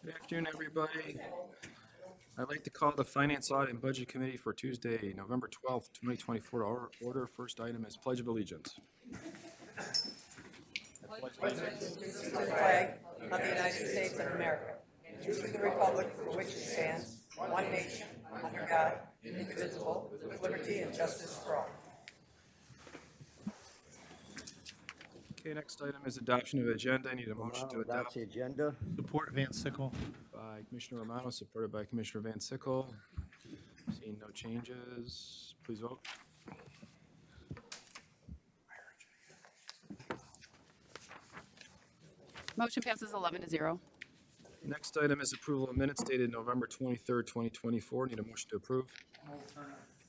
Good afternoon, everybody. I'd like to call the Finance, Audit, and Budget Committee for Tuesday, November 12th, 2024 to order. First item is Pledge of Allegiance. To the flag of the United States of America, and to the republic for which it stands, one nation, under God, indivisible, with liberty and justice for all. Okay, next item is adoption of the agenda. I need a motion to adopt the agenda. Support Van Sickle. by Commissioner Romano, supported by Commissioner Van Sickle. Seeing no changes, please vote. Motion passes 11-0. Next item is approval of minutes dated November 23rd, 2024. Need a motion to approve.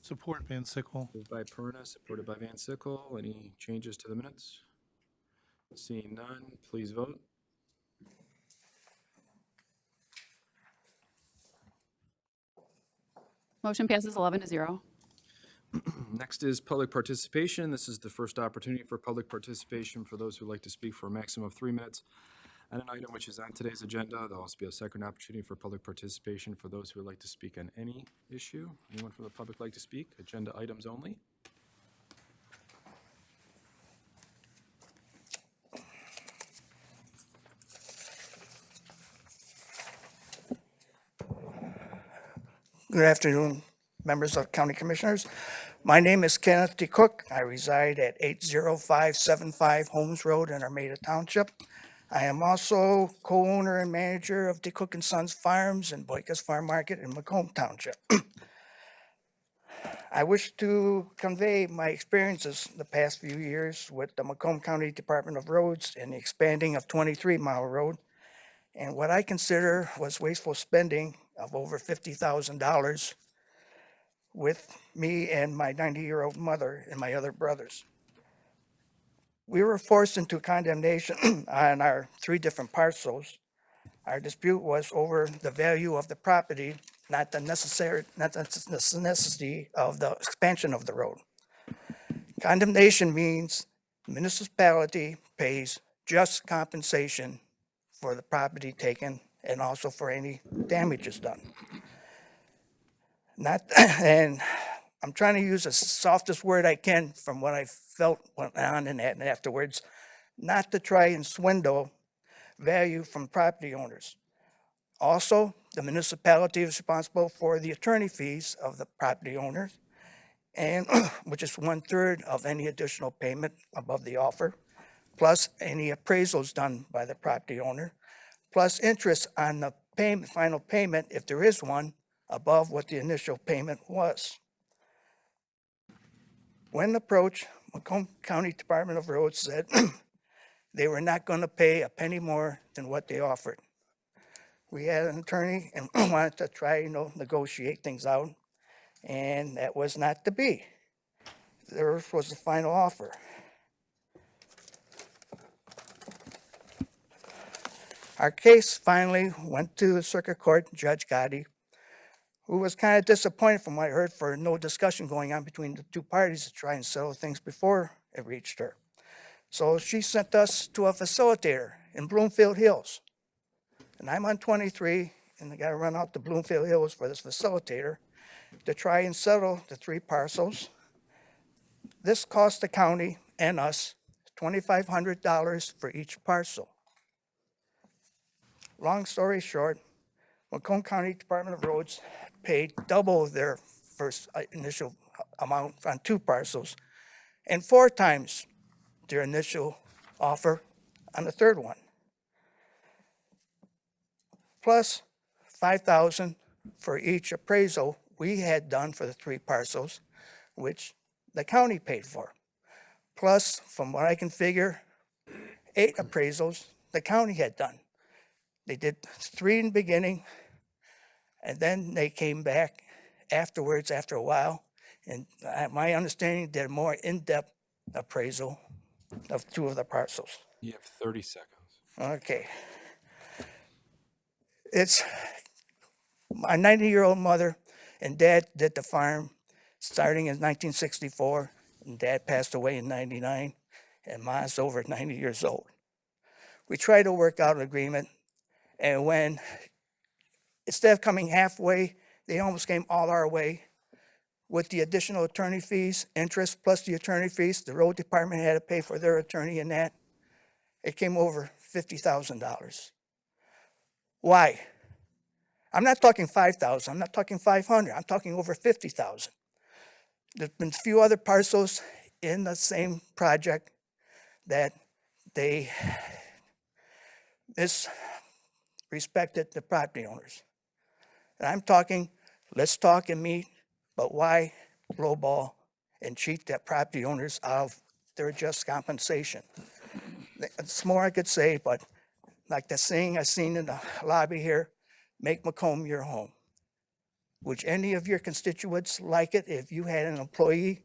Support Van Sickle. Moved by Perna, supported by Van Sickle. Any changes to the minutes? Seeing none, please vote. Motion passes 11-0. Next is public participation. This is the first opportunity for public participation for those who like to speak for a maximum of 3 minutes on an item which is on today's agenda. There'll also be a second opportunity for public participation for those who would like to speak on any issue. Anyone from the public like to speak? Agenda items only. Good afternoon, members of County Commissioners. My name is Kenneth D. Cook. I reside at 80575 Holmes Road in Armada Township. I am also co-owner and manager of D. Cook and Sons Farms and Boyka's Farm Market in Macomb Township. I wish to convey my experiences the past few years with the Macomb County Department of Roads and the expanding of 23 Mile Road, and what I consider was wasteful spending of over $50,000 with me and my 90-year-old mother and my other brothers. We were forced into condemnation on our 3 different parcels. Our dispute was over the value of the property, not the necessity of the expansion of the road. Condemnation means the municipality pays just compensation for the property taken and also for any damages done. And I'm trying to use the softest word I can from what I felt went on in that and afterwards, not to try and swindle value from property owners. Also, the municipality is responsible for the attorney fees of the property owners, and which is 1/3 of any additional payment above the offer, plus any appraisals done by the property owner, plus interest on the final payment, if there is one, above what the initial payment was. When approached, Macomb County Department of Roads said they were not going to pay a penny more than what they offered. We had an attorney and wanted to try, negotiate things out, and that was not to be. There was the final offer. Our case finally went to the Circuit Court, Judge Gotti, who was kind of disappointed from what I heard for no discussion going on between the 2 parties to try and settle things before it reached her. So she sent us to a facilitator in Bloomfield Hills. And I'm on 23, and I got to run out to Bloomfield Hills for this facilitator to try and settle the 3 parcels. This cost the county and us $2,500 for each parcel. Long story short, Macomb County Department of Roads paid double their first initial amount on 2 parcels and 4 times their initial offer on the 3rd one. Plus $5,000 for each appraisal we had done for the 3 parcels, which the county paid for. Plus, from what I can figure, 8 appraisals the county had done. They did 3 in the beginning, and then they came back afterwards after a while, and my understanding did a more in-depth appraisal of 2 of the parcels. You have 30 seconds. Okay. It's my 90-year-old mother and dad did the farm starting in 1964, and dad passed away in 99, and Ma's over 90 years old. We tried to work out an agreement, and when instead of coming halfway, they almost came all our way. With the additional attorney fees, interest plus the attorney fees, the road department had to pay for their attorney and that. It came over $50,000. Why? I'm not talking 5,000, I'm not talking 500, I'm talking over 50,000. There's been a few other parcels in the same project that they misrespected the property owners. And I'm talking, let's talk and meet, but why lowball and cheat the property owners out of their just compensation? It's more I could say, but like the saying I seen in the lobby here, make Macomb your home. Would any of your constituents like it if you had an employee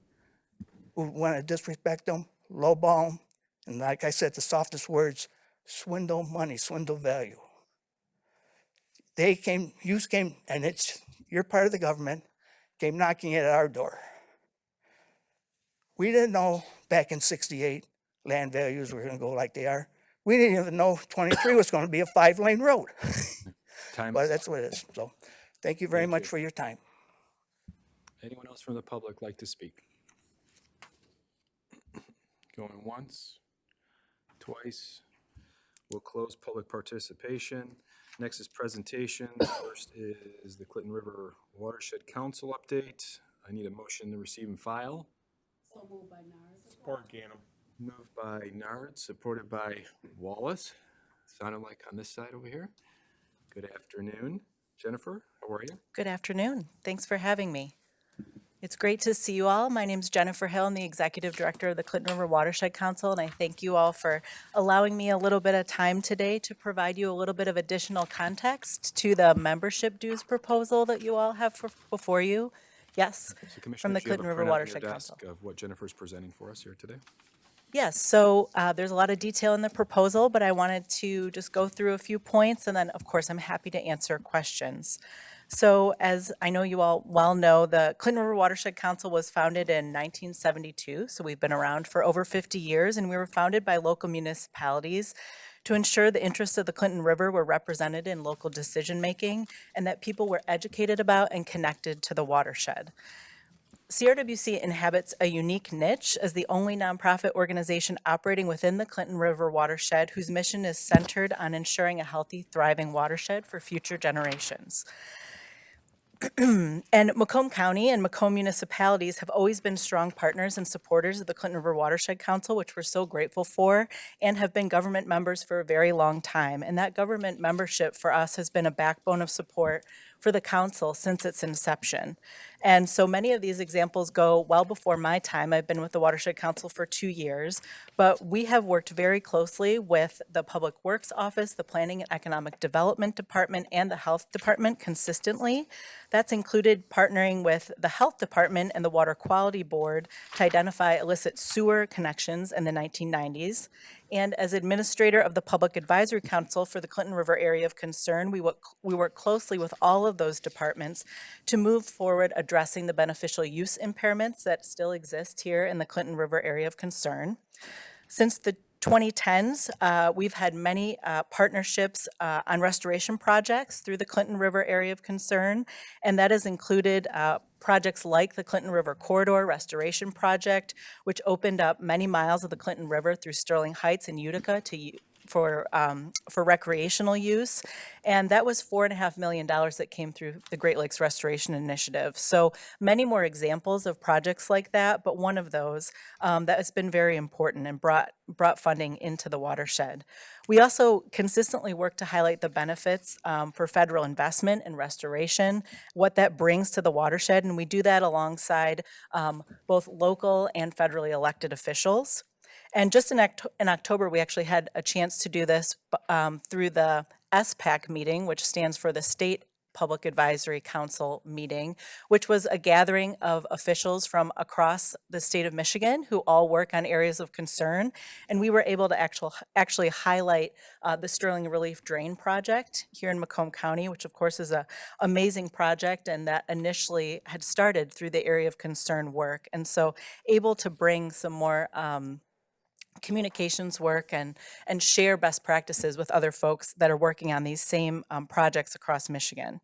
who wanted to disrespect them, lowball them, and like I said, the softest words, swindle money, swindle value? They came, you came, and you're part of the government, came knocking at our door. We didn't know back in '68 land values were gonna go like they are. We didn't even know 23 was gonna be a 5-lane road. Time But is that's what it is. So, thank you very Thank much you. for your time. Anyone else from the public like to speak? Going once, twice. We'll close public participation. Next is presentations. First is the Clinton River Watershed Council update. I need a motion to receive and file. Support Ganem. Moved by Nard, supported by Wallace. Sounded like on this side over here. Good afternoon. Jennifer, how are you? Good afternoon. Thanks for having me. It's great to see you all. My name is Jennifer Hill. I'm the Executive Director of the Clinton River Watershed Council, and I thank you all for allowing me a little bit of time today to provide you a little bit of additional context to the membership dues proposal that you all have before you. Yes, So from Commissioners, the you have a Clinton River printout on your Watershed desk Council. of what Jennifer's presenting for us here today. Yes, so there's a lot of detail in the proposal, but I wanted to just go through a few points, and then, of course, I'm happy to answer questions. So as I know you all well know, the Clinton River Watershed Council was founded in 1972, so we've been around for over 50 years, and we were founded by local municipalities to ensure the interests of the Clinton River were represented in local decision-making and that people were educated about and connected to the watershed. CRWC inhabits a unique niche as the only nonprofit organization operating within the Clinton River watershed whose mission is centered on ensuring a healthy, thriving watershed for future generations. And Macomb County and Macomb municipalities have always been strong partners and supporters of the Clinton River Watershed Council, which we're so grateful for, and have been government members for a very long time. And that government membership for us has been a backbone of support for the council since its inception. And so many of these examples go well before my time. I've been with the Watershed Council for 2 years, but we have worked very closely with the Public Works Office, the Planning and Economic Development Department, and the Health Department consistently. That's included partnering with the Health Department and the Water Quality Board to identify illicit sewer connections in the 1990s. And as administrator of the Public Advisory Council for the Clinton River Area of Concern, we work closely with all of those departments to move forward addressing the beneficial use impairments that still exist here in the Clinton River Area of Concern. Since the 2010s, we've had many partnerships on restoration projects through the Clinton River Area of Concern, and that has included projects like the Clinton River Corridor Restoration Project, which opened up many miles of the Clinton River through Sterling Heights and Utica for recreational use. And that was $4.5 million that came through the Great Lakes Restoration Initiative. So many more examples of projects like that, but one of those that has been very important and brought funding into the watershed. We also consistently work to highlight the benefits for federal investment and restoration, what that brings to the watershed, and we do that alongside both local and federally elected officials. And just in October, we actually had a chance to do this through the SPAC meeting, which stands for the State Public Advisory Council meeting, which was a gathering of officials from across the state of Michigan who all work on areas of concern. And we were able to actually highlight the Sterling Relief Drain Project here in Macomb County, which of course is an amazing project and that initially had started through the area of concern work. And so able to bring some more communications work and share best practices with other folks that are working on these same projects across Michigan.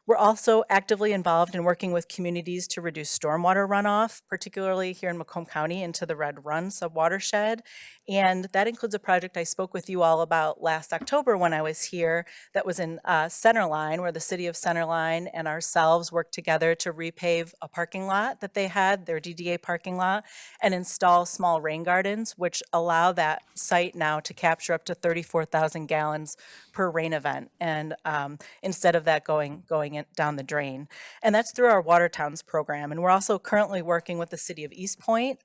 We're also actively involved in working with communities to reduce stormwater runoff, particularly here in Macomb County into the Red Run subwatershed. And that includes a project I spoke with you all about last October when I was here that was in Centerline, where the city of Centerline and ourselves worked together to repave a parking lot that they had, their DDA parking lot, and install small rain gardens, which allow that site now to capture up to 34,000 gallons per rain event. And instead of that going down the drain. And that's through our Water Towns program. And we're also currently working with the city of East Point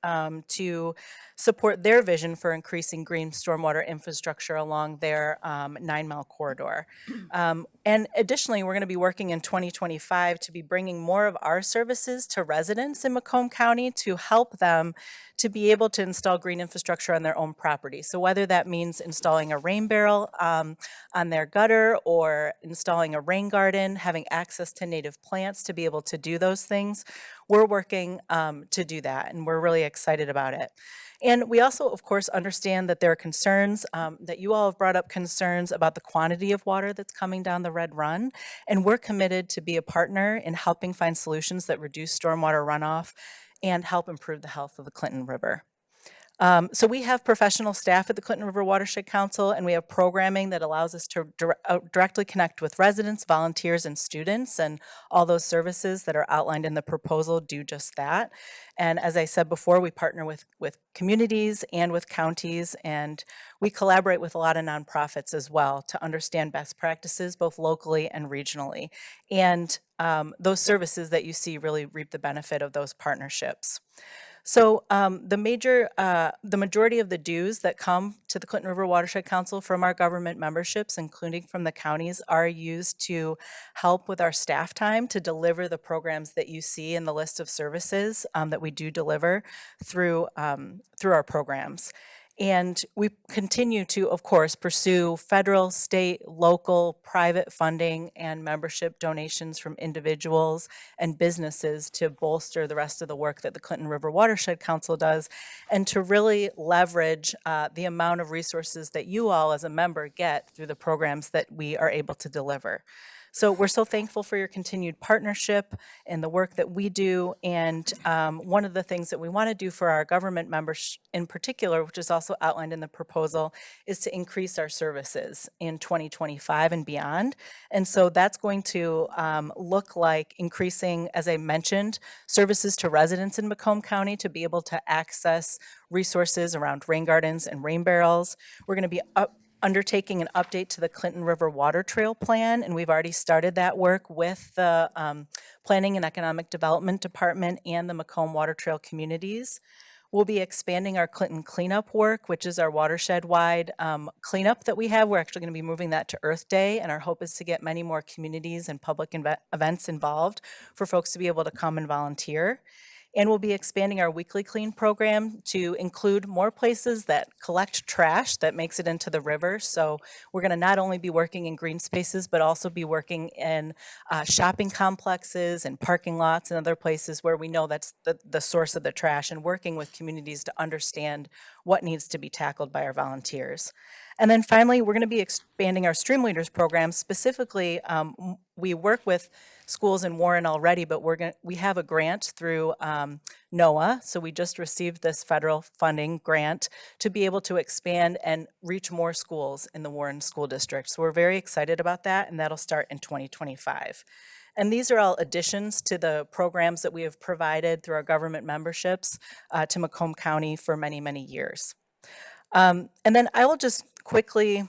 to support their vision for increasing green stormwater infrastructure along their 9-mile corridor. And additionally, we're going to be working in 2025 to be bringing more of our services to residents in Macomb County to help them to be able to install green infrastructure on their own property. So whether that means installing a rain barrel on their gutter or installing a rain garden, having access to native plants to be able to do those things, we're working to do that, and we're really excited about it. And we also, of course, understand that there are concerns, that you all have brought up concerns about the quantity of water that's coming down the Red Run, and we're committed to be a partner in helping find solutions that reduce stormwater runoff and help improve the health of the Clinton River. So we have professional staff at the Clinton River Watershed Council, and we have programming that allows us to directly connect with residents, volunteers, and students, and all those services that are outlined in the proposal do just that. And as I said before, we partner with communities and with counties, and we collaborate with a lot of nonprofits as well to understand best practices, both locally and regionally. And those services that you see really reap the benefit of those partnerships. So the majority of the dues that come to the Clinton River Watershed Council from our government memberships, including from the counties, are used to help with our staff time to deliver the programs that you see in the list of services that we do deliver through our programs. And we continue to, of course, pursue federal, state, local, private funding and membership donations from individuals and businesses to bolster the rest of the work that the Clinton River Watershed Council does, and to really leverage the amount of resources that you all as a member get through the programs that we are able to deliver. So we're so thankful for your continued partnership and the work that we do. And one of the things that we want to do for our government members in particular, which is also outlined in the proposal, is to increase our services in 2025 and beyond. And so that's going to look like increasing, as I mentioned, services to residents in Macomb County to be able to access resources around rain gardens and rain barrels. We're going to be undertaking an update to the Clinton River Water Trail Plan, and we've already started that work with the Planning and Economic Development Department and the Macomb Water Trail communities. We'll be expanding our Clinton cleanup work, which is our watershed-wide cleanup that we have. We're actually going to be moving that to Earth Day, and our hope is to get many more communities and public events involved for folks to be able to come and volunteer. And we'll be expanding our weekly clean program to include more places that collect trash that makes it into the river. So we're going to not only be working in green spaces, but also be working in shopping complexes and parking lots and other places where we know that's the source of the trash, and working with communities to understand what needs to be tackled by our volunteers. And then finally, we're going to be expanding our Stream Leaders program. Specifically, we work with schools in Warren already, but we have a grant through NOAA. So we just received this federal funding grant to be able to expand and reach more schools in the Warren School District. So we're very excited about that, and that'll start in 2025. And these are all additions to the programs that we have provided through our government memberships to Macomb County for many, many years. And then I will just quickly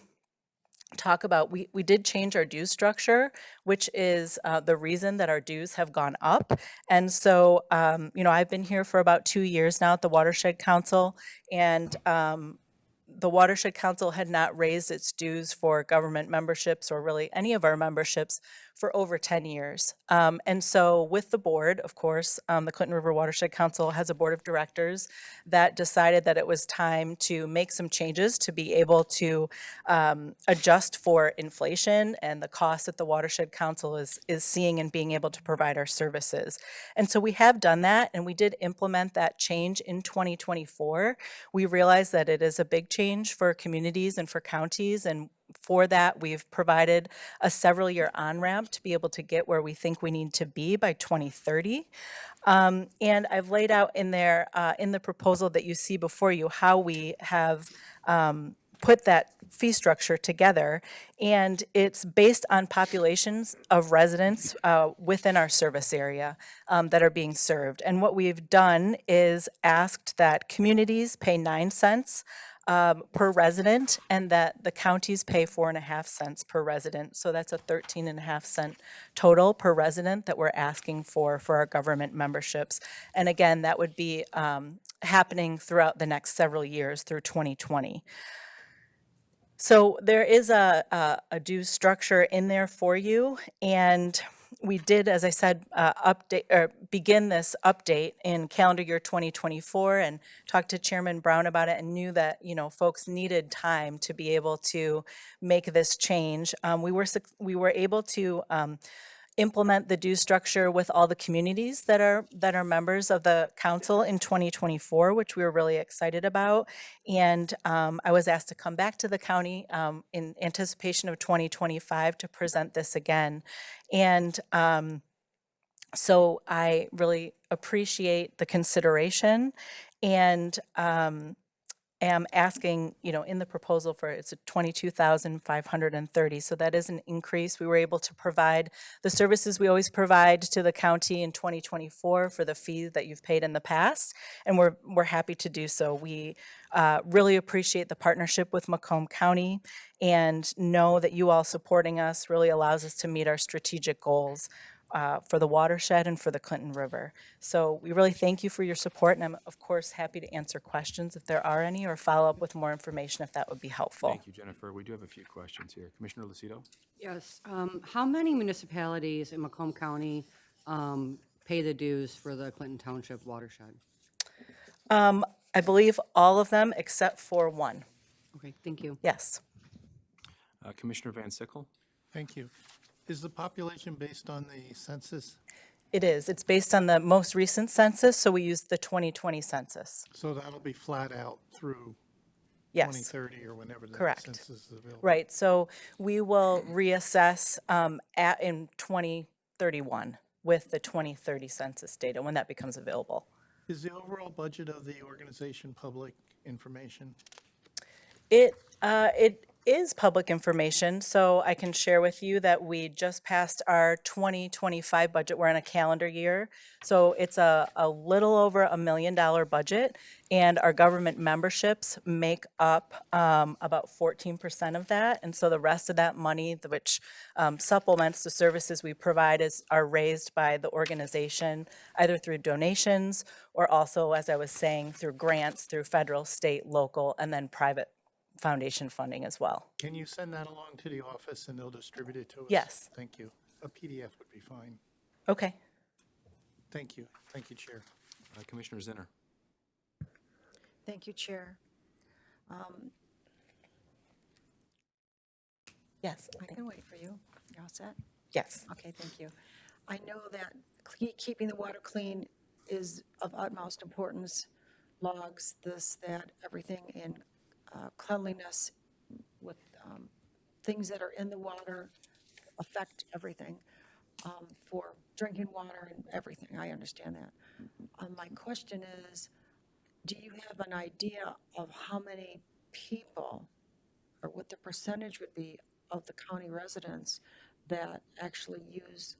talk about, we did change our dues structure, which is the reason that our dues have gone up. And so, I've been here for about 2 years now at the Watershed Council, and the Watershed Council had not raised its dues for government memberships or really any of our memberships for over 10 years. And so with the board, of course, the Clinton River Watershed Council has a board of directors that decided that it was time to make some changes to be able to adjust for inflation and the cost that the Watershed Council is seeing and being able to provide our services. And so we have done that, and we did implement that change in 2024. We realize that it is a big change for communities and for counties, and for that, we've provided a several-year on-ramp to be able to get where we think we need to be by 2030. And I've laid out in there, in the proposal that you see before you, how we have put that fee structure together. And it's based on populations of residents within our service area that are being served. And what we've done is asked that communities pay 9 cents per resident, and that the counties pay 4.5 cents per resident. So that's a 13.5 cent total per resident that we're asking for our government memberships. And again, that would be happening throughout the next several years through 2020. So there is a due structure in there for you, and we did, as I said, update or begin this update in calendar year 2024, and talked to Chairman Brown about it, and knew that folks needed time to be able to make this change. We were able to implement the due structure with all the communities that are members of the council in 2024, which we were really excited about. And I was asked to come back to the county in anticipation of 2025 to present this again. And so I really appreciate the consideration, and am asking, in the proposal for, it's a 22,530. So that is an increase. We were able to provide the services we always provide to the county in 2024 for the fees that you've paid in the past, and we're happy to do so. We really appreciate the partnership with Macomb County, and know that you all supporting us really allows us to meet our strategic goals for the watershed and for the Clinton River. So we really thank you for your support, and I'm, of course, happy to answer questions if there are any, or follow up with more information if that would be helpful. Thank you, Jennifer. We do have a few questions here. Commissioner Lucido? Yes. How many municipalities in Macomb County pay the dues for the Clinton Township watershed? I believe all of them except for one. Okay, thank you. Yes. Commissioner Van Sickle? Thank you. Is the population based on the census? It is. It's based on the most recent census, so we use the 2020 census. So that'll be flat out through Yes. 2030 or whenever the Correct. census is available? Right. So we will reassess in 2031 with the 2030 census data when that becomes available. Is the overall budget of the organization public information? It is public information, so I can share with you that we just passed our 2025 budget. We're in a calendar year, so it's a little over $1 million budget, and our government memberships make up about 14% of that, and so the rest of that money, which supplements the services we provide, are raised by the organization either through donations or also, as I was saying, through grants through federal, state, local, and then private foundation funding as well. Can you send that along to the office and they'll distribute it to us? Yes. Thank you. A PDF would be fine. Okay. Thank you. Thank you, Chair. Commissioner Zinner? Thank you, Chair. Yes. I can wait for you. You're all set? Yes. Okay, thank you. I know that keeping the water clean is of utmost importance. Logs, this, that, everything, and cleanliness with things that are in the water affect everything for drinking water and everything. I understand that. My question is, do you have an idea of how many people, or what the percentage would be of the county residents that actually use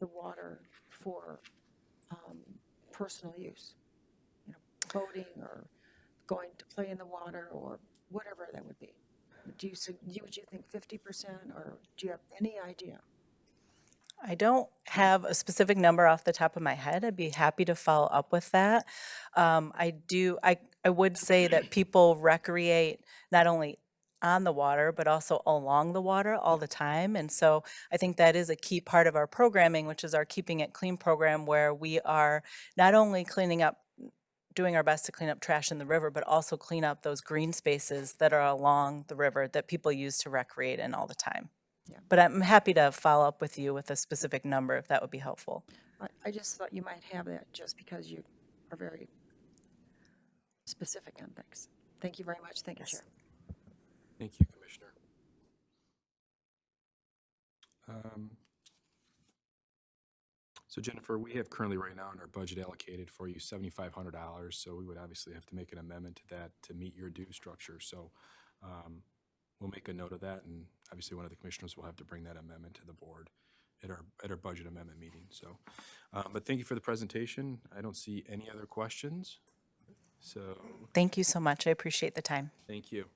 the water for personal use? Boating or going to play in the water or whatever that would be. Would you think 50%, or do you have any idea? I don't have a specific number off the top of my head. I'd be happy to follow up with that. I would say that people recreate not only on the water, but also along the water all the time. And so I think that is a key part of our programming, which is our Keeping It Clean program, where we are not only cleaning up, doing our best to clean up trash in the river, but also clean up those green spaces that are along the river that people use to recreate in all the time. But I'm happy to follow up with you with a specific number if that would be helpful. I just thought you might have that just because you are very specific on things. Thank you very much. Thank you, Chair. Thank you, Commissioner. So Jennifer, we have currently right now in our budget allocated for you $7,500. So we would obviously have to make an amendment to that to meet your due structure. So we'll make a note of that, and obviously one of the commissioners will have to bring that amendment to the board at our budget amendment meeting. So, but thank you for the presentation. I don't see any other questions. So Thank you so much. I appreciate the time. thank you.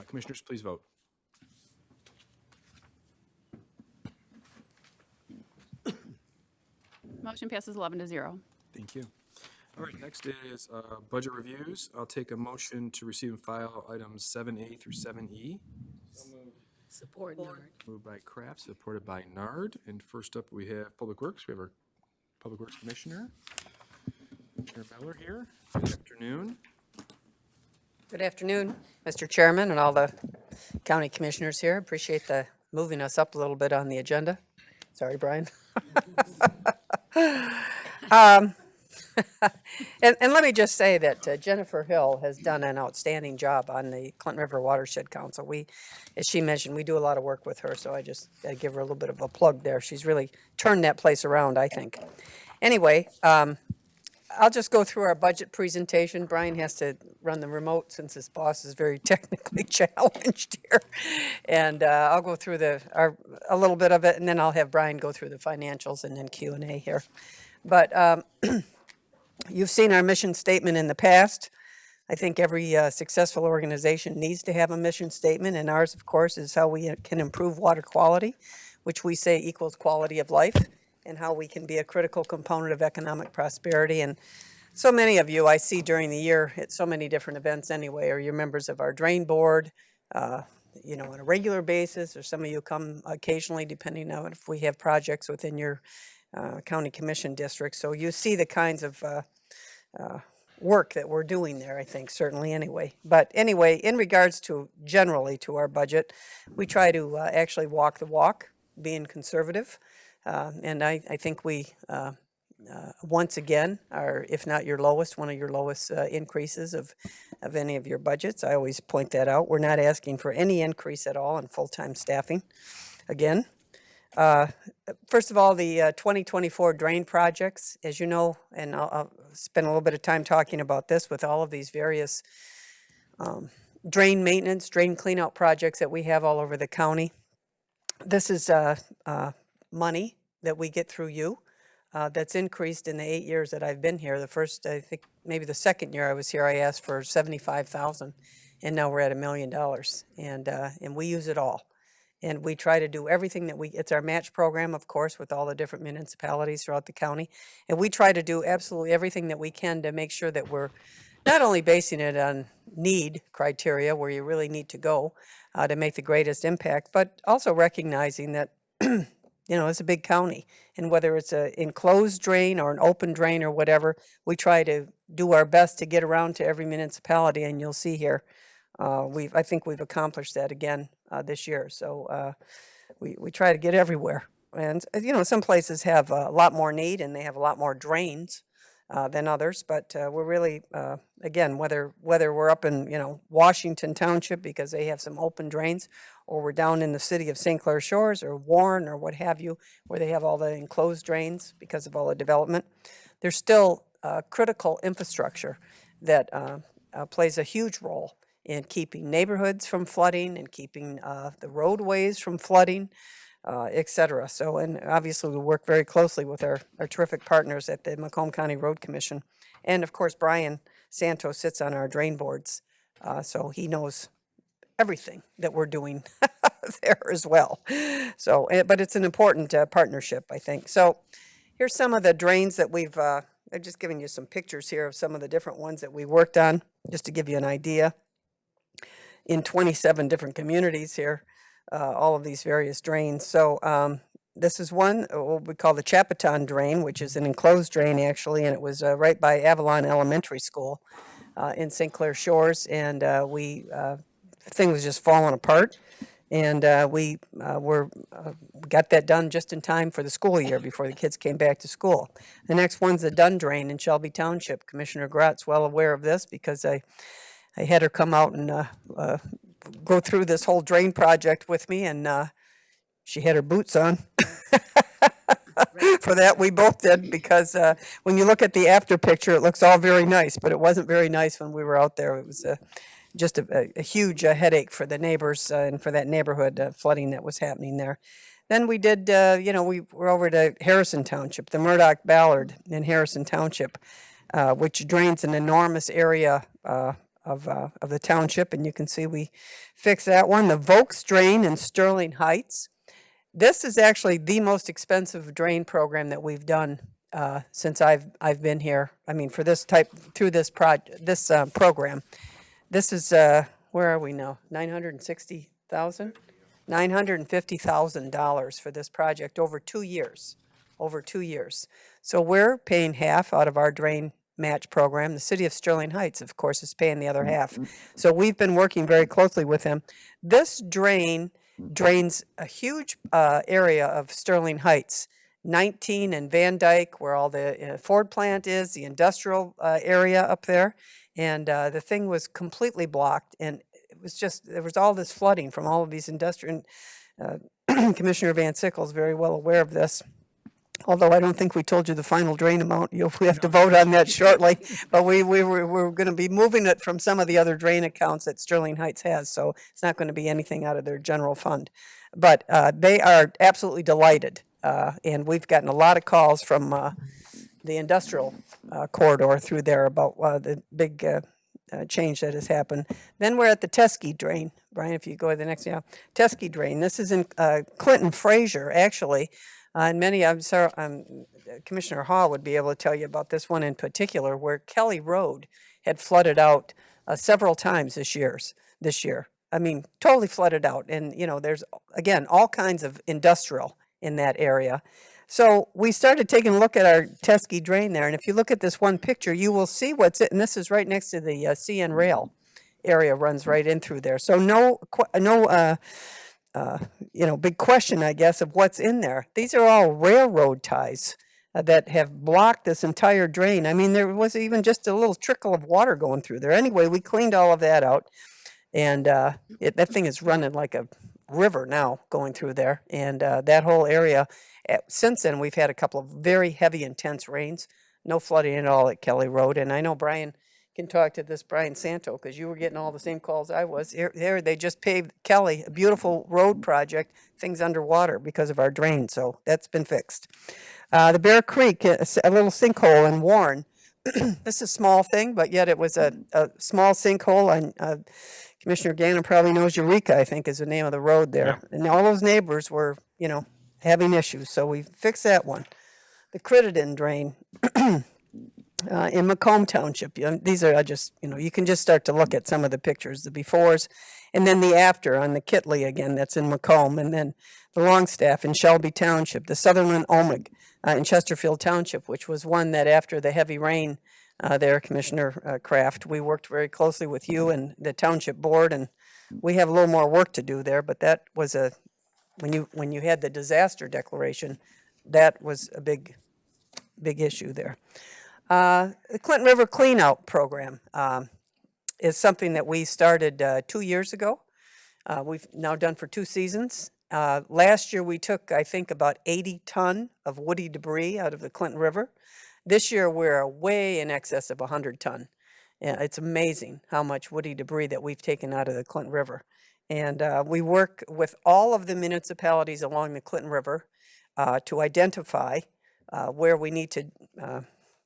Commissioners, please vote. Motion passes 11-0. Thank you. All right, next is budget reviews. I'll take a motion to receive and file items 7A through 7E. Support Nard. Moved by Kraft, supported by Nard. And first up, we have Public Works. We have our Public Works Commissioner, Commissioner Beller here. Good afternoon. Good afternoon, Mr. Chairman and all the county commissioners here. Appreciate the moving us up a little bit on the agenda. Sorry, Brian. And let me just say that Jennifer Hill has done an outstanding job on the Clinton River Watershed Council. We, as she mentioned, we do a lot of work with her, so I just gotta give her a little bit of a plug there. She's really turned that place around, I think. Anyway, I'll just go through our budget presentation. Brian has to run the remote since his boss is very technically challenged here. And I'll go through a little bit of it, and then I'll have Brian go through the financials and then Q&A here. But you've seen our mission statement in the past. I think every successful organization needs to have a mission statement, and ours, of course, is how we can improve water quality, which we say equals quality of life, and how we can be a critical component of economic prosperity. And so many of you I see during the year at so many different events anyway, or you're members of our drain board, you know, on a regular basis, or some of you come occasionally depending on if we have projects within your county commission district. So you see the kinds of work that we're doing there, I think, certainly anyway. But anyway, in regards to generally to our budget, we try to actually walk the walk, being conservative. And I think we, once again, are, if not your lowest, one of your lowest increases of any of your budgets. I always point that out. We're not asking for any increase at all in full-time staffing. Again, first of all, the 2024 drain projects, as you know, and I'll spend a little bit of time talking about this with all of these various drain maintenance, drain cleanout projects that we have all over the county. This is money that we get through you that's increased in the 8 years that I've been here. The first, I think, maybe the second year I was here, I asked for $75,000, and now we're at $1 million, and we use it all. And we try to do everything that it's our match program, of course, with all the different municipalities throughout the county. And we try to do absolutely everything that we can to make sure that we're not only basing it on need criteria, where you really need to go to make the greatest impact, but also recognizing that, you know, it's a big county. And whether it's an enclosed drain or an open drain or whatever, we try to do our best to get around to every municipality. And you'll see here, I think we've accomplished that again this year. So we try to get everywhere. And, you know, some places have a lot more need and they have a lot more drains than others. But we're really, again, whether we're up in, you know, Washington Township because they have some open drains, or we're down in the city of St. Clair Shores or Warren or what have you, where they have all the enclosed drains because of all the development, there's still critical infrastructure that plays a huge role in keeping neighborhoods from flooding and keeping the roadways from flooding, et cetera. So, and obviously we work very closely with our terrific partners at the Macomb County Road Commission. And of course, Brian Santos sits on our drain boards, so he knows everything that we're doing there as well. So, but it's an important partnership, I think. So here's some of the drains that I've just given you some pictures here of some of the different ones that we worked on, just to give you an idea. In 27 different communities here, all of these various drains. So this is one, what we call the Chapaton Drain, which is an enclosed drain actually, and it was right by Avalon Elementary School in St. Clair Shores, and the thing was just falling apart. And we got that done just in time for the school year before the kids came back to school. The next one's the Dunn Drain in Shelby Township. Commissioner Grott's well aware of this because I had her come out and go through this whole drain project with me, and she had her boots on. For that, we both did, because when you look at the after picture, it looks all very nice, but it wasn't very nice when we were out there. It was just a huge headache for the neighbors and for that neighborhood, flooding that was happening there. Then we did, we were over to Harrison Township, the Murdoch Ballard in Harrison Township, which drains an enormous area of the township, and you can see we fixed that one. The Vokes Drain in Sterling Heights. This is actually the most expensive drain program that we've done since I've been here. I mean, for this program. This is where are we now? $960,000, $950,000 for this project over 2 years. Over 2 years. So we're paying half out of our drain match program. The city of Sterling Heights, of course, is paying the other half. So we've been working very closely with them. This drain drains a huge area of Sterling Heights, 19 and Van Dyke, where all the Ford plant is, the industrial area up there. And the thing was completely blocked, and it was just, there was all this flooding from all of these industrial, Commissioner Van Sickle's very well aware of this. Although I don't think we told you the final drain amount. We have to vote on that shortly. But we're going to be moving it from some of the other drain accounts that Sterling Heights has. So it's not going to be anything out of their general fund. But they are absolutely delighted. And we've gotten a lot of calls from the industrial corridor through there about the big change that has happened. Then we're at the Teskey Drain. Brian, if you go to the next, Teskey Drain. This is in Clinton Fraser, actually. And many, Commissioner Hall would be able to tell you about this one in particular, where Kelly Road had flooded out several times this year. I mean, totally flooded out. And, there's, again, all kinds of industrial in that area. So we started taking a look at our Teskey Drain there. And if you look at this one picture, you will see what's it. And this is right next to the CN Rail area, runs right in through there. So no big question, I guess, of what's in there. These are all railroad ties that have blocked this entire drain. I mean, there was even just a little trickle of water going through there. Anyway, we cleaned all of that out, and that thing is running like a river now going through there. And that whole area, since then, we've had a couple of very heavy, intense rains. No flooding at all at Kelly Road. And I know Brian can talk to this, Brian Santo, because you were getting all the same calls I was. There, they just paved Kelly, a beautiful road project, things underwater because of our drain, so that's been fixed. The Bear Creek, a little sinkhole in Warren. This is a small thing, but yet it was a small sinkhole, and Commissioner Gannon probably knows Eureka, I think is the name of the road there. Yeah. And all those neighbors were, having issues, so we fixed that one. The Crittenden Drain. In Macomb Township. These are just, you can just start to look at some of the pictures, the befores, and then the after on the Kitley again, that's in Macomb, and then the Longstaff in Shelby Township, the Sutherland Omig in Chesterfield Township, which was one that after the heavy rain there, Commissioner Kraft, we worked very closely with you and the Township Board, and we have a little more work to do there, but that was when you had the disaster declaration, that was a big issue there. The Clinton River Cleanout Program is something that we started 2 years ago. We've now done for 2 seasons. Last year we took, I think, about 80 ton of woody debris out of the Clinton River. This year we're way in excess of 100 ton. It's amazing how much woody debris that we've taken out of the Clinton River. And we work with all of the municipalities along the Clinton River to identify where we need to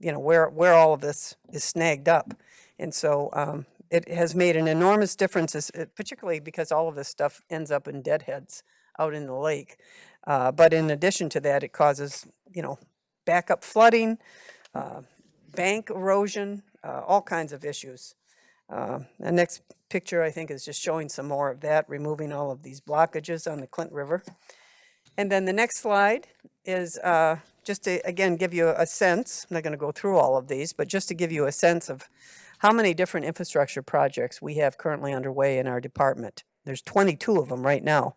where all of this is snagged up. And so it has made an enormous difference, particularly because all of this stuff ends up in deadheads out in the lake. But in addition to that, it causes, backup flooding, bank erosion, all kinds of issues. The next picture, I think, is just showing some more of that, removing all of these blockages on the Clinton River. And then the next slide is just to, again, give you a sense. I'm not going to go through all of these, but just to give you a sense of how many different infrastructure projects we have currently underway in our department. There's 22 of them right now.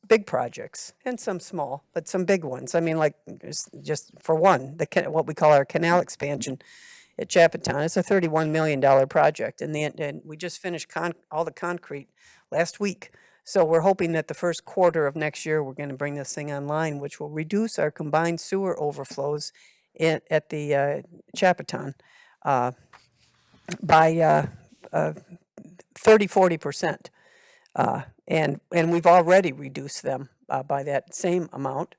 Big projects, and some small, but some big ones. I mean, like, just for one, what we call our canal expansion at Chappaqua. It's a $31 million project, and we just finished all the concrete last week. So we're hoping that the first quarter of next year, we're going to bring this thing online, which will reduce our combined sewer overflows at the Chappaqua by 30-40%. And we've already reduced them by that same amount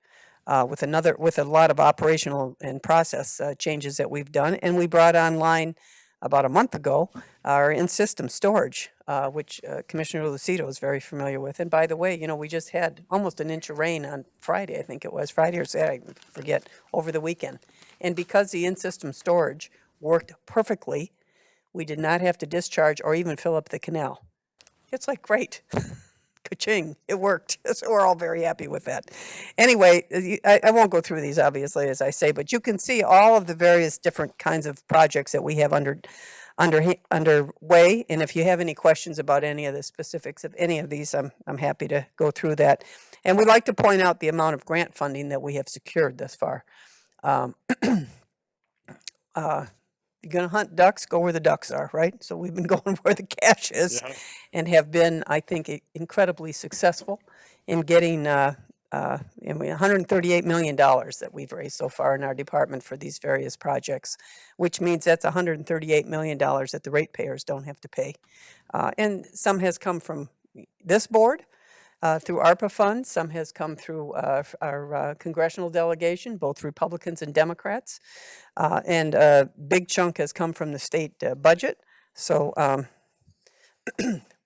with a lot of operational and process changes that we've done. And we brought online about a month ago our in-system storage, which Commissioner Lucido is very familiar with. And by the way, we just had almost an inch of rain on Friday, I think it was, Friday or Saturday, I forget, over the weekend. And because the in-system storage worked perfectly, we did not have to discharge or even fill up the canal. It's like, great. Ka-ching, it worked. So we're all very happy with that. Anyway, I won't go through these, obviously, as I say, but you can see all of the various different kinds of projects that we have underway. And if you have any questions about any of the specifics of any of these, I'm happy to go through that. And we'd like to point out the amount of grant funding that we have secured thus far. You're going to hunt ducks, go where the ducks are, right? So we've been going where the cash is and have been, I think, incredibly successful in getting $138 million that we've raised so far in our department for these various projects, which means that's $138 million that the ratepayers don't have to pay. And some has come from this board, through ARPA funds. Some has come through our congressional delegation, both Republicans and Democrats. And a big chunk has come from the state budget. So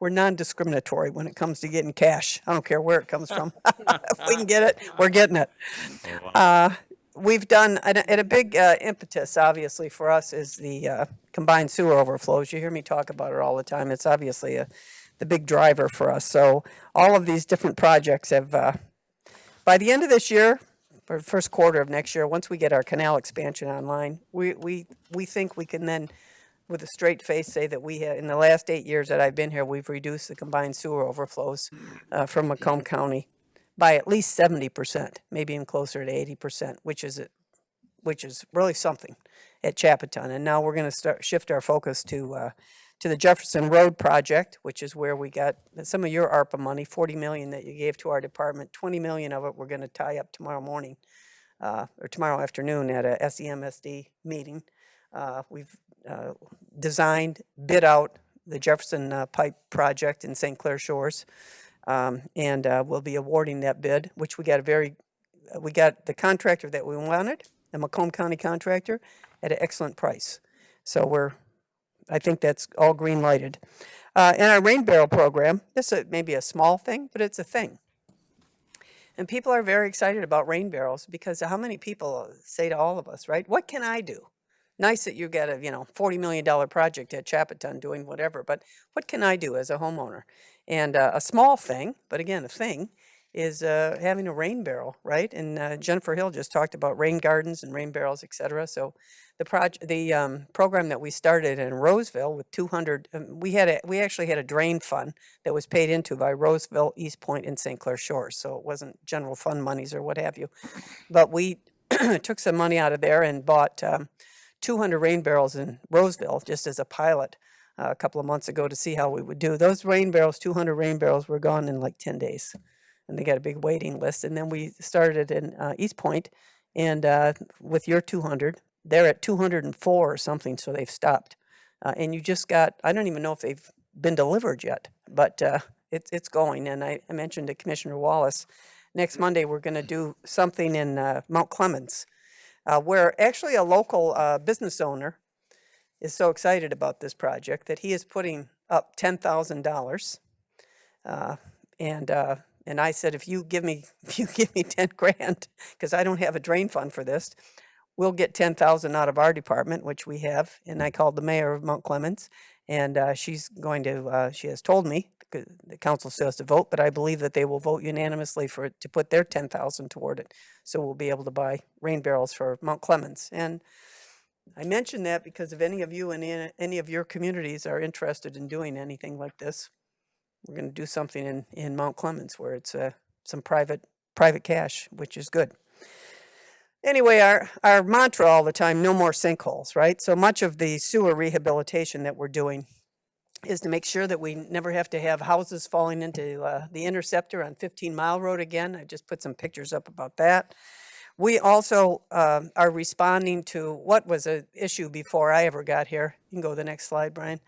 we're non-discriminatory when it comes to getting cash. I don't care where it comes from. If we can get it, we're getting it. We've done, and a big impetus, obviously, for us is the combined sewer overflows. You hear me talk about it all the time. It's obviously the big driver for us. So all of these different projects have, by the end of this year, or first quarter of next year, once we get our canal expansion online, we think we can then, with a straight face, say that we have, in the last 8 years that I've been here, we've reduced the combined sewer overflows from Macomb County by at least 70%, maybe even closer to 80%, which is really something at Chappaqua. And now we're going to shift our focus to the Jefferson Road project, which is where we got some of your ARPA money, $40 million that you gave to our department. $20 million of it we're going to tie up tomorrow morning or tomorrow afternoon at a SEMSD meeting. We've designed, bid out the Jefferson Pipe project in St. Clair Shores, and we'll be awarding that bid, which we got the contractor that we wanted, the Macomb County contractor, at an excellent price. So I think that's all green lighted. And our rain barrel program, this is maybe a small thing, but it's a thing. And people are very excited about rain barrels because how many people say to all of us, right, what can I do? Nice that you got a $40 million project at Chappaqua doing whatever, but what can I do as a homeowner? And a small thing, but again, a thing, is having a rain barrel, right? And Jennifer Hill just talked about rain gardens and rain barrels, et cetera. So the program that we started in Roseville with 200, we actually had a drain fund that was paid into by Roseville, East Point, and St. Clair Shores. So it wasn't general fund monies or what have you. But we took some money out of there and bought 200 rain barrels in Roseville just as a pilot a couple of months ago to see how we would do. Those rain barrels, 200 rain barrels, were gone in like 10 days. And they got a big waiting list. And then we started in East Point, and with your 200, they're at 204 or something, so they've stopped. And you just got, I don't even know if they've been delivered yet, but it's going. And I mentioned to Commissioner Wallace, next Monday we're going to do something in Mount Clemens, where actually a local business owner is so excited about this project that he is putting up $10,000. And I said, if you give me 10 grand, because I don't have a drain fund for this, we'll get 10,000 out of our department, which we have. And I called the mayor of Mount Clemens, and she's going to, she has told me, the council still has to vote, but I believe that they will vote unanimously to put their 10,000 toward it. So we'll be able to buy rain barrels for Mount Clemens. And I mention that because if any of you in any of your communities are interested in doing anything like this, we're going to do something in Mount Clemens where it's some private cash, which is good. Anyway, our mantra all the time, no more sinkholes, right? So much of the sewer rehabilitation that we're doing is to make sure that we never have to have houses falling into the interceptor on 15 Mile Road again. I just put some pictures up about that. We also are responding to what was an issue before I ever got here. You can go to the next slide, Brian,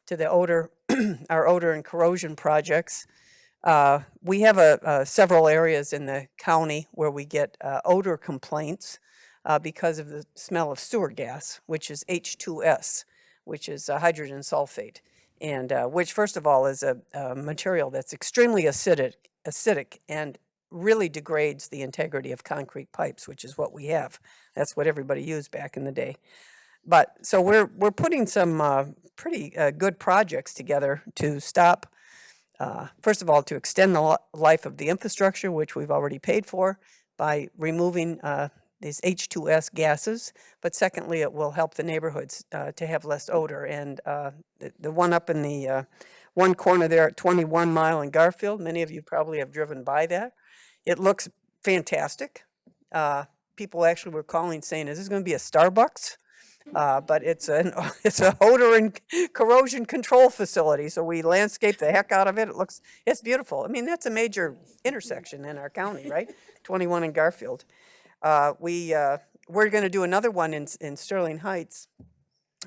to the odor, our odor and corrosion projects. We have several areas in the county where we get odor complaints because of the smell of sewer gas, which is H2S, which is hydrogen sulfate, and which, first of all, is a material that's extremely acidic and really degrades the integrity of concrete pipes, which is what we have. That's what everybody used back in the day. But so we're putting some pretty good projects together to stop. First of all, to extend the life of the infrastructure, which we've already paid for by removing these H2S gases. But secondly, it will help the neighborhoods to have less odor. And the one up in the one corner there at 21 Mile in Garfield, many of you probably have driven by that. It looks fantastic. People actually were calling saying, is this going to be a Starbucks? But it's an odor and corrosion control facility. So we landscape the heck out of it. It's beautiful. I mean, that's a major intersection in our county, right? 21 in Garfield. We're going to do another one in Sterling Heights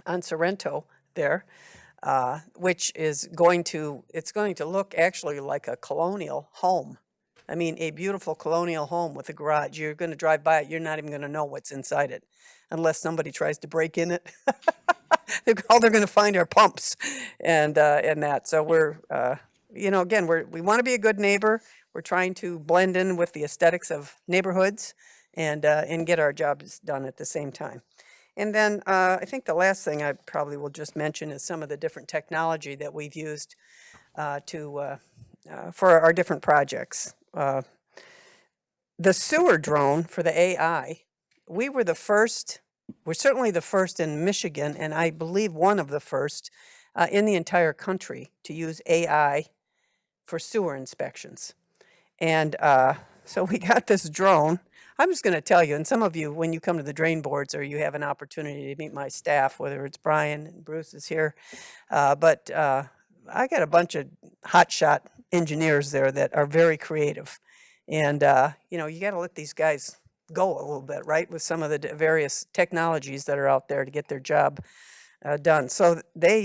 on Sorrento there, which is going to look actually like a colonial home. I mean, a beautiful colonial home with a garage. You're going to drive by it. You're not even going to know what's inside it unless somebody tries to break in it. All they're going to find are pumps and that. So we're, again, we want to be a good neighbor. We're trying to blend in with the aesthetics of neighborhoods and get our jobs done at the same time. And then I think the last thing I probably will just mention is some of the different technology that we've used for our different projects. The sewer drone for the AI, we're certainly the first in Michigan, and I believe one of the first in the entire country to use AI for sewer inspections. And so we got this drone. I'm just going to tell you, and some of you, when you come to the drain boards or you have an opportunity to meet my staff, whether it's Brian and Bruce is here, but I got a bunch of hotshot engineers there that are very creative. And, you got to let these guys go a little bit, right, with some of the various technologies that are out there to get their job done. So we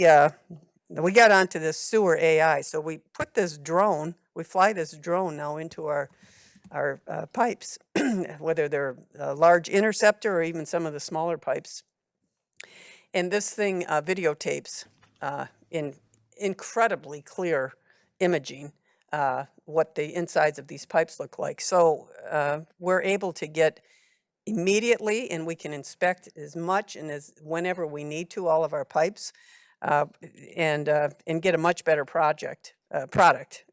got onto this sewer AI. So we put this drone, we fly this drone now into our pipes, whether they're a large interceptor or even some of the smaller pipes. And this thing videotapes in incredibly clear imaging what the insides of these pipes look like. So we're able to get immediately, and we can inspect as much and as whenever we need to all of our pipes, and get a much better product.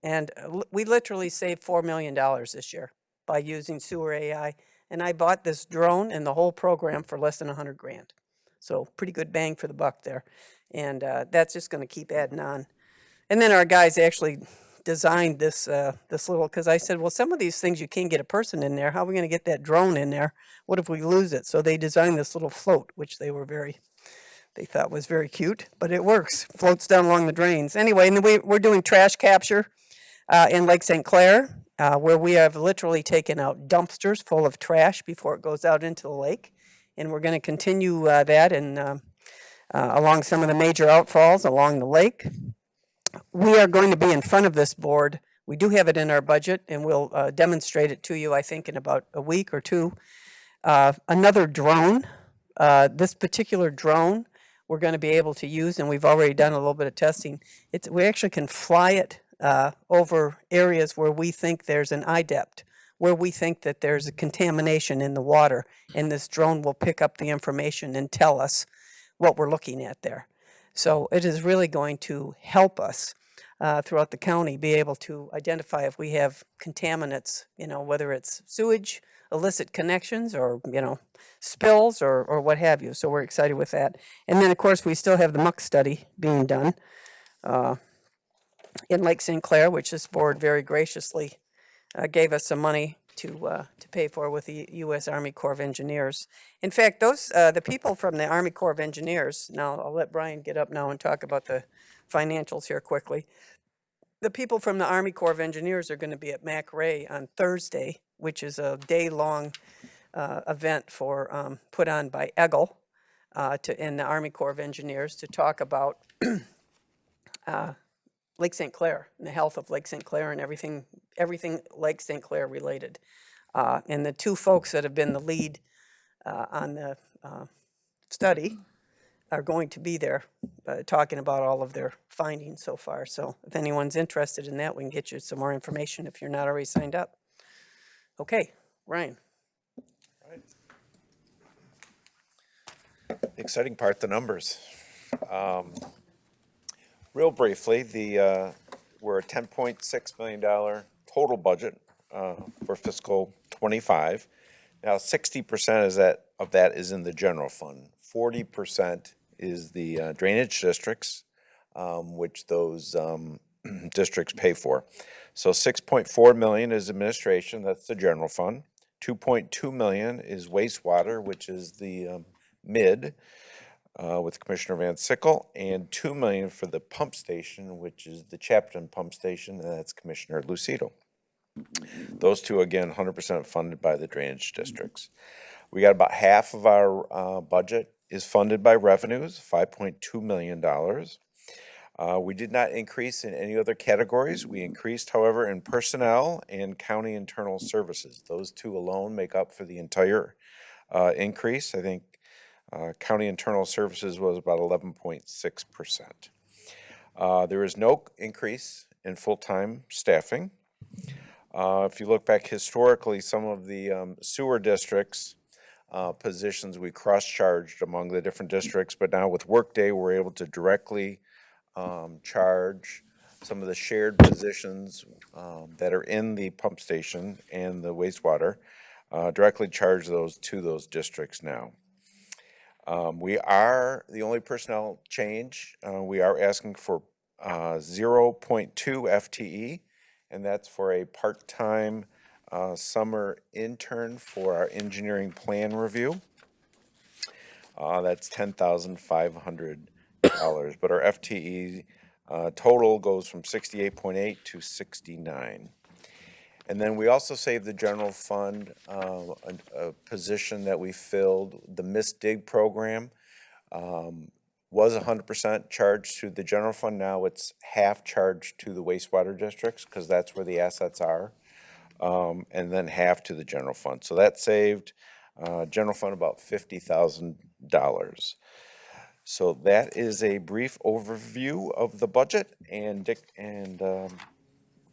And we literally saved $4 million this year by using sewer AI. And I bought this drone and the whole program for less than $100 grand. So pretty good bang for the buck there. And that's just going to keep adding on. And then our guys actually designed this little, because I said, well, some of these things you can't get a person in there. How are we going to get that drone in there? What if we lose it? So they designed this little float, which they thought was very cute, but it works. Floats down along the drains. Anyway, and then we're doing trash capture in Lake St. Clair, where we have literally taken out dumpsters full of trash before it goes out into the lake. And we're going to continue that and along some of the major outfalls along the lake. We are going to be in front of this board. We do have it in our budget, and we'll demonstrate it to you, I think, in about a week or two. Another drone. This particular drone we're going to be able to use, and we've already done a little bit of testing. We actually can fly it over areas where we think there's an eye depth, where we think that there's a contamination in the water, and this drone will pick up the information and tell us what we're looking at there. So it is really going to help us throughout the county be able to identify if we have contaminants, whether it's sewage, illicit connections, or, spills or what have you. So we're excited with that. And then, of course, we still have the muck study being done in Lake St. Clair, which this board very graciously gave us some money to pay for with the U.S. Army Corps of Engineers. In fact, the people from the Army Corps of Engineers, now I'll let Brian get up now and talk about the financials here quickly. The people from the Army Corps of Engineers are going to be at Mac Ray on Thursday, which is a day-long event put on by EGLE in the Army Corps of Engineers to talk about Lake St. Clair and the health of Lake St. Clair and everything Lake St. Clair related. And the two folks that have been the lead on the study are going to be there talking about all of their findings so far. So if anyone's interested in that, we can get you some more information if you're not already signed up. Okay, Ryan. The exciting part, the numbers. Real briefly, we're a $10.6 million total budget for fiscal '25. Now, 60% of that is in the general fund. 40% is the drainage districts, which those districts pay for. So $6.4 million is administration, that's the general fund. $2.2 million is wastewater, which is the mid with Commissioner Van Sickle, and $2 million for the pump station, which is the Chapton pump station, and that's Commissioner Lucido. Those two, again, 100% funded by the drainage districts. We got about half of our budget is funded by revenues, $5.2 million. We did not increase in any other categories. We increased, however, in personnel and county internal services. Those two alone make up for the entire increase. I think county internal services was about 11.6%. There is no increase in full-time staffing. If you look back historically, some of the sewer districts positions we cross-charged among the different districts, but now with Workday, we're able to directly charge some of the shared positions that are in the pump station and the wastewater, directly charge those to those districts now. We are the only personnel change. We are asking for 0.2 FTE, and that's for a part-time summer intern for our engineering plan review. That's $10,500, but our FTE total goes from 68.8 to 69. And then we also saved the general fund, a position that we filled, the missed dig program was 100% charged to the general fund. Now it's half charged to the wastewater districts because that's where the assets are, and then half to the general fund. So that saved general fund about $50,000. So that is a brief overview of the budget, and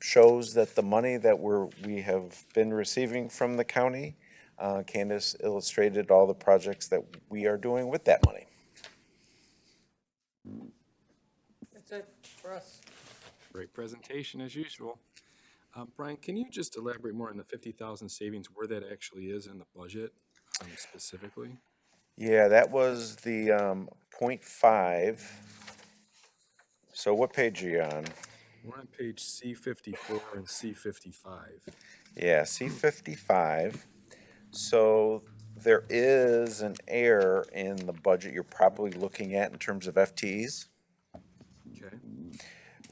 shows that the money that we have been receiving from the county, Candace illustrated all the projects that we are doing with that money. That's it for us. Great presentation as usual. Brian, can you just elaborate more on the 50,000 savings, where that actually is in the budget specifically? Yeah, that was the 0.5. So what page are you on? We're on page C54 and C55. Yeah, C55. So there is an error in the budget you're probably looking at in terms of FTEs, Okay.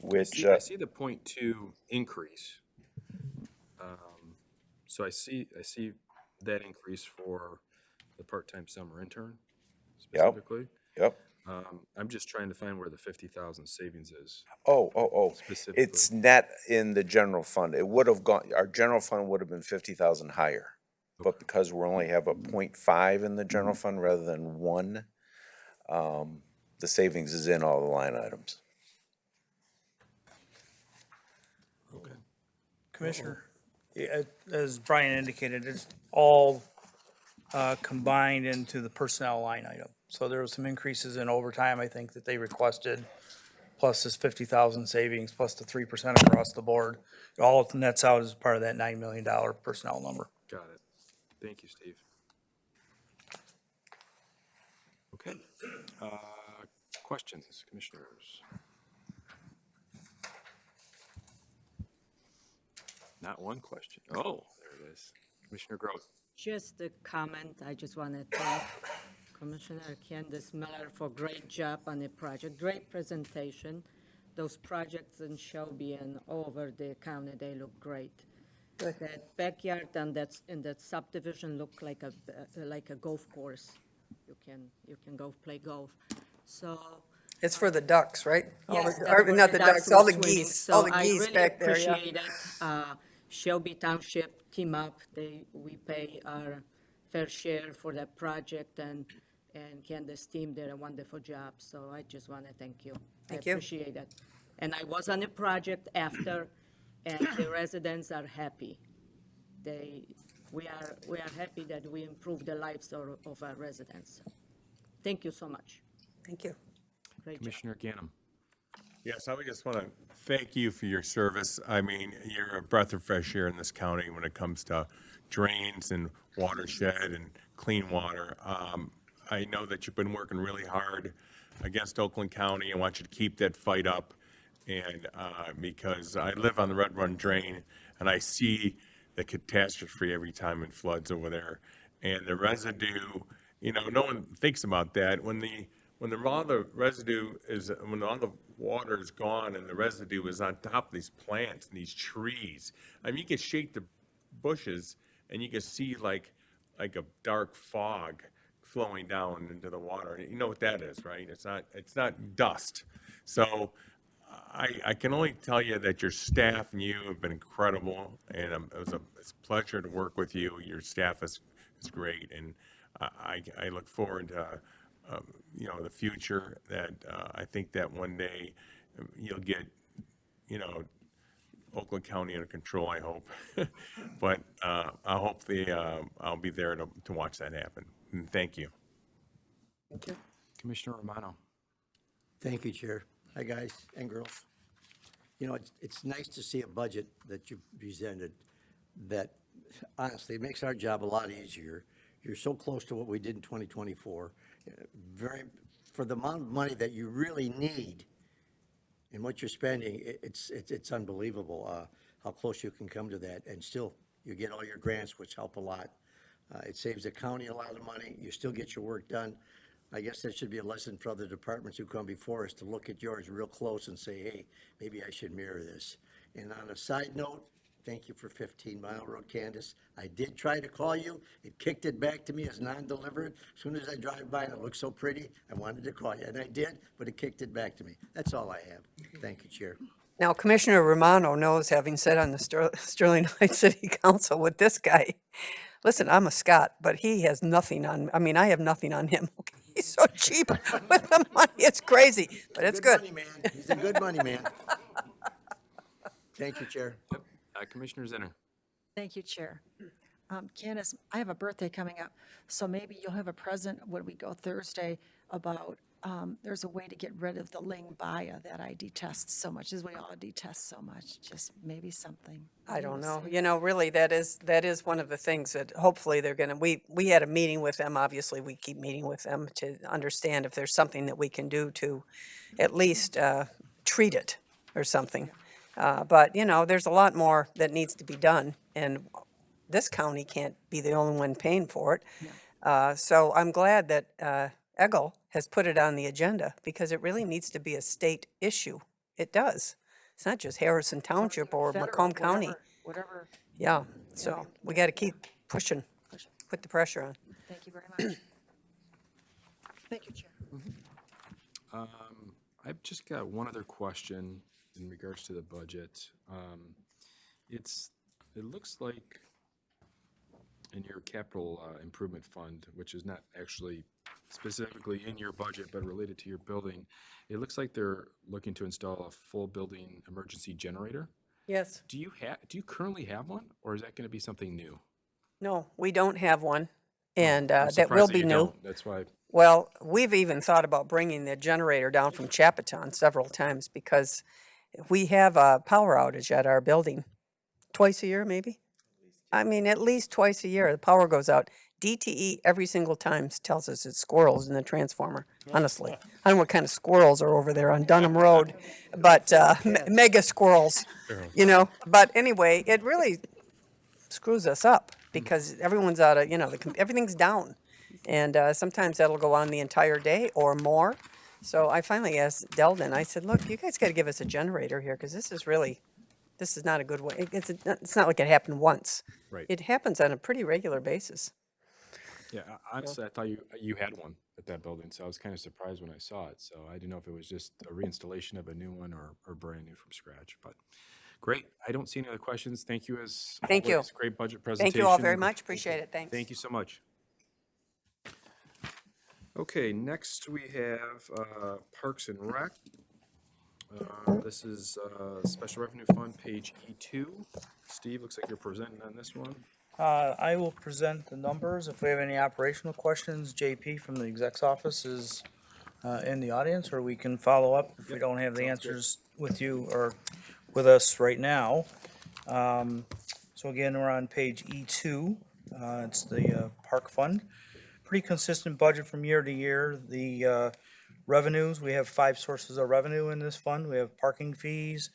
which I see the 0.2 increase. So I see that increase for the part-time summer intern specifically. Yep. I'm just trying to find where the 50,000 savings is. Oh. Specifically. It's net in the general fund. It would have gone, our general fund would have been 50,000 higher. But because we only have a 0.5 in the general fund rather than 1, the savings is in all the line items. Commissioner, as Brian indicated, it's all combined into the personnel line item. So there was some increases in overtime, I think, that they requested, plus this 50,000 savings, plus the 3% across the board. It all nets out as part of that $9 million personnel number. Got it. Thank you, Steve. Okay. Questions, commissioners? Not one question. Oh, there it is. Commissioner Gross. Just a comment, I just want to thank Commissioner Candace Miller for great job on the project, great presentation. Those projects in Shelby and all over the county, they look great. That backyard and in that subdivision look like a golf course. You can go play golf. So It's for the ducks, right? yes, Not the ducks, all the were swimming. geese, all the So geese back there, yeah. I really appreciate it. Shelby Township team up, we pay our fair share for that project, and Candace team did a wonderful job, so I just want to thank you. Thank I you. appreciate it. And I was on the project after, and the residents are happy. We are happy that we improved the lives of our residents. Thank you so much. Thank you. Great job. Commissioner Ganem. Yes, I would just want to thank you for your service. I mean, you're a breath of fresh air in this county when it comes to drains and watershed and clean water. I know that you've been working really hard against Oakland County. I want you to keep that fight up. And because I live on the Red Run Drain and I see the catastrophe every time it floods over there. And the residue, no one thinks about that. When all the residue is, when all the water is gone and the residue is on top of these plants and these trees, I mean, you can shake the bushes and you can see like a dark fog flowing down into the water. You know what that is, right? It's not dust. So I can only tell you that your staff and you have been incredible, and it's a pleasure to work with you. Your staff is great, and I look forward to the future. That I think that one day you'll get Oakland County under control. I hope, but I hope I'll be there to watch that happen. And thank you. Commissioner Romano. Thank you, Chair. Hi, guys and girls. It's nice to see a budget that you presented that honestly makes our job a lot easier. You're so close to what we did in 2024. For the amount of money that you really need and what you're spending, it's unbelievable how close you can come to that. And still, you get all your grants, which help a lot. It saves the county a lot of money. You still get your work done. I guess that should be a lesson for other departments who come before us to look at yours real close and say, hey, maybe I should mirror this. And on a side note, thank you for 15 Mile Road, Candace. I did try to call you. It kicked it back to me as non-delivered. As soon as I drive by and it looks so pretty, I wanted to call you. And I did, but it kicked it back to me. That's all I have. Thank you, Chair. Now, Commissioner Romano knows, having sat on the Sterling Heights City Council with this guy, listen, I'm a Scot, but he has nothing on, I mean, I have nothing on him. He's so cheap with the money. It's crazy, but it's good. Money man. He's a good money man. Thank you, Chair. Commissioner Zinner. Thank you, Chair. Candace, I have a birthday coming up, so maybe you'll have a present when we go Thursday about, there's a way to get rid of the Ling Baya that I detest so much, as we all detest so much, just maybe something. I don't know. Really, that is one of the things that hopefully they're going to, we had a meeting with them. Obviously, we keep meeting with them to understand if there's something that we can do to at least treat it or something. But, there's a lot more that needs to be done, and this county can't be the only one paying for it. So I'm glad that Eggle has put it on the agenda, because it really needs to be a state issue. It does. It's not just Harrison Township or Federal, Macomb County. Whatever. Yeah, so we got to keep pushing, put the pressure on. Thank you very much. Thank you, Chair. I've just got one other question in regards to the budget. It looks like in your capital improvement fund, which is not actually specifically in your budget, but related to your building. It looks like they're looking to install a full building emergency generator. Yes. Do you currently have one, or is that going to be something new? No, we don't have one, and I'm that will surprised be you new. don't. That's why. Well, we've even thought about bringing the generator down from Chapaton several times because we have a power outage at our building twice a year, maybe. I mean, at least twice a year, the power goes out. DTE every single time tells us it's squirrels in the transformer, honestly. I don't know what kind of squirrels are over there on Dunham Road, but mega squirrels, you know. But anyway, it really screws us up because everyone's out of, everything's down. And sometimes that'll go on the entire day or more. So I finally asked Deldon, I said, look, you guys got to give us a generator here because this is not a good way. It's not like it happened once. Right. It happens on a pretty regular basis. Yeah, honestly, I thought you had one at that building, so I was kind of surprised when I saw it. So I didn't know if it was just a reinstallation of a new one or brand new from scratch. But great. I don't see any other questions. Thank you as Thank you. always. Great budget presentation. Thank you all very much. Appreciate it. Thanks. Thank you so much. Okay, next we have Parks and Rec. This is Special Revenue Fund, page E2. Steve, looks like you're presenting on this one. I will present the numbers. If we have any operational questions, JP from the exec's office is in the audience, or we can follow up if we don't have the answers with you or with us right now. So again, we're on page E2. It's the Park Fund. Pretty consistent budget from year to year. The revenues, we have 5 sources of revenue in this fund. We have parking fees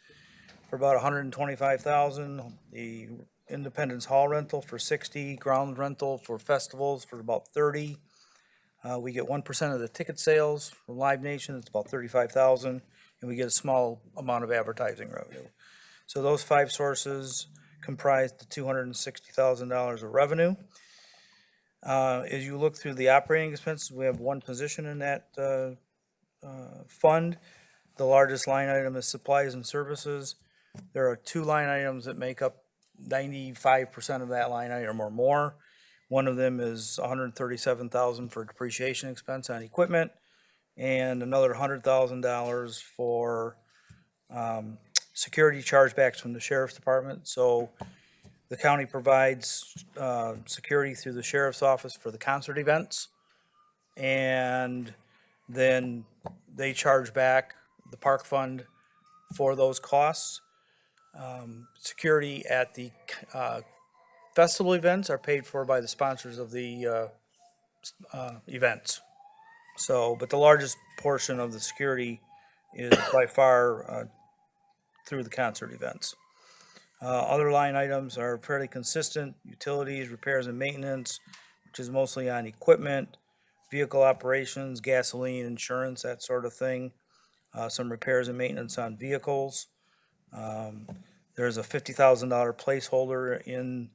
for about $125,000, the Independence Hall rental for $60,000, ground rental for festivals for about $30,000. We get 1% of the ticket sales from Live Nation, it's about $35,000, and we get a small amount of advertising revenue. So those 5 sources comprise the $260,000 of revenue. As you look through the operating expenses, we have 1 position in that fund. The largest line item is supplies and services. There are 2 line items that make up 95% of that line item or more. One of them is $137,000 for depreciation expense on equipment, and another $100,000 for security chargebacks from the sheriff's department. So the county provides security through the sheriff's office for the concert events, and then they charge back the park fund for those costs. Security at the festival events are paid for by the sponsors of the events. So, but the largest portion of the security is by far through the concert events. Other line items are fairly consistent: utilities, repairs and maintenance, which is mostly on equipment, vehicle operations, gasoline, insurance, that sort of thing. Some repairs and maintenance on vehicles. There's a $50,000 placeholder in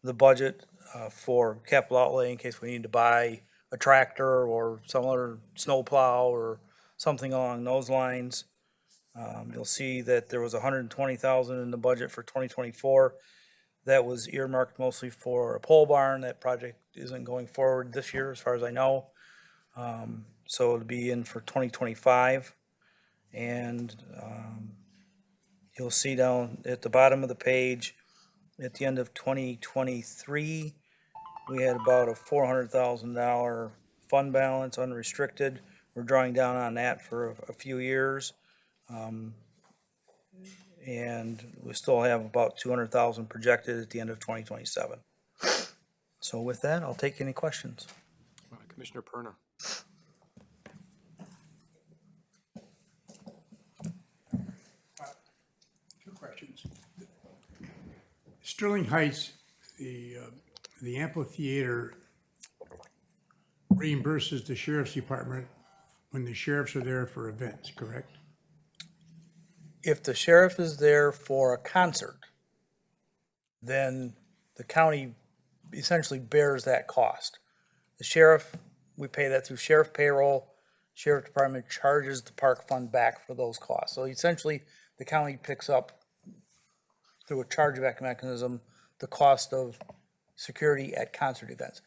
the budget for capital outlay in case we need to buy a tractor or some other snowplow or something along those lines. You'll see that there was $120,000 in the budget for 2024. That was earmarked mostly for a pole barn. That project isn't going forward this year, as far as I know. So it'll be in for 2025. And you'll see down at the bottom of the page, at the end of 2023, we had about a $400,000 fund balance, unrestricted. We're drawing down on that for a few years. And we still have about 200,000 projected at the end of 2027. So with that, I'll take any questions. Commissioner Perna. Two questions. Sterling Heights, the amphitheater reimburses the sheriff's department when the sheriffs are there for events, correct? If the sheriff is there for a concert, then the county essentially bears that cost. The sheriff, we pay that through sheriff payroll. Sheriff department charges the park fund back for those costs. So essentially, the county picks up through a chargeback mechanism the cost of security at concert events.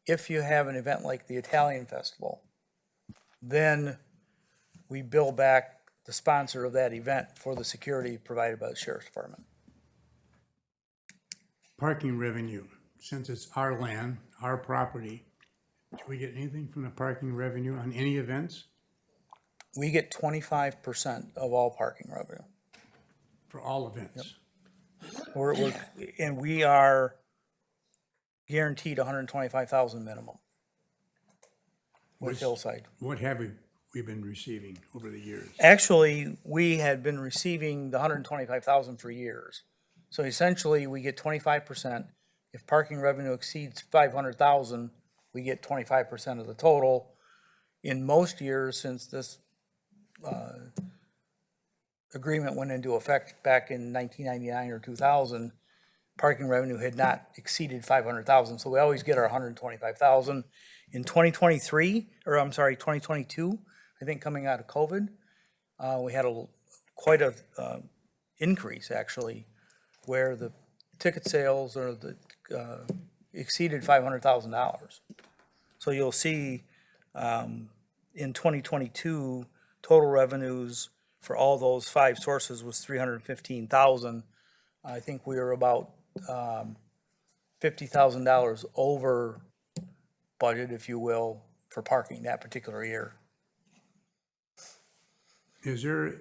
if you have an event like the Italian Festival, then we bill back the sponsor of that event for the security provided by the sheriff's department. Parking revenue, since it's our land, our property, do we get anything from the parking revenue on any events We get 25% of all parking revenue. for all events? And we are guaranteed 125,000 minimum with Which- Hillside. What have we been receiving over the years? Actually, we had been receiving the 125,000 for years. So essentially, we get 25%. If parking revenue exceeds 500,000, we get 25% of the total. In most years, since this agreement went into effect back in 1999 or 2000, parking revenue had not exceeded 500,000, so we always get our 125,000. In 2022, I think coming out of COVID, we had quite a increase actually, where the ticket sales or the exceeded $500,000. So you'll see in 2022, total revenues for all those 5 sources was 315,000. I think we were about $50,000 over budget, if you will, for parking that particular year. Is there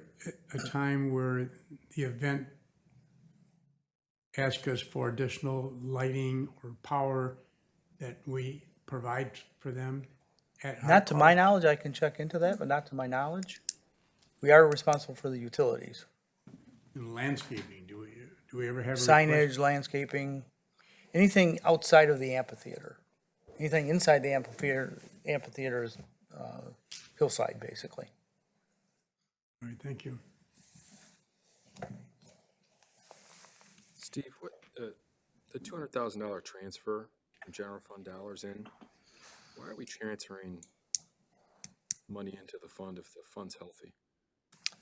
a time where the event asks us for additional lighting or power that we provide for them? At our Not to my cost? knowledge, I can check into that, but not to my knowledge. We are responsible for the utilities. In landscaping, do we ever have a request? Signage, landscaping, anything outside of the amphitheater. Anything inside the amphitheater is Hillside, basically. All right, thank you. Steve, what, the $200,000 transfer from general fund dollars in, why are we transferring money into the fund if the fund's healthy?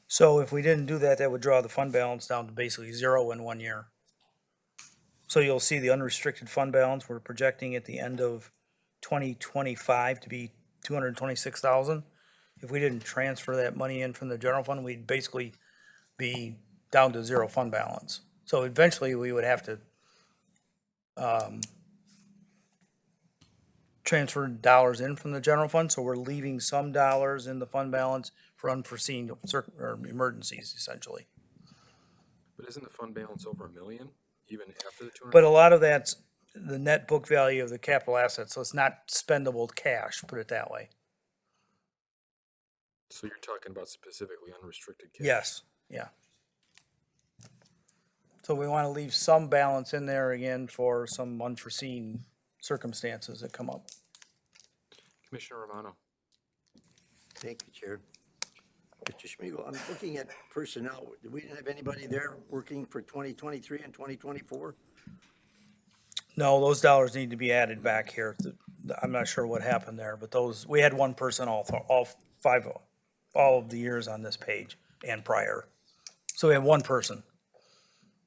So if we didn't do that, that would draw the fund balance down to basically 0 in 1 year. So you'll see the unrestricted fund balance, we're projecting at the end of 2025 to be 226,000. If we didn't transfer that money in from the general fund, we'd basically be down to 0 fund balance. So eventually, we would have to transfer dollars in from the general fund, so we're leaving some dollars in the fund balance for unforeseen or emergencies, essentially. But isn't the fund balance over $1 million, even after the 200? But a lot of that's the net book value of the capital assets, so it's not spendable cash, put it that way. So you're talking about specifically unrestricted cash? Yes, yeah. So we want to leave some balance in there again for some unforeseen circumstances that come up. Commissioner Romano? Thank you, Chair. Mr. Schmiegel, I'm looking at personnel. We didn't have anybody there working for 2023 and 2024? No, those dollars need to be added back here. I'm not sure what happened there, but those, we had one person all of the years on this page and prior. So we have one person.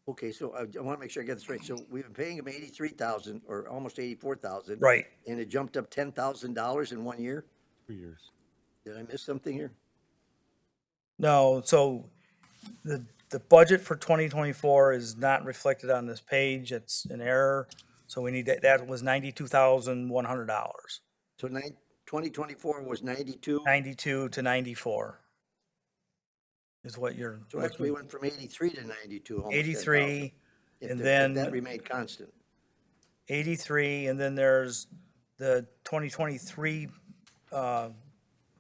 Okay, so I want to make sure I get this right. So we've been paying him 83,000 or almost 84,000. Right. And it jumped up $10,000 in 1 year? 2 years. Did I miss something here? No, so the budget for 2024 is not reflected on this page. It's an error. So we need that was $92,100. So 2024 was 92? 92 to 94 is what you're So actually we looking. went from 83 to 92, almost 83, 10,000. If and that- then- if that remained constant. 83, and then there's the 2023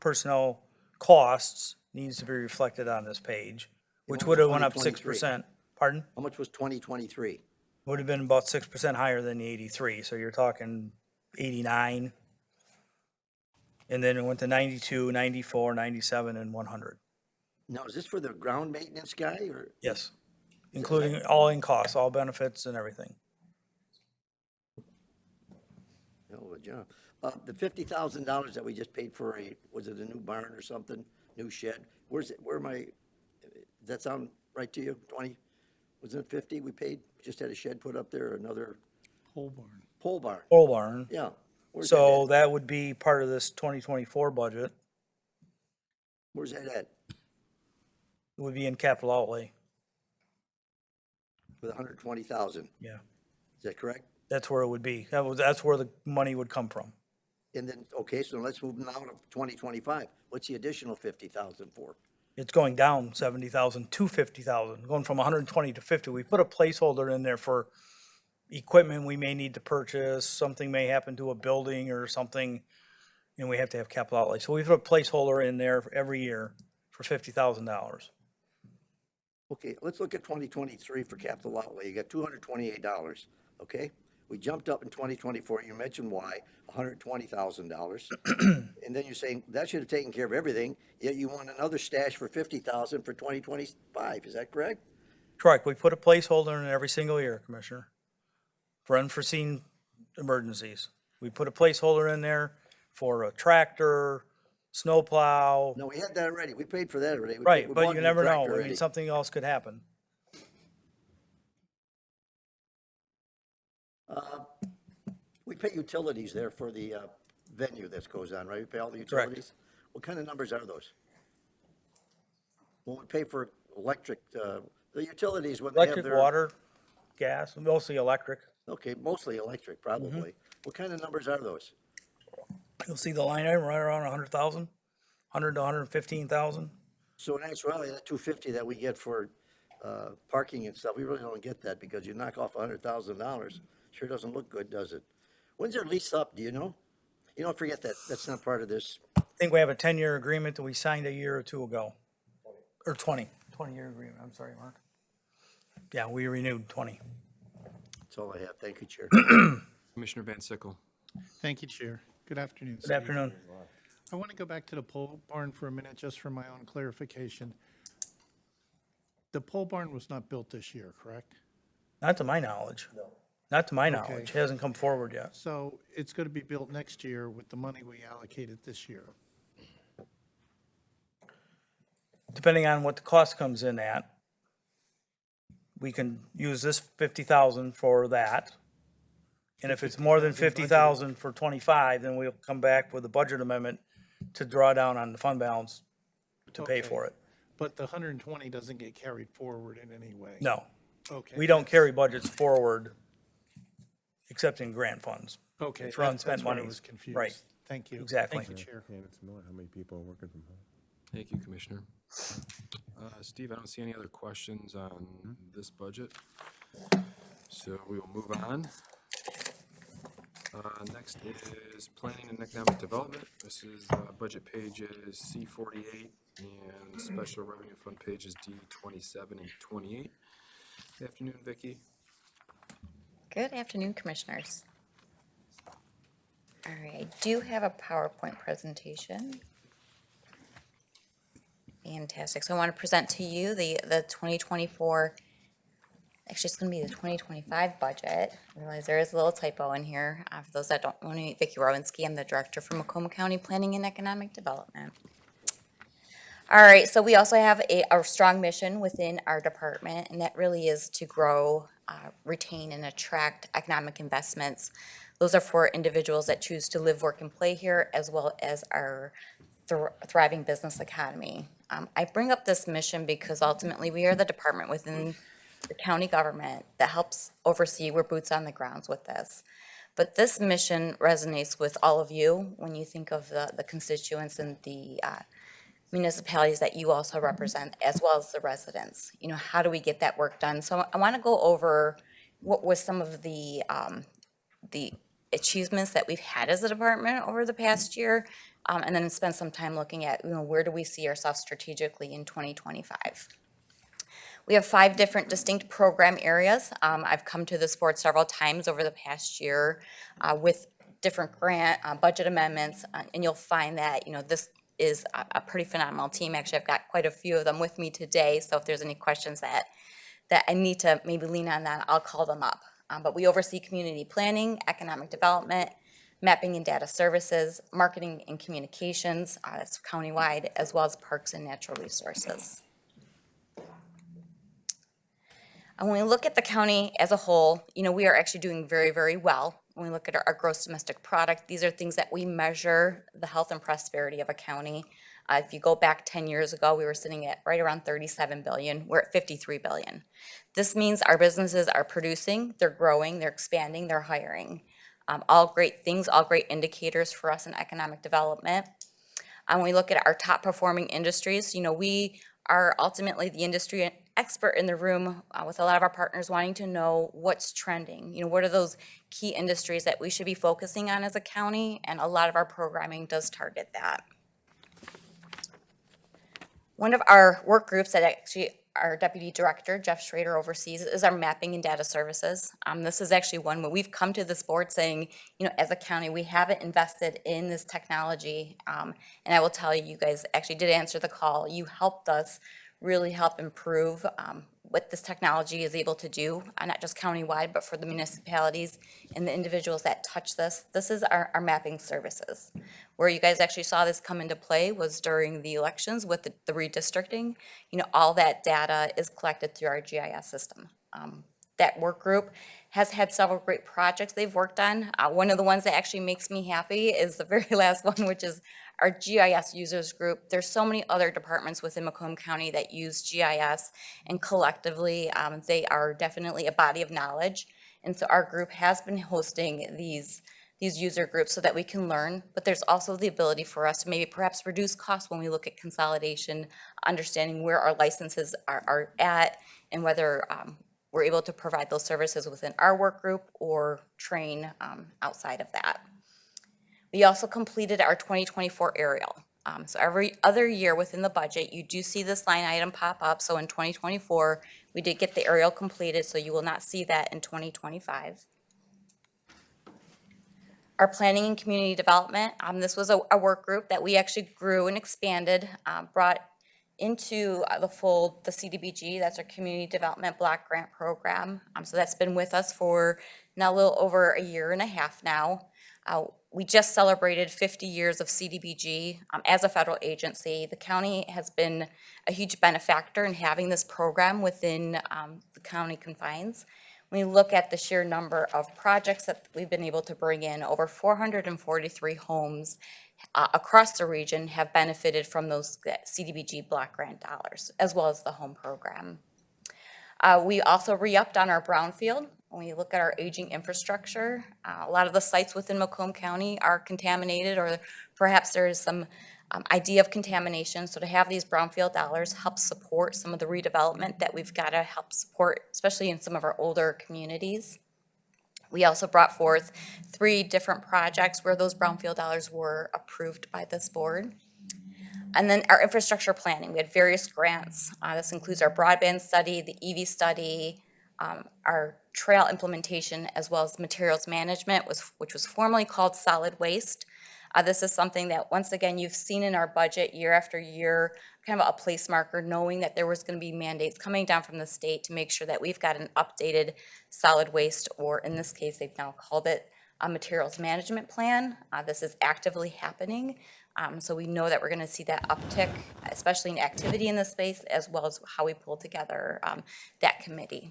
personnel costs needs to be reflected on this page, which what would was have went up 2023? 6%. Pardon? How much was 2023? Would have been about 6% higher than the 83, so you're talking 89. And then it went to 92, 94, 97, and 100. Now, is this for the ground maintenance guy or? Yes, including all in costs, all benefits and everything. Hell of a job. The $50,000 that we just paid for was it a new barn or something, new shed? Does that sound right to you? 20, wasn't it 50 we paid? Just had a shed put up there, another Pole barn. pole barn. Pole barn, Yeah. Where's that So at? that would be part of this 2024 budget. Where's that at? It would be in capital outlay. With 120,000, Yeah, is that correct? that's where it would be. That's where the money would come from. And then, okay, so let's move now to 2025. What's the additional 50,000 for? It's going down 70,000 to 50,000, going from 120 to 50. We put a placeholder in there for equipment we may need to purchase, something may happen to a building or something, and we have to have capital outlay. So we put a placeholder in there for every year for $50,000. Okay, let's look at 2023 for capital outlay. You got $228, okay? We jumped up in 2024, you mentioned why, $120,000. And then you're saying that should have taken care of everything, yet you want another stash for 50,000 for 2025, is that correct? Correct. We put a placeholder in every single year, Commissioner, for unforeseen emergencies. We put a placeholder in there for a tractor, snowplow. No, we had that already. We paid for that already. We Right, we but bought you the never know. tractor I mean, already. something else could happen. We pay utilities there for the venue that goes on, right? We pay all the utilities? What kind of numbers are those? When we pay for electric, the utilities, when they have Electric, their. water, gas, mostly electric. Okay, mostly electric, probably. What kind of numbers are those? You'll see the line item right around 100,000, 100 to 115,000. So in actuality, that 250 that we get for parking and stuff, we really don't get that because you knock off $100,000. Sure doesn't look good, does it? When's their lease up, do you know? You don't forget that, that's not part of this. I think we have a 10-year agreement that we signed a year or two ago. Or 20-year agreement, I'm sorry, Mark. Yeah, we renewed 20. That's all I have. Thank you, Chair. Commissioner Van Sickle. Thank you, Chair. Good afternoon. Good Steve. afternoon. I want to go back to the pole barn for a minute, just for my own clarification. The pole barn was not built this year, correct? Not to my knowledge. No. Not to my knowledge. It Okay. hasn't come forward yet. So it's going to be built next year with the money we allocated this year. Depending on what the cost comes in at, we can use this 50,000 for that. And if it's more than 50,000 for 25, then we'll come back with a budget amendment to draw down on the fund balance to pay Okay. for it. But the 120 doesn't get carried forward in any way? No, Okay. we don't carry budgets forward except in grant funds. Okay, for unspent that's where I money. was confused. Right. Thank you. Exactly. Thank you, Chair. Candace Miller, how many people are working from home? Thank you, Commissioner. Steve, I don't see any other questions on this budget. So we will move on. Next is Planning and Economic Development. This is budget pages C48 and Special Revenue Fund pages D27 and 28. Good afternoon, Vicki. Good afternoon, Commissioners. All right, I do have a PowerPoint presentation. Fantastic. So I want to present to you the 2024, actually it's going to be the 2025 budget. I realize there is a little typo in here. For those that don't know me, Vicki Rowanski, I'm the Director for Macomb County Planning and Economic Development. All right, so we also have a strong mission within our department, and that really is to grow, retain, and attract economic investments. Those are for individuals that choose to live, work, and play here, as well as our thriving business economy. I bring up this mission because ultimately we are the department within the county government that helps oversee, we're boots on the grounds with this. But this mission resonates with all of you when you think of the constituents and the municipalities that you also represent, as well as the residents. You know, how do we get that work done? So I want to go over what was some of the achievements that we've had as a department over the past year, and then spend some time looking at, you know, where do we see ourselves strategically in 2025. We have 5 different distinct program areas. I've come to this board several times over the past year with different grant budget amendments, and you'll find that, you know, this is a pretty phenomenal team. Actually, I've got quite a few of them with me today, so if there's any questions that I need to maybe lean on that, I'll call them up. But we oversee community planning, economic development, mapping and data services, marketing and communications, that's countywide, as well as parks and natural resources. And when we look at the county as a whole, you know, we are actually doing very, very well when we look at our gross domestic product, these are things that we measure the health and prosperity of a county. If you go back 10 years ago, we were sitting at right around 37 billion. We're at 53 billion. This means our businesses are producing, they're growing, they're expanding, they're hiring. All great things, all great indicators for us in economic development. When we look at our top performing industries, we are ultimately the industry expert in the room with a lot of our partners wanting to know what's trending. What are those key industries that we should be focusing on as a county? And a lot of our programming does target that. One of our work groups that actually our Deputy Director, Jeff Schrader, oversees is our mapping and data services. This is actually one where we've come to this board saying, as a county, we haven't invested in this technology. And I will tell you, you guys actually did answer the call. You helped us really help improve what this technology is able to do, not just countywide, but for the municipalities and the individuals that touch this. This is our mapping services. Where you guys actually saw this come into play was during the elections with the redistricting. All that data is collected through our GIS system. That work group has had several great projects they've worked on. One of the ones that actually makes me happy is the very last one, which is our GIS users group. There's so many other departments within Macomb County that use GIS, and collectively, they are definitely a body of knowledge. And so our group has been hosting these user groups so that we can learn, but there's also the ability for us to maybe perhaps reduce costs when we look at consolidation, understanding where our licenses are at, and whether we're able to provide those services within our work group or train outside of that. We also completed our 2024 aerial. So every other year within the budget, you do see this line item pop up. So in 2024, we did get the aerial completed, so you will not see that in 2025. Our planning and community development, this was a work group that we actually grew and expanded, brought into the CDBG, that's our Community Development Block Grant Program. So that's been with us for now a little over a year and a half now. We just celebrated 50 years of CDBG as a federal agency. The county has been a huge benefactor in having this program within the county confines. When you look at the sheer number of projects that we've been able to bring in, over 443 homes across the region have benefited from those CDBG block grant dollars, as well as the home program. We also re-upped on our brownfield. When we look at our aging infrastructure, a lot of the sites within Macomb County are contaminated, or perhaps there is some idea of contamination. So to have these brownfield dollars help support some of the redevelopment that we've got to help support, especially in some of our older communities. We also brought forth 3 different projects where those brownfield dollars were approved by this board. And then our infrastructure planning, we had various grants. This includes our broadband study, the EV study, our trail implementation, as well as materials management, which was formerly called solid waste. This is something that, once again, you've seen in our budget year after year, kind of a place marker, knowing that there was going to be mandates coming down from the state to make sure that we've got an updated solid waste, or in this case, they've now called it a materials management plan. This is actively happening. So we know that we're going to see that uptick, especially in activity in this space, as well as how we pull together that committee.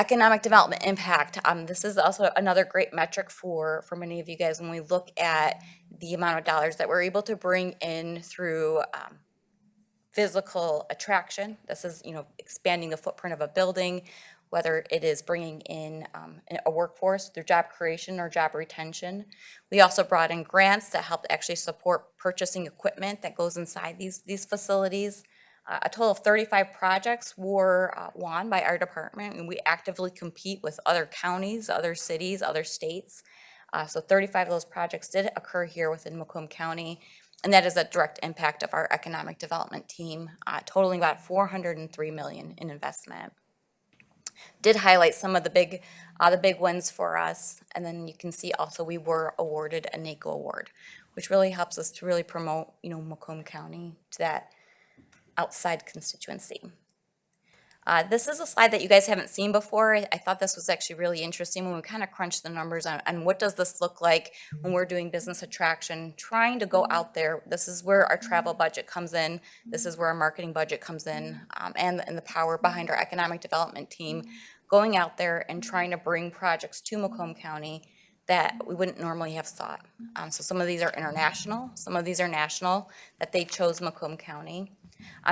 Economic development impact. This is also another great metric for many of you guys when we look at the amount of dollars that we're able to bring in through physical attraction. This is, expanding the footprint of a building, whether it is bringing in a workforce through job creation or job retention. We also brought in grants that help actually support purchasing equipment that goes inside these facilities. A total of 35 projects were won by our department, and we actively compete with other counties, other cities, other states. So 35 of those projects did occur here within Macomb County, and that is a direct impact of our economic development team, totaling about $403 million in investment. Did highlight some of the big ones for us, and then you can see also we were awarded a NACO award, which really helps us to really promote, Macomb County to that outside constituency. This is a slide that you guys haven't seen before. I thought this was actually really interesting when we kind of crunched the numbers on what does this look like when we're doing business attraction, trying to go out there. This is where our travel budget comes in. This is where our marketing budget comes in, and the power behind our economic development team. going out there and trying to bring projects to Macomb County that we wouldn't normally have sought. So some of these are international, some of these are national, that they chose Macomb County.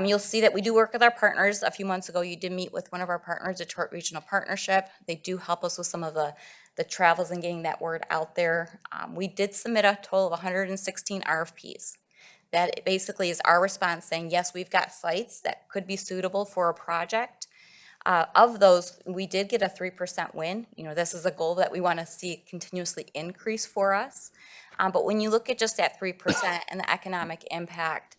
You'll see that we do work with our partners. A few months ago, you did meet with one of our partners, Detroit Regional Partnership. They do help us with some of the travels and getting that word out there. We did submit a total of 116 RFPs. That basically is our response saying, yes, we've got sites that could be suitable for a project. Of those, we did get a 3% win. This is a goal that we want to see continuously increase for us. But when you look at just that 3% and the economic impact,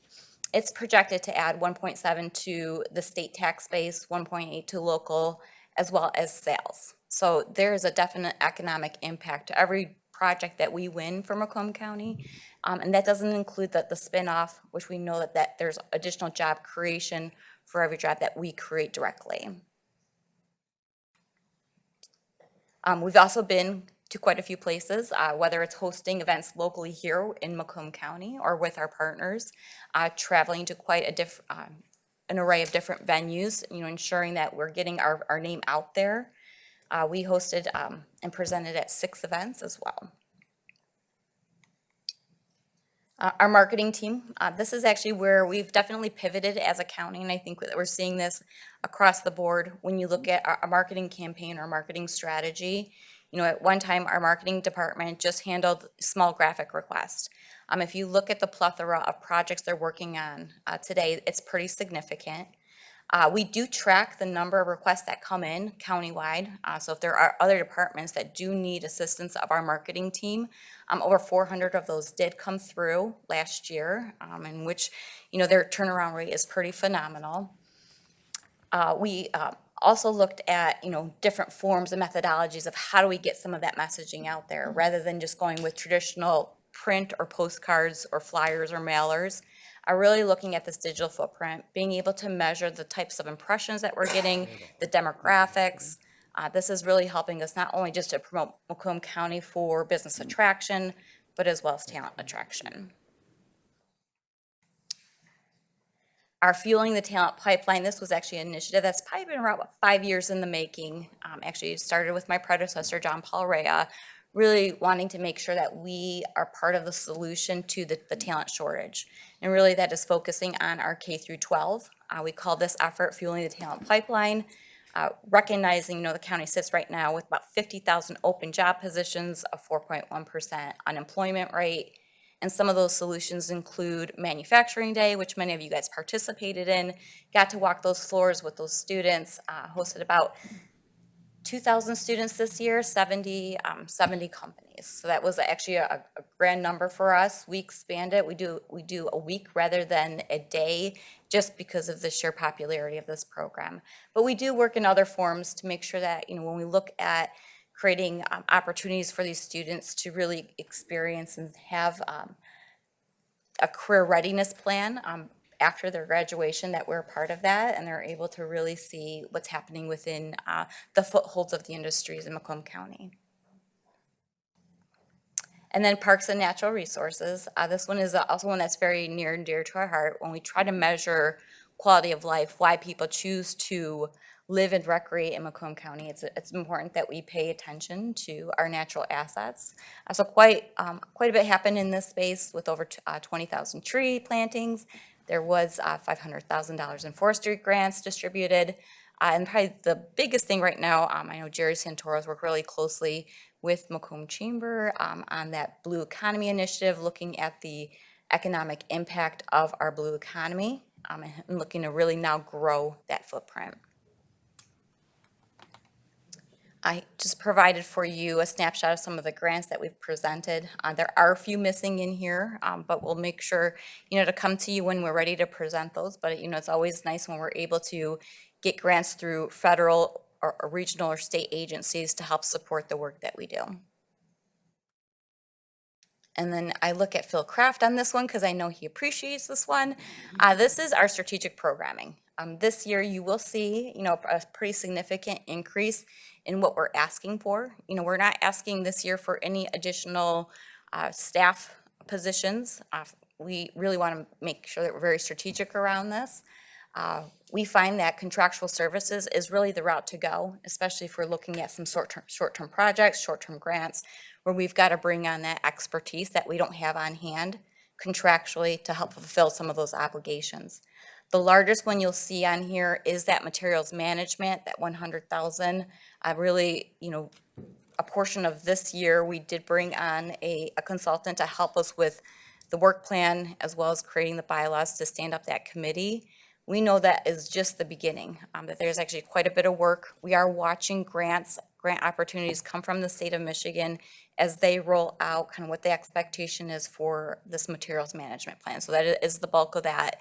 it's projected to add 1.7 to the state tax base, 1.8 to local, as well as sales. So there is a definite economic impact to every project that we win for Macomb County. And that doesn't include the spinoff, which we know that there's additional job creation for every job that we create directly. We've also been to quite a few places, whether it's hosting events locally here in Macomb County or with our partners, traveling to quite an array of different venues, ensuring that we're getting our name out there. We hosted and presented at 6 events as well. Our marketing team, this is actually where we've definitely pivoted as a county, and I think that we're seeing this across the board when you look at our marketing campaign, our marketing strategy. At one time, our marketing department just handled small graphic requests. If you look at the plethora of projects they're working on today, it's pretty significant. We do track the number of requests that come in countywide. So if there are other departments that do need assistance of our marketing team, over 400 of those did come through last year, in which, their turnaround rate is pretty phenomenal. We also looked at, different forms and methodologies of how do we get some of that messaging out there rather than just going with traditional print or postcards or flyers or mailers. Are really looking at this digital footprint, being able to measure the types of impressions that we're getting, the demographics. This is really helping us not only just to promote Macomb County for business attraction, but as well as talent attraction. Our Fueling the Talent Pipeline, this was actually an initiative that's probably been around 5 years in the making. Actually, it started with my predecessor, John Paul Rea, really wanting to make sure that we are part of the solution to the talent shortage. And really that is focusing on our K through 12. We call this effort Fueling the Talent Pipeline, recognizing, the county sits right now with about 50,000 open job positions, a 4.1% unemployment rate. And some of those solutions include Manufacturing Day, which many of you guys participated in, got to walk those floors with those students, hosted about 2,000 students this year, 70 companies. So that was actually a grand number for us. We expand it. We do a week rather than a day just because of the sheer popularity of this program. But we do work in other forms to make sure that, when we look at creating opportunities for these students to really experience and have a career readiness plan after their graduation, that we're a part of that and they're able to really see what's happening within the footholds of the industries in Macomb County. And then Parks and Natural Resources. This one is also one that's very near and dear to our heart. When we try to measure quality of life, why people choose to live and recreate in Macomb County, it's important that we pay attention to our natural assets. So quite a bit happened in this space with over 20,000 tree plantings. There was $500,000 in forestry grants distributed. And probably the biggest thing right now, I know Jerry Santoro's worked really closely with Macomb Chamber on that Blue Economy Initiative, looking at the economic impact of our blue economy and looking to really now grow that footprint. I just provided for you a snapshot of some of the grants that we've presented. There are a few missing in here, but we'll make sure, to come to you when we're ready to present those. But, it's always nice when we're able to get grants through federal or regional or state agencies to help support the work that we do. And then I look at Phil Kraft on this one because I know he appreciates this one. This is our strategic programming. This year you will see, a pretty significant increase in what we're asking for. We're not asking this year for any additional staff positions. We really want to make sure that we're very strategic around this. We find that contractual services is really the route to go, especially if we're looking at some short-term projects, short-term grants, where we've got to bring on that expertise that we don't have on hand contractually to help fulfill some of those obligations. The largest one you'll see on here is that materials management, that 100,000. Really, a portion of this year, we did bring on a consultant to help us with the work plan as well as creating the bylaws to stand up that committee. We know that is just the beginning, that there's actually quite a bit of work. We are watching grant opportunities come from the state of Michigan as they roll out kind of what the expectation is for this materials management plan. So that is the bulk of that.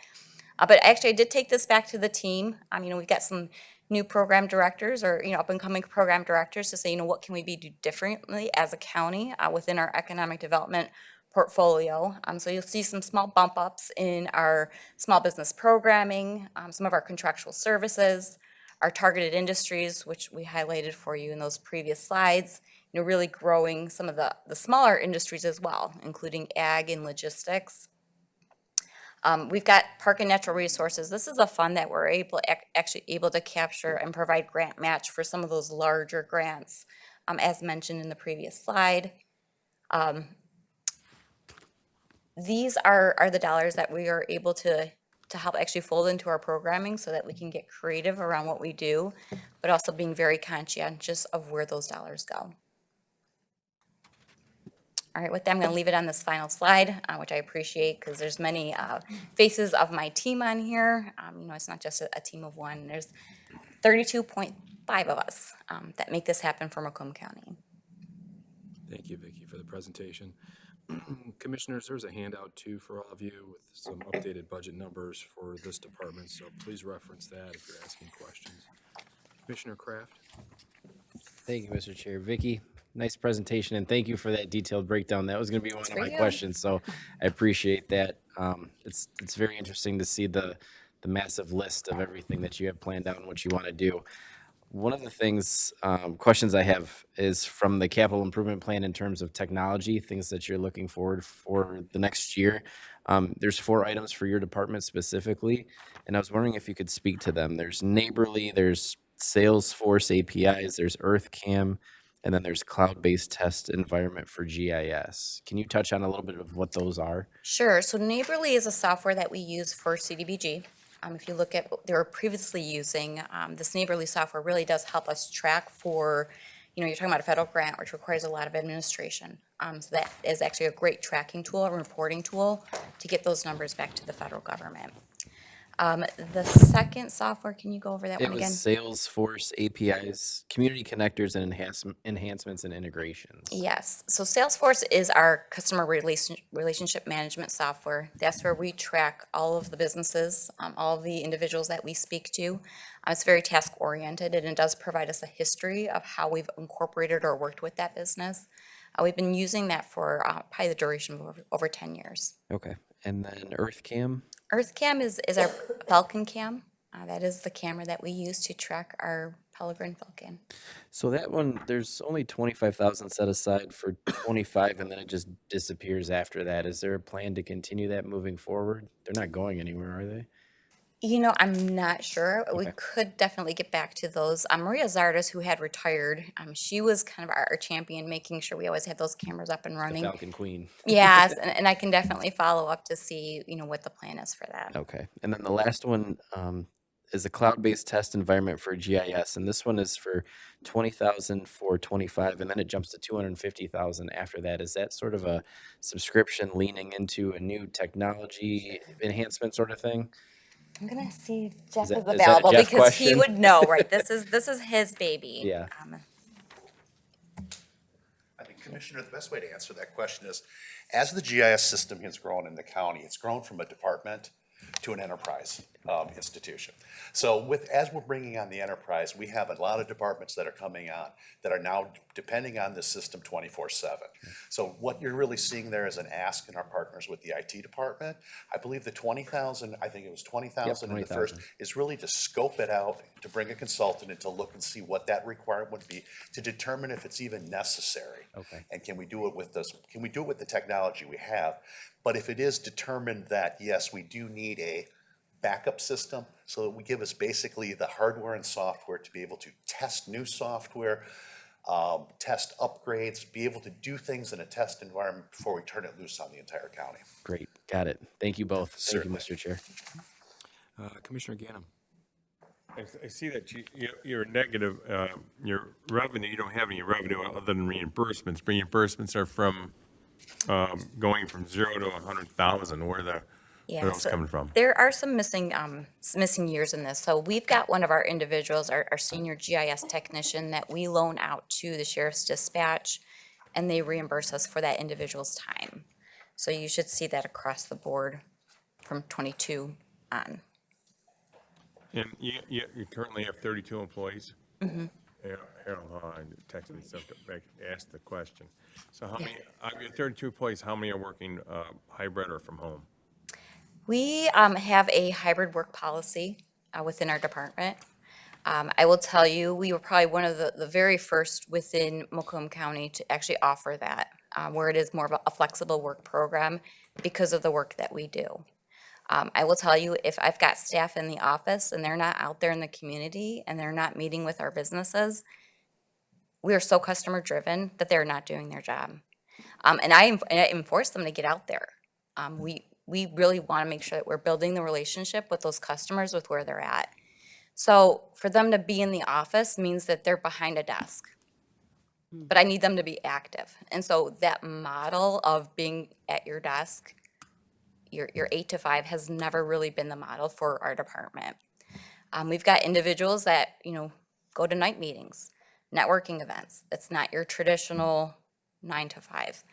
But actually, I did take this back to the team. We've got some new program directors or, up and coming program directors to say, what can we do differently as a county within our economic development portfolio. So you'll see some small bump ups in our small business programming, some of our contractual services, our targeted industries, which we highlighted for you in those previous slides, really growing some of the smaller industries as well, including ag and logistics. We've got Park and Natural Resources. This is a fund that we're actually able to capture and provide grant match for some of those larger grants, as mentioned in the previous slide. These are the dollars that we are able to help actually fold into our programming so that we can get creative around what we do, but also being very conscientious of where those dollars go. All right, with that, I'm going to leave it on this final slide, which I appreciate because there's many faces of my team on here. It's not just a team of one. There's 32.5 of us that make this happen for Macomb County. Thank you, Vicki, for the presentation. Commissioners, there's a handout too for all of you with some updated budget numbers for this department, so please reference that if you're asking questions. Commissioner Kraft? Thank you, Mr. Chair. Vicki, nice presentation, and thank you for that detailed breakdown. That was going to be one of my questions, so I appreciate that. It's very interesting to see the massive list of everything that you have planned out and what you want to do. One of the things, questions I have is from the capital improvement plan in terms of technology, things that you're looking forward for the next year. There's 4 items for your department specifically, and I was wondering if you could speak to them. There's Neighborly, there's Salesforce APIs, there's EarthCam, and then there's cloud-based test environment for GIS. Can you touch on a little bit of what those are? Sure. So Neighborly is a software that we use for CDBG. If you look at what they were previously using, this Neighborly software really does help us track for, you're talking about a federal grant, which requires a lot of administration. So that is actually a great tracking tool, a reporting tool to get those numbers back to the federal government. The second software, can you go over that one again? It was Salesforce APIs, community connectors, and enhancements and integrations. Yes. So Salesforce is our customer relationship management software. That's where we track all of the businesses, all of the individuals that we speak to. It's very task oriented, and it does provide us a history of how we've incorporated or worked with that business. We've been using that for probably the duration of over 10 years. Okay. And then EarthCam? EarthCam is our Falcon cam. That is the camera that we use to track our Peregrine Falcon. So that one, there's only 25,000 set aside for 25, and then it just disappears after that. Is there a plan to continue that moving forward? They're not going anywhere, are they? I'm not sure. We could definitely get back to those. Maria Zardes, who had retired, she was kind of our champion, making sure we always had those cameras up and running. The Falcon Queen. Yes, and I can definitely follow up to see, what the plan is for that. Okay. And then the last one is a cloud-based test environment for GIS, and this one is for 20,000 for 25, and then it jumps to 250,000 after that. Is that sort of a subscription leaning into a new technology enhancement sort of thing? I'm gonna see if Jeff is that a available Jeff because he question? would know, right? This is his baby. Yeah. I think, Commissioner, the best way to answer that question is, as the GIS system has grown in the county, it's grown from a department to an enterprise institution. So as we're bringing on the enterprise, we have a lot of departments that are coming on that are now depending on this system 24/7. So what you're really seeing there is an ask in our partners with the IT department. I believe the 20,000, I think it was 20,000 in the first, is really to scope it out, to bring a consultant in to look and see what that requirement would be, to determine if it's even necessary. Okay. And can we do it with the technology we have? But if it is determined that, yes, we do need a backup system, so that we give us basically the hardware and software to be able to test new software, test upgrades, be able to do things in a test environment before we turn it loose on the entire county. Great, got it. Thank you both. Thank you, Certainly. Mr. Chair. Commissioner Ganem. I see that you're negative, your revenue, you don't have any revenue other than reimbursements. Reimbursements are from, going from 0 to 100,000, where are those so coming from? there are some missing years in this. So we've got one of our individuals, our senior GIS technician, that we loan out to the sheriff's dispatch, and they reimburse us for that individual's time. So you should see that across the board from 22 on. And you currently have 32 employees? Mm-hmm. Harold texted me something, asked the question. So how many, of your 32 employees, how many are working hybrid or from home? We have a hybrid work policy within our department. I will tell you, we were probably one of the very first within Macomb County to actually offer that, where it is more of a flexible work program because of the work that we do. I will tell you, if I've got staff in the office and they're not out there in the community and they're not meeting with our businesses, we are so customer driven that they're not doing their job. And I enforce them to get out there. We really want to make sure that we're building the relationship with those customers with where they're at. So for them to be in the office means that they're behind a desk. But I need them to be active. And so that model of being at your desk, your 8 to 5, has never really been the model for our department. We've got individuals that, go to night meetings, networking events. It's not your traditional 9 to 5.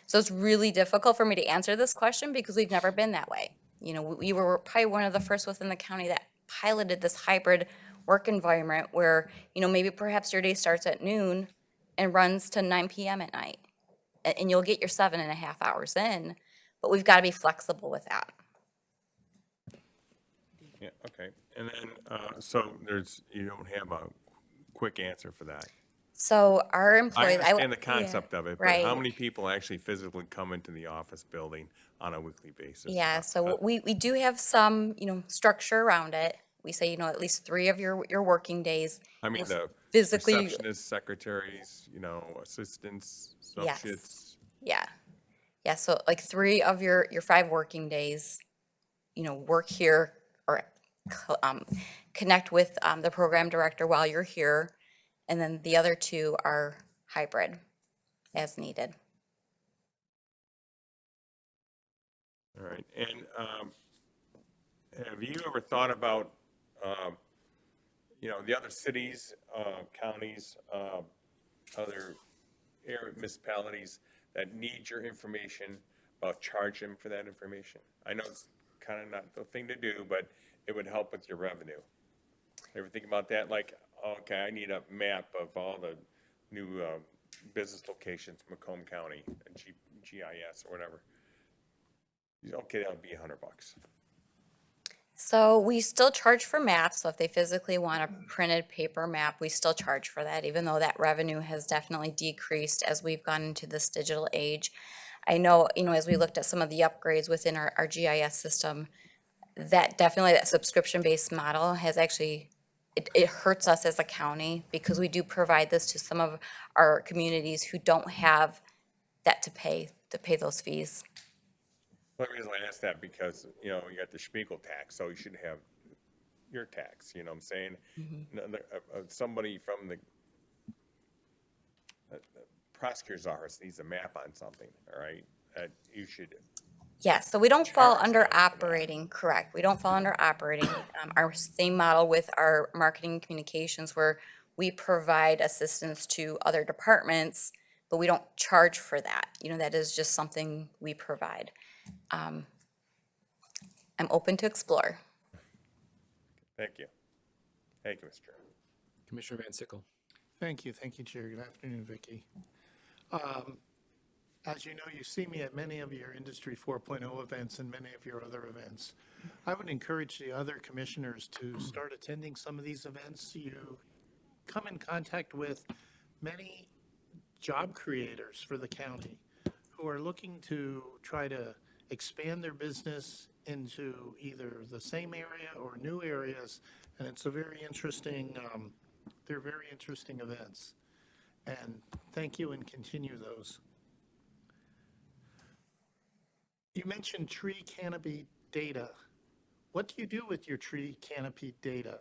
So it's really difficult for me to answer this question because we've never been that way. We were probably one of the first within the county that piloted this hybrid work environment where, maybe perhaps your day starts at noon and runs to 9 p.m. at night. And you'll get your 7.5 hours in, but we've got to be flexible with that. Yeah, okay. And then, so you don't have a quick answer for that. So our employees. I understand the concept of it, but right. how many people actually physically come into the office building on a weekly basis? Yeah, so we do have some, structure around it. We say, at least 3 of your working days. I mean, the physically, receptionists, secretaries, assistants, associates. Yes. Yeah, so like 3 of your 5 working days, work here or connect with the program director while you're here. And then the other 2 are hybrid as needed. All right. And have you ever thought about, the other cities, counties, other municipalities that need your information, about charging them for that information? I know it's kind of not the thing to do, but it would help with your revenue. Ever think about that? Like, okay, I need a map of all the new business locations in Macomb County, GIS or whatever. Okay, that would be $100. So we still charge for maps. So if they physically want a printed paper map, we still charge for that, even though that revenue has definitely decreased as we've gone into this digital age. I know, as we looked at some of the upgrades within our GIS system, that subscription-based model has actually, it hurts us as a county because we do provide this to some of our communities who don't have that to pay those fees. Well, the reason I asked that because, you got the Spiegel tax, so you should have your tax, you know what I'm saying? Mm-hmm. Somebody from the prosecutor's office needs a map on something, all right? You should. Yes, so we don't fall under operating, correct. We don't fall under operating. Our same model with our marketing and communications where we provide assistance to other departments, but we don't charge for that. That is just something we provide. I'm open to explore. Thank you. Thank you, Mr. Chairman. Commissioner Van Sickle. Thank you, Chair. Good afternoon, Vicki. As you know, you see me at many of your Industry 4.0 events and many of your other events. I would encourage the other commissioners to start attending some of these events. You come in contact with many job creators for the county who are looking to try to expand their business into either the same area or new areas. And it's a very interesting, they're very interesting events. And thank you, and continue those. You mentioned tree canopy data. What do you do with your tree canopy data?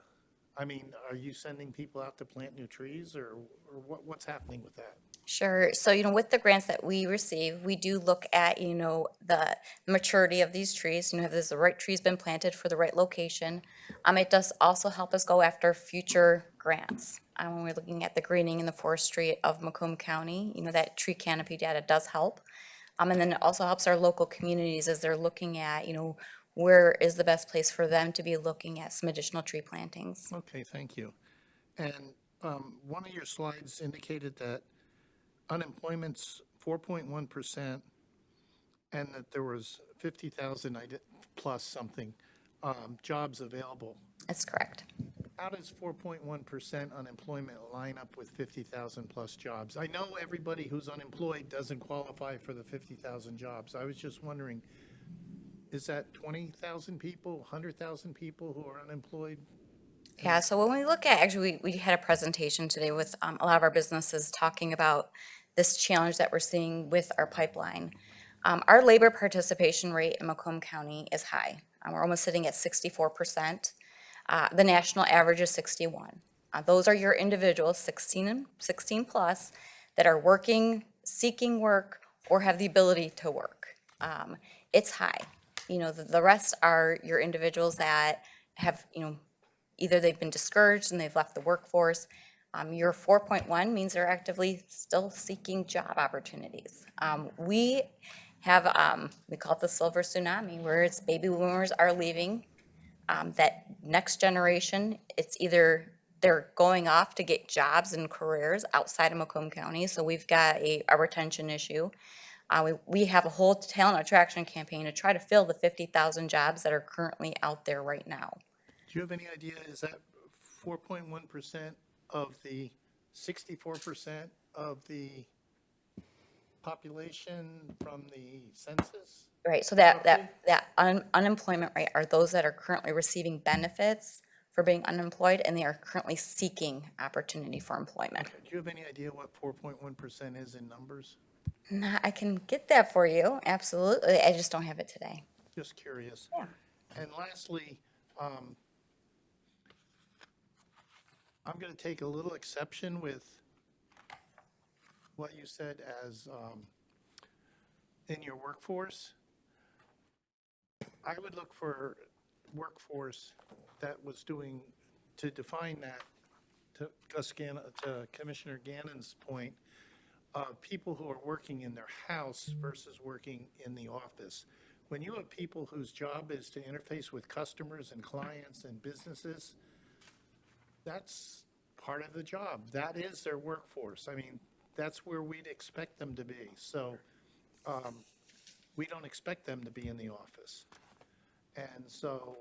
I mean, are you sending people out to plant new trees, or what's happening with that? Sure. So, with the grants that we receive, we do look at, the maturity of these trees. Has the right trees been planted for the right location? It does also help us go after future grants. When we're looking at the greening and the forestry of Macomb County, that tree canopy data does help. And then it also helps our local communities as they're looking at, where is the best place for them to be looking at some additional tree plantings. Okay, thank you. And one of your slides indicated that unemployment's 4.1%, and that there was 50,000 plus something jobs available. That's correct. How does 4.1% unemployment line up with 50,000 plus jobs? I know everybody who's unemployed doesn't qualify for the 50,000 jobs. I was just wondering, is that 20,000 people, 100,000 people who are unemployed? Yeah, so when we look at, actually, we had a presentation today with a lot of our businesses talking about this challenge that we're seeing with our pipeline. Our labor participation rate in Macomb County is high. We're almost sitting at 64%. The national average is 61. Those are your individuals, 16 plus, that are working, seeking work, or have the ability to work. It's high. The rest are your individuals that have, either they've been discouraged and they've left the workforce. Your 4.1 means they're actively still seeking job opportunities. We have, we call it the silver tsunami, where it's baby boomers are leaving. That next generation, it's either they're going off to get jobs and careers outside of Macomb County, so we've got a retention issue. We have a whole talent attraction campaign to try to fill the 50,000 jobs that are currently out there right now. Do you have any idea, is that 4.1% of the 64% of the population from the census? Right, so that unemployment rate are those that are currently receiving benefits for being unemployed, and they are currently seeking opportunity for employment. Okay. Do you have any idea what 4.1% is in numbers? Nah, I can get that for you, absolutely. I just don't have it today. Just curious. Yeah. And lastly, I'm going to take a little exception with what you said as in your workforce. I would look for workforce that was doing, to define that, to Commissioner Gannon's point, people who are working in their house versus working in the office. When you have people whose job is to interface with customers and clients and businesses, that's part of the job. That is their workforce. I mean, that's where we'd expect them to be. So we don't expect them to be in the office. And so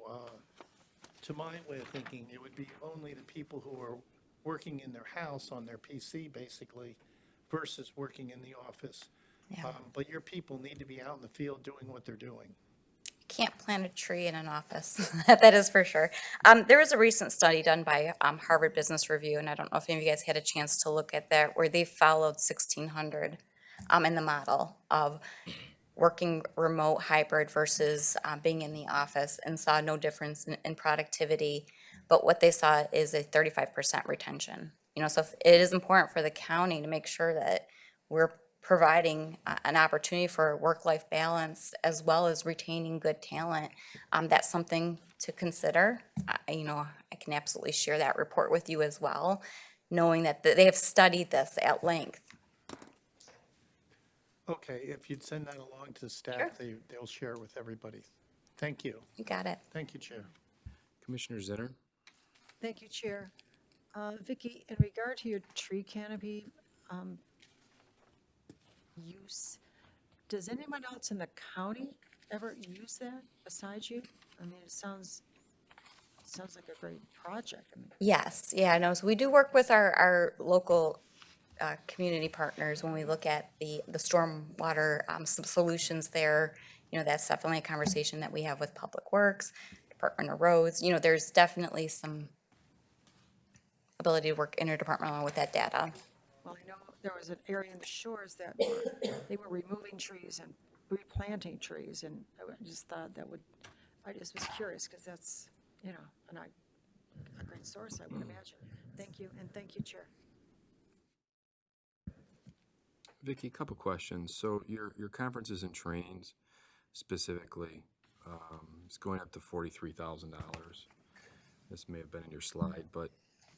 to my way of thinking, it would be only the people who are working in their house on their PC, basically, versus working in the office. Yeah. But your people need to be out in the field doing what they're doing. Can't plant a tree in an office, that is for sure. There was a recent study done by Harvard Business Review, and I don't know if any of you guys had a chance to look at that, where they followed 1,600 in the model of working remote hybrid versus being in the office, and saw no difference in productivity. But what they saw is a 35% retention. So it is important for the county to make sure that we're providing an opportunity for work-life balance as well as retaining good talent. That's something to consider. I can absolutely share that report with you as well, knowing that they have studied this at length. Okay, if you'd send that along to staff, Sure. they'll share it with everybody. Thank you. You got it. Thank you, Chair. Commissioner Zitter? Thank you, Chair. Vicki, in regard to your tree canopy use, does anyone else in the county ever use that besides you? I mean, it sounds like a great project. I mean, Yes, yeah, no, so we do work with our local community partners when we look at the stormwater some solutions there that's definitely a conversation that we have with Public Works, Department of Roads. There's definitely some ability to work interdepartmental with that data. Well, I know there was an area in the shores that they were removing trees and replanting trees, and I just thought I just was curious, because that's, a great source, I would imagine. Thank you, and thank you, Chair. Vicky, a couple questions. So your conferences and trainings specifically, it's going up to $43,000. This may have been in your slide, but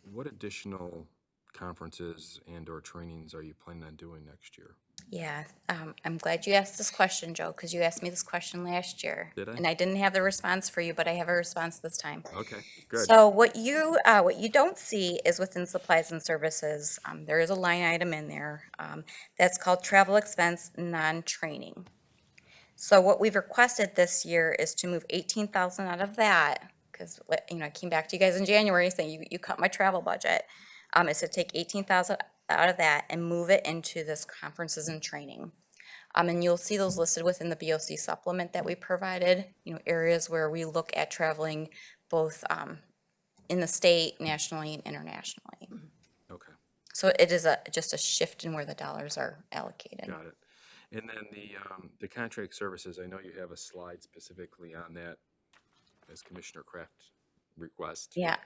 what additional conferences and/or trainings are you planning on doing next year? Yeah, I'm glad you asked this question, Joe, because you asked me this question last year. Did I? And I didn't have the response for you, but I have a response this time. Okay, good. So what you don't see is within supplies and services, there is a line item in there that's called travel expense non-training. So what we've requested this year is to move 18,000 out of that, because I came back to you guys in January saying you cut my travel budget. Is to take 18,000 out of that and move it into this conferences and training. And you'll see those listed within the BOC supplement that we provided, areas where we look at traveling both in the state, nationally, and internationally. Okay, So it is just a shift in where the dollars are allocated. got it. And then the contract services, I know you have a slide specifically on that as Commissioner Kraft request. Yeah.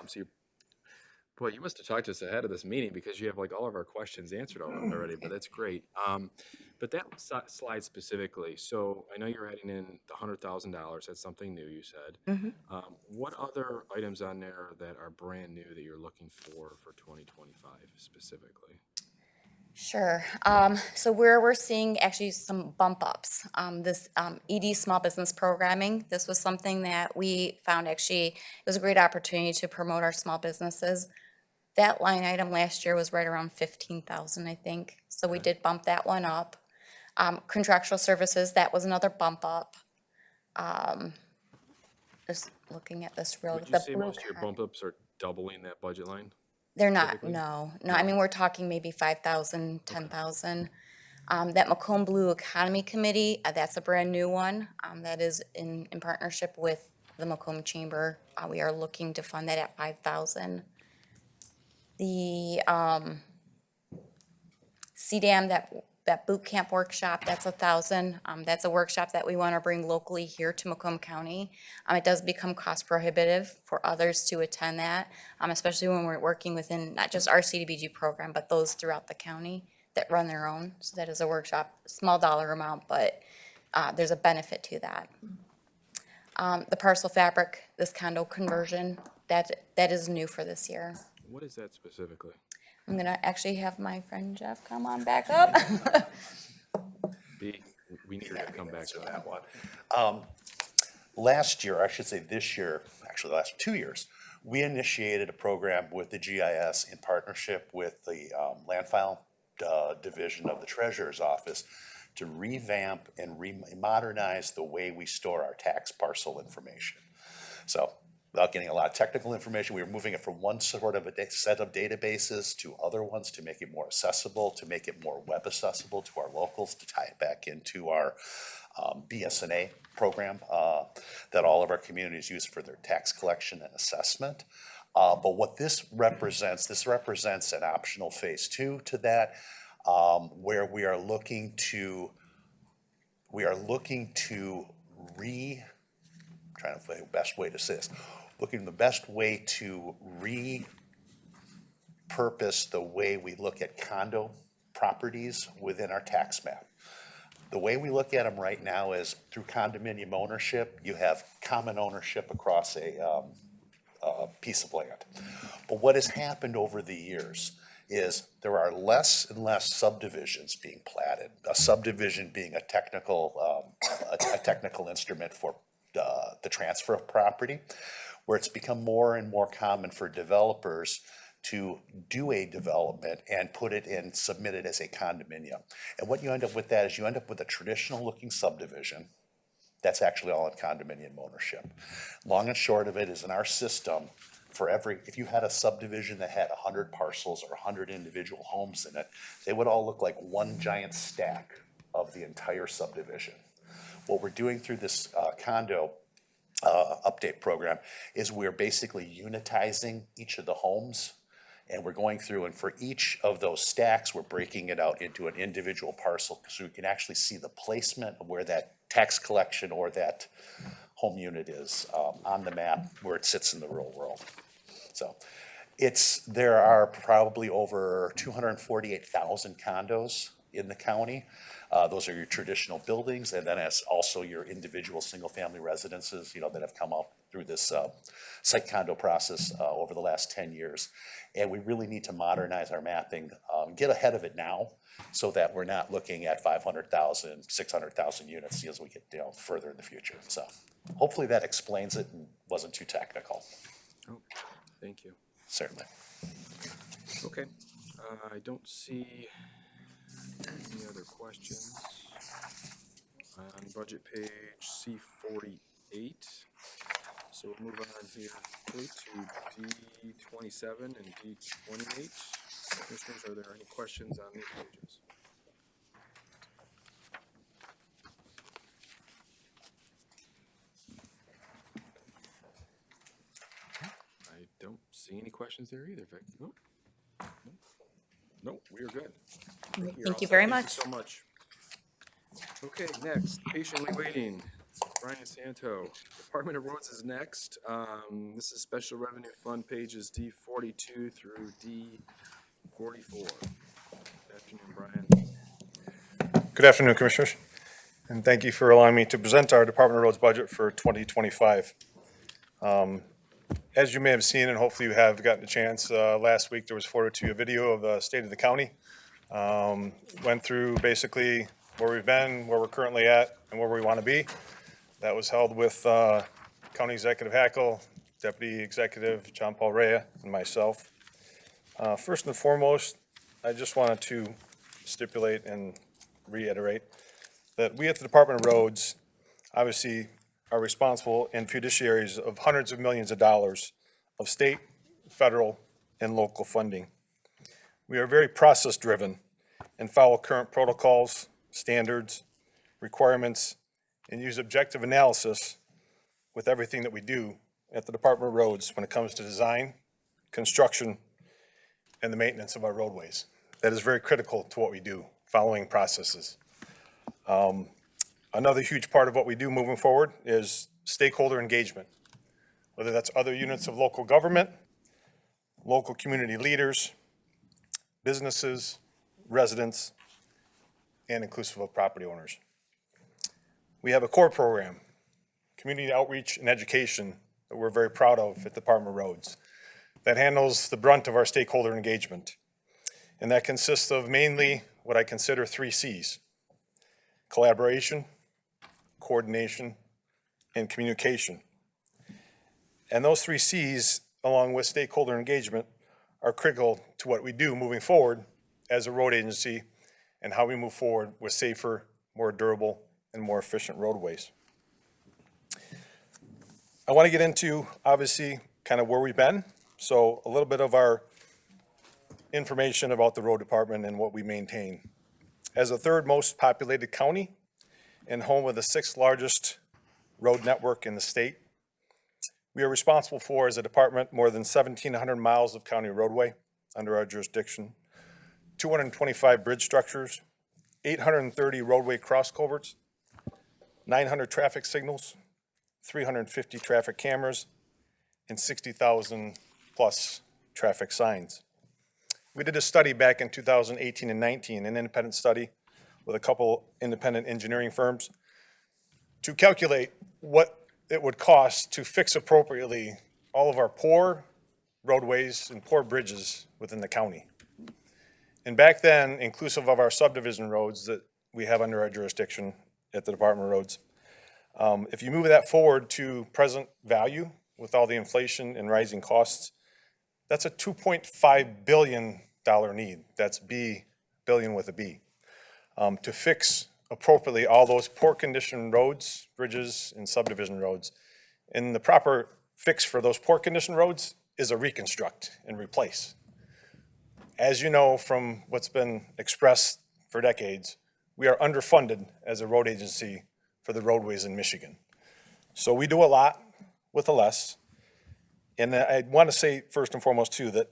So boy, you must have talked to us ahead of this meeting, because you have like all of our questions answered already, but that's great. But that slide specifically, so I know you're adding in the $100,000, that's something new, you said. What other items on there that are brand new that you're looking for 2025 specifically? Sure. So where we're seeing actually some bump ups, this ED small business programming, this was something that we found actually, it was a great opportunity to promote our small businesses. That line item last year was right around 15,000, I think. So we did bump that one up. Contractual services, that was another bump up. Just looking at this real, Would you the say blue most of your card. bump ups are doubling that budget line? They're not, typically? no. I mean, we're talking maybe 5,000, 10,000. That Macomb Blue Economy Committee, that's a brand new one. That is in partnership with the Macomb Chamber. We are looking to fund that at 5,000. The CDAM, that boot camp workshop, that's 1,000. That's a workshop that we want to bring locally here to Macomb County. It does become cost prohibitive for others to attend that, especially when we're working within not just our CDBG program, but those throughout the county that run their own. So that is a workshop, small dollar amount, but there's a benefit to that. The parcel fabric, this condo conversion, that is new for this year. What is that specifically? I'm gonna actually have my friend Jeff come on back up. We need her to come back to that one. Last year, I should say this year, actually the last 2 years, we initiated a program with the GIS in partnership with the land file division of the Treasurer's Office to revamp and modernize the way we store our tax parcel information. So without getting a lot of technical information, we were moving it from one sort of a set of databases to other ones to make it more accessible, to make it more web accessible to our locals, to tie it back into our BSNA program that all of our communities use for their tax collection and assessment. But what this represents an optional phase 2 to that, where we are looking to trying to find the best way to say this, looking the best way to repurpose the way we look at condo properties within our tax map. The way we look at them right now is through condominium ownership. You have common ownership across a piece of land. But what has happened over the years is there are less and less subdivisions being platted. A subdivision being a technical instrument for the transfer of property, where it's become more and more common for developers to do a development and put it in, submit it as a condominium. And what you end up with that is you end up with a traditional looking subdivision that's actually all in condominium ownership. Long and short of it is, in our system, if you had a subdivision that had 100 parcels or 100 individual homes in it, they would all look like one giant stack of the entire subdivision. What we're doing through this condo update program is we're basically unitizing each of the homes. And we're going through, and for each of those stacks, we're breaking it out into an individual parcel so you can actually see the placement of where that tax collection or that home unit is on the map where it sits in the real world. So there are probably over 248,000 condos in the county. Those are your traditional buildings, and then as also your individual single-family residences, that have come up through this site condo process over the last 10 years. And we really need to modernize our mapping, get ahead of it now, so that we're not looking at 500,000, 600,000 units as we get further in the future. So hopefully that explains it and wasn't too technical. Oh, thank you. Certainly. Okay, I don't see any other questions on budget page C48. So we'll move on here quickly to D27 and D28. Commissioners, are there any questions on these pages? I don't see any questions there either, Vic. Nope. Nope, we are good. Thank you very Thank much. you so much. Okay, next, patiently waiting, Brian Santo. Department of Roads is next. This is Special Revenue Fund pages D42 through D44. Good afternoon, Brian. Good afternoon, Commissioners, and thank you for allowing me to present our Department of Roads budget for 2025. As you may have seen, and hopefully you have gotten a chance, last week there was forwarded to you a video of the state of the county. Went through basically where we've been, where we're currently at, and where we want to be. That was held with County Executive Hackle, Deputy Executive John Paul Rea, and myself. First and foremost, I just wanted to stipulate and reiterate that we at the Department of Roads obviously are responsible and fiduciaries of hundreds of millions of dollars of state, federal, and local funding. We are very process-driven and follow current protocols, standards, requirements, and use objective analysis with everything that we do at the Department of Roads when it comes to design, construction, and the maintenance of our roadways. That is very critical to what we do, following processes. Another huge part of what we do moving forward is stakeholder engagement, whether that's other units of local government, local community leaders, businesses, residents, and inclusive of property owners. We have a core program, community outreach and education, that we're very proud of at the Department of Roads, that handles the brunt of our stakeholder engagement. And that consists of mainly what I consider 3 C's: collaboration, coordination, and communication. And those 3 C's, along with stakeholder engagement, are critical to what we do moving forward as a road agency and how we move forward with safer, more durable, and more efficient roadways. I want to get into, obviously, kind of where we've been. So a little bit of our information about the road department and what we maintain. As the 3rd most populated county and home of the 6th largest road network in the state, we are responsible for, as a department, more than 1,700 miles of county roadway under our jurisdiction, 225 bridge structures, 830 roadway cross culverts, 900 traffic signals, 350 traffic cameras, and 60,000 plus traffic signs. We did a study back in 2018 and 19, an independent study with a couple independent engineering firms, to calculate what it would cost to fix appropriately all of our poor roadways and poor bridges within the county. And back then, inclusive of our subdivision roads that we have under our jurisdiction at the Department of Roads, if you move that forward to present value with all the inflation and rising costs, that's a $2.5 billion need. That's billion with a B, to fix appropriately all those poor condition roads, bridges, and subdivision roads. And the proper fix for those poor condition roads is a reconstruct and replace. As you know from what's been expressed for decades, we are underfunded as a road agency for the roadways in Michigan. So we do a lot with a less. And I want to say first and foremost too, that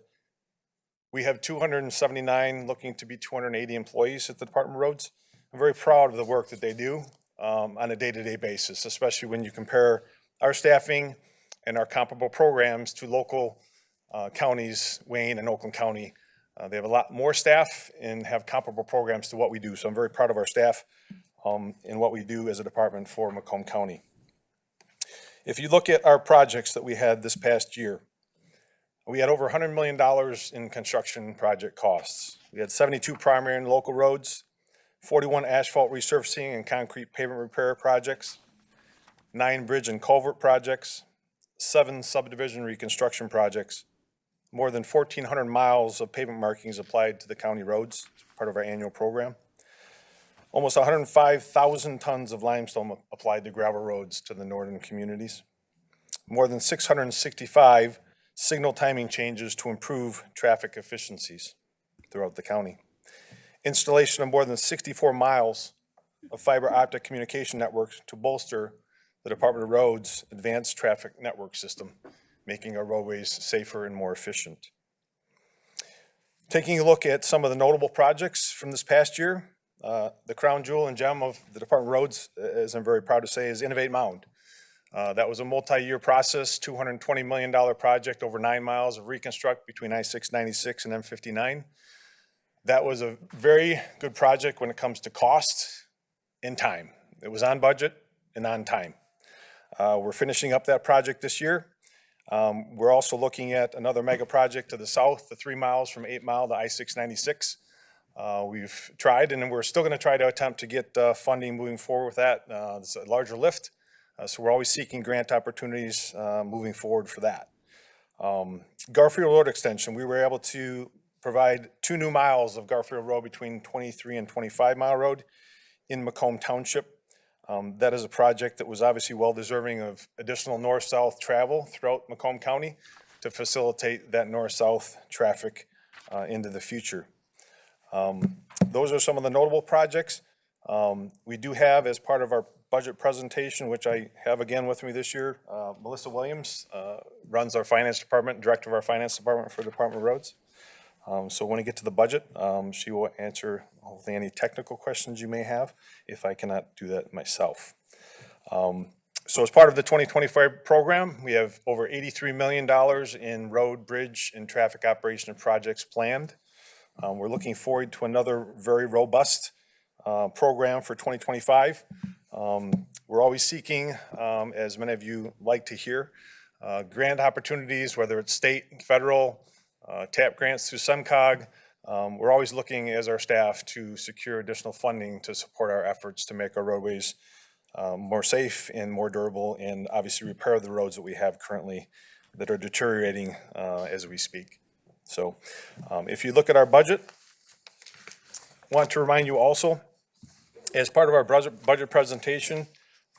we have 279, looking to be 280 employees at the Department of Roads. I'm very proud of the work that they do on a day-to-day basis, especially when you compare our staffing and our comparable programs to local counties, Wayne and Oakland County. They have a lot more staff and have comparable programs to what we do. So I'm very proud of our staff and what we do as a department for Macomb County. If you look at our projects that we had this past year, we had over $100 million in construction project costs. We had 72 primary and local roads, 41 asphalt resurfacing and concrete pavement repair projects, 9 bridge and culvert projects, 7 subdivision reconstruction projects, more than 1,400 miles of pavement markings applied to the county roads, part of our annual program. Almost 105,000 tons of limestone applied to gravel roads to the northern communities. More than 665 signal timing changes to improve traffic efficiencies throughout the county. Installation of more than 64 miles of fiber optic communication networks to bolster the Department of Roads' advanced traffic network system, making our roadways safer and more efficient. Taking a look at some of the notable projects from this past year, the crown jewel and gem of the Department of Roads, as I'm very proud to say, is Innovate Mound. That was a multi-year process, $220 million project, over 9 miles of reconstruct between I-696 and M59. That was a very good project when it comes to cost and time. It was on budget and on time. We're finishing up that project this year. We're also looking at another mega project to the south, the 3 miles from 8 Mile to I-696. We've tried, and we're still going to try to attempt to get funding moving forward with that. It's a larger lift, so we're always seeking grant opportunities moving forward for that. Garfield Road Extension, we were able to provide 2 new miles of Garfield Road between 23 and 25 Mile Road in Macomb Township. That is a project that was obviously well-deserving of additional north-south travel throughout Macomb County to facilitate that north-south traffic into the future. Those are some of the notable projects. We do have, as part of our budget presentation, which I have again with me this year, Melissa Williams runs our finance department, director of our finance department for the Department of Roads. So when we get to the budget, she will answer hopefully any technical questions you may have if I cannot do that myself. So as part of the 2025 program, we have over $83 million in road, bridge, and traffic operation projects planned. We're looking forward to another very robust program for 2025. We're always seeking, as many of you like to hear, grant opportunities, whether it's state, federal, TAP grants through SEMCOG. We're always looking as our staff to secure additional funding to support our efforts to make our roadways more safe and more durable, and obviously repair the roads that we have currently that are deteriorating as we speak. So if you look at our budget, I want to remind you also, as part of our budget presentation,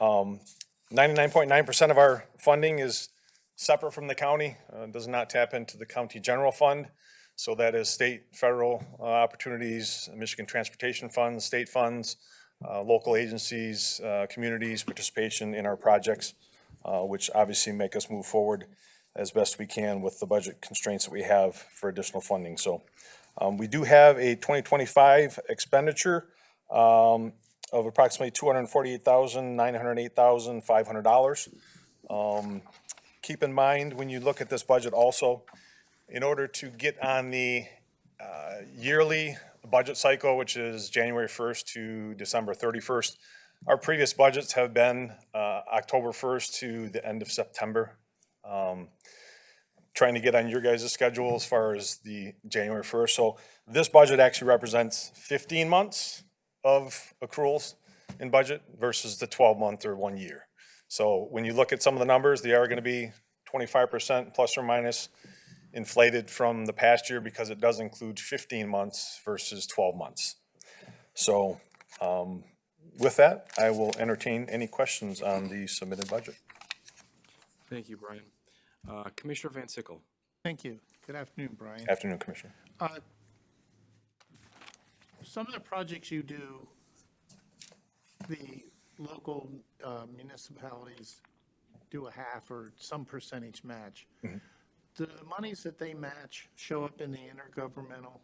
99.9% of our funding is separate from the county, does not tap into the county general fund. So that is state, federal opportunities, Michigan transportation funds, state funds, local agencies, communities, participation in our projects, which obviously make us move forward as best we can with the budget constraints that we have for additional funding. So we do have a 2025 expenditure of approximately $248,908,500. Keep in mind, when you look at this budget also, in order to get on the yearly budget cycle, which is January 1st to December 31st, our previous budgets have been October 1st to the end of September. Trying to get on your guys' schedule as far as the January 1st. So this budget actually represents 15 months of accruals in budget versus the 12-month or 1 year. So when you look at some of the numbers, they are going to be 25% plus or minus inflated from the past year because it does include 15 months versus 12 months. So with that, I will entertain any questions on the submitted budget. Thank you, Brian. Commissioner Van Sickle. Thank you. Good afternoon, Brian. Afternoon, Commissioner. Some of the projects you do, the local municipalities do a half or some percentage match. Do the monies that they match show up in the intergovernmental?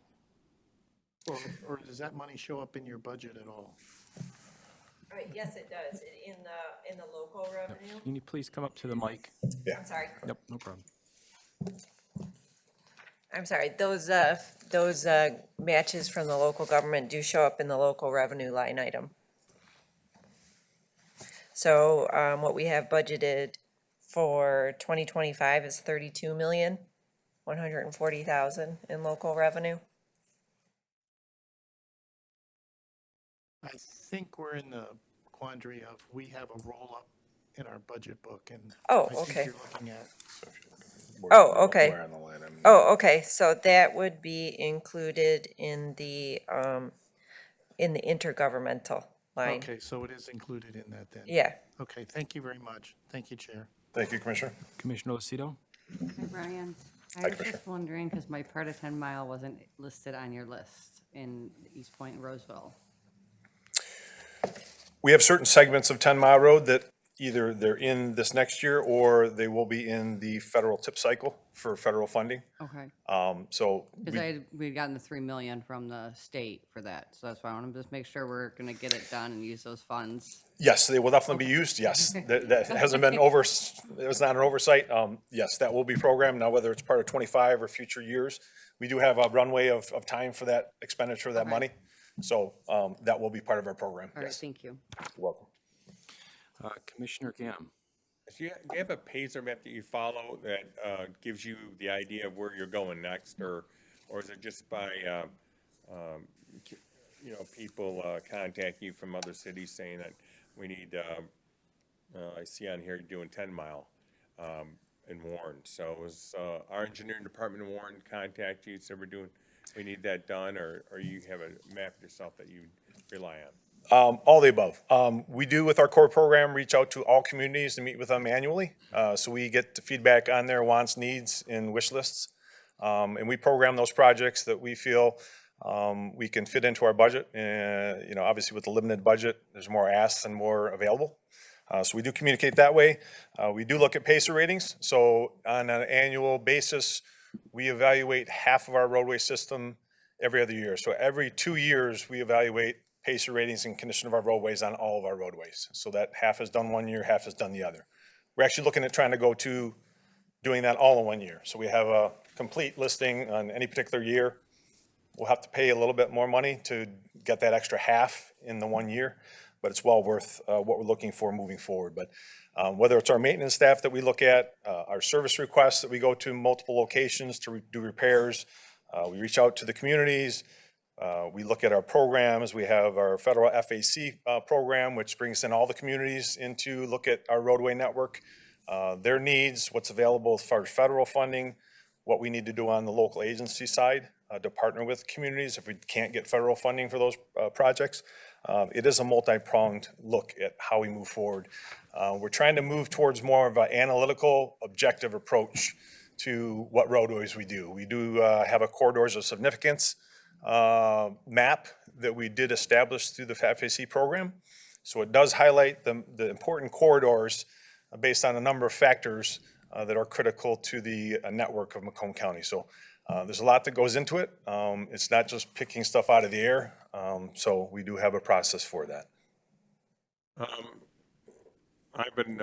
Or does that money show up in your budget at all? Yes, it does, in the local revenue. Can you please come up to the mic? I'm sorry. Yep, no problem. I'm sorry, those matches from the local government do show up in the local revenue line item. So, what we have budgeted for 2025 is 32,140,000 in local revenue. I think we're in the quandary of, we have a roll-up in our budget book, and Oh, I think okay. you're looking at, Oh, okay. Where on the line item? Oh, okay, so that would be included in the intergovernmental line. okay, so it is included in that then? Yeah. Okay, thank you very much. Thank you, Chair. Thank you, Commissioner. Commissioner Lucido? Hi, Brian. I was Commissioner. just wondering, because my part of 10 Mile wasn't listed on your list in East Point and Roseville. We have certain segments of 10 Mile Road that either they're in this next year or they will be in the federal tip cycle for federal funding. Okay. So Because we'd gotten the 3 million from the state for that, so that's why I want to just make sure we're going to get it done and use those funds. yes, they will definitely be used. Yes, that hasn't been it was not an oversight. Yes, that will be programmed. Now, whether it's part of 25 or future years, we do have a runway of time for that expenditure of that Okay. money. So that will be part of our program. All right, Yes, thank you. you're welcome. Commissioner Gam? Do you have a Pacer map that you follow that gives you the idea of where you're going next, or is it just by, people contact you from other cities saying that we need, I see on here you're doing 10 Mile in Warren. So is our engineering department in Warren contact you, so we need that done, or you have a map yourself that you rely on? All the above. We do, with our core program, reach out to all communities and meet with them annually. So we get the feedback on their wants, needs, and wish lists. And we program those projects that we feel we can fit into our budget. And, obviously with the limited budget, there's more asks and more available. So we do communicate that way. We do look at PACER ratings. So on an annual basis, we evaluate half of our roadway system every other year. So every 2 years, we evaluate PACER ratings and condition of our roadways on all of our roadways. So that half is done 1 year, half is done the other. We're actually looking at trying to go to doing that all in 1 year. So we have a complete listing on any particular year. We'll have to pay a little bit more money to get that extra half in the 1 year, but it's well worth what we're looking for moving forward. But whether it's our maintenance staff that we look at, our service requests that we go to multiple locations to do repairs, we reach out to the communities. We look at our programs. We have our federal FAC program, which brings in all the communities in to look at our roadway network, their needs, what's available as far as federal funding, what we need to do on the local agency side to partner with communities if we can't get federal funding for those projects. It is a multi-pronged look at how we move forward. We're trying to move towards more of an analytical, objective approach to what roadways we do. We do have a corridors of significance map that we did establish through the FAC program. So it does highlight the important corridors based on a number of factors that are critical to the network of Macomb County. So there's a lot that goes into it. It's not just picking stuff out of the air. So we do have a process for that. I've been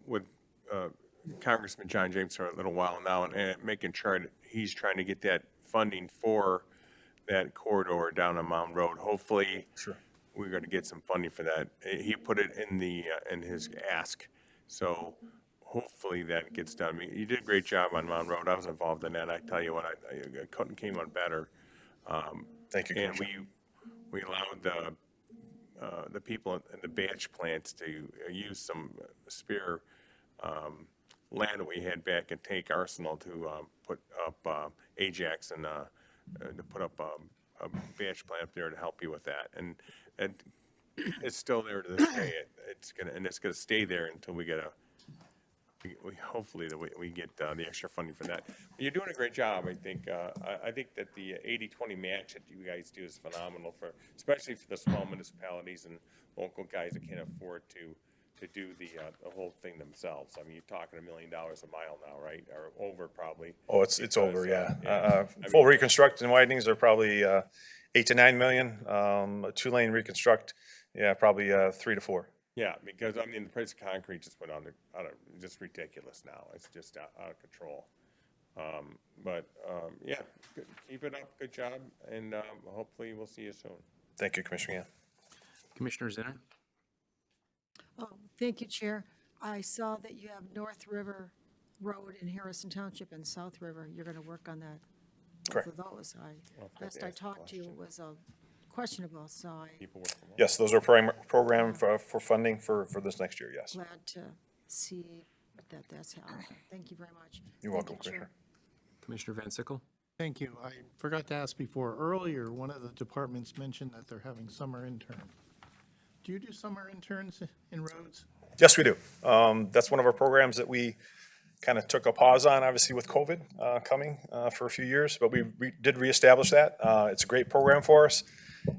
with Congressman John James for a little while now, and making sure that he's trying to get that funding for that corridor down on Mountain Road. Hopefully, we're going to get some funding for that. He put it in his ask, so hopefully that gets done. I mean, you did a great job on Mountain Road. I was involved in that. I tell you what, I couldn't came out better. Thank you, And Commissioner. we allowed the people in the batch plants to use some spare land that we had back at Tank Arsenal to put up Ajax and to put up a batch plant up there to help you with that. And it's still there to this day. It's gonna stay there until we get we hopefully that we get the extra funding for that. But you're doing a great job, I think. I think that the 80-20 match that you guys do is phenomenal especially for the small municipalities and local guys that can't afford to do the whole thing themselves. I mean, you're talking $1 million a mile now, right? Or over probably. Oh, it's over, Because, yeah. I Full mean, reconstruct and widenings are probably 8 to 9 million. A 2-lane reconstruct, yeah, probably 3 to 4. Yeah, because I mean, the price of concrete just went just ridiculous now. It's just out of control. Yeah, keep it up. Good job. And hopefully we'll see you soon. Thank you, Commissioner Gann. Commissioner Zinner? Thank you, Chair. I saw that you have North River Road in Harrison Township and South River. You're going to work on that. Correct. Both of those. Last I ask a talked to you, it was questionable, so I'm People work from home. Yes, those are program for funding for this next year, yes. glad to see that that's happening. Thank you very much. You're Thank welcome, you, Chair. Commissioner. Commissioner Van Sickle? Thank you. I forgot to ask before, earlier, one of the departments mentioned that they're having summer intern. Do you do summer interns in roads? Yes, we do. That's one of our programs that we kind of took a pause on, obviously with COVID coming for a few years, but we did reestablish that. It's a great program for us.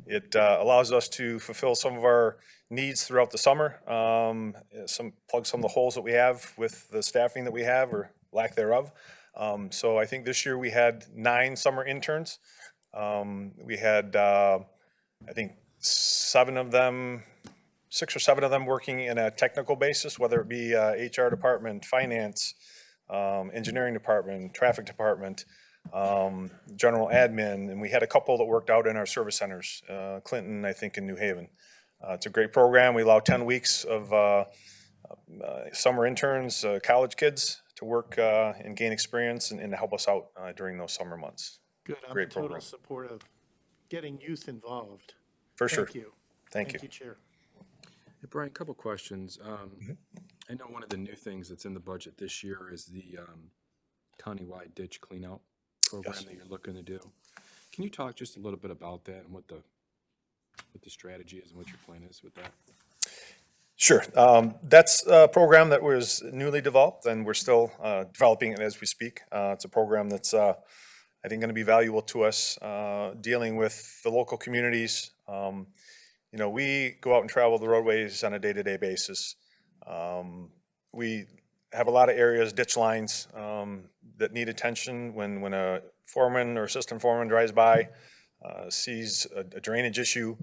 It allows us to fulfill some of our needs throughout the summer, plug some of the holes that we have with the staffing that we have or lack thereof. So I think this year we had 9 summer interns. We had, I think, 6 or 7 of them working in a technical basis, whether it be HR department, finance, engineering department, traffic department, general admin, and we had a couple that worked out in our service centers, Clinton, I think, in New Haven. It's a great program. We allow 10 weeks of summer interns, college kids, to work and gain experience and to help us out during those summer months. Good. I'm in Great total program. support of getting youth involved. For sure. Thank you. Thank you. Thank you, Chair. Hey, Brian, a couple questions. I know one of the new things that's in the budget this year is the countywide ditch cleanout program Yes. that you're looking to do. Can you talk just a little bit about that and what the strategy is and what your plan is with that? Sure. That's a program that was newly developed, and we're still developing it as we speak. It's a program that's, I think, going to be valuable to us, dealing with the local communities. We go out and travel the roadways on a day-to-day basis. We have a lot of areas, ditch lines, that need attention when a foreman or assistant foreman drives by, sees a drainage issue.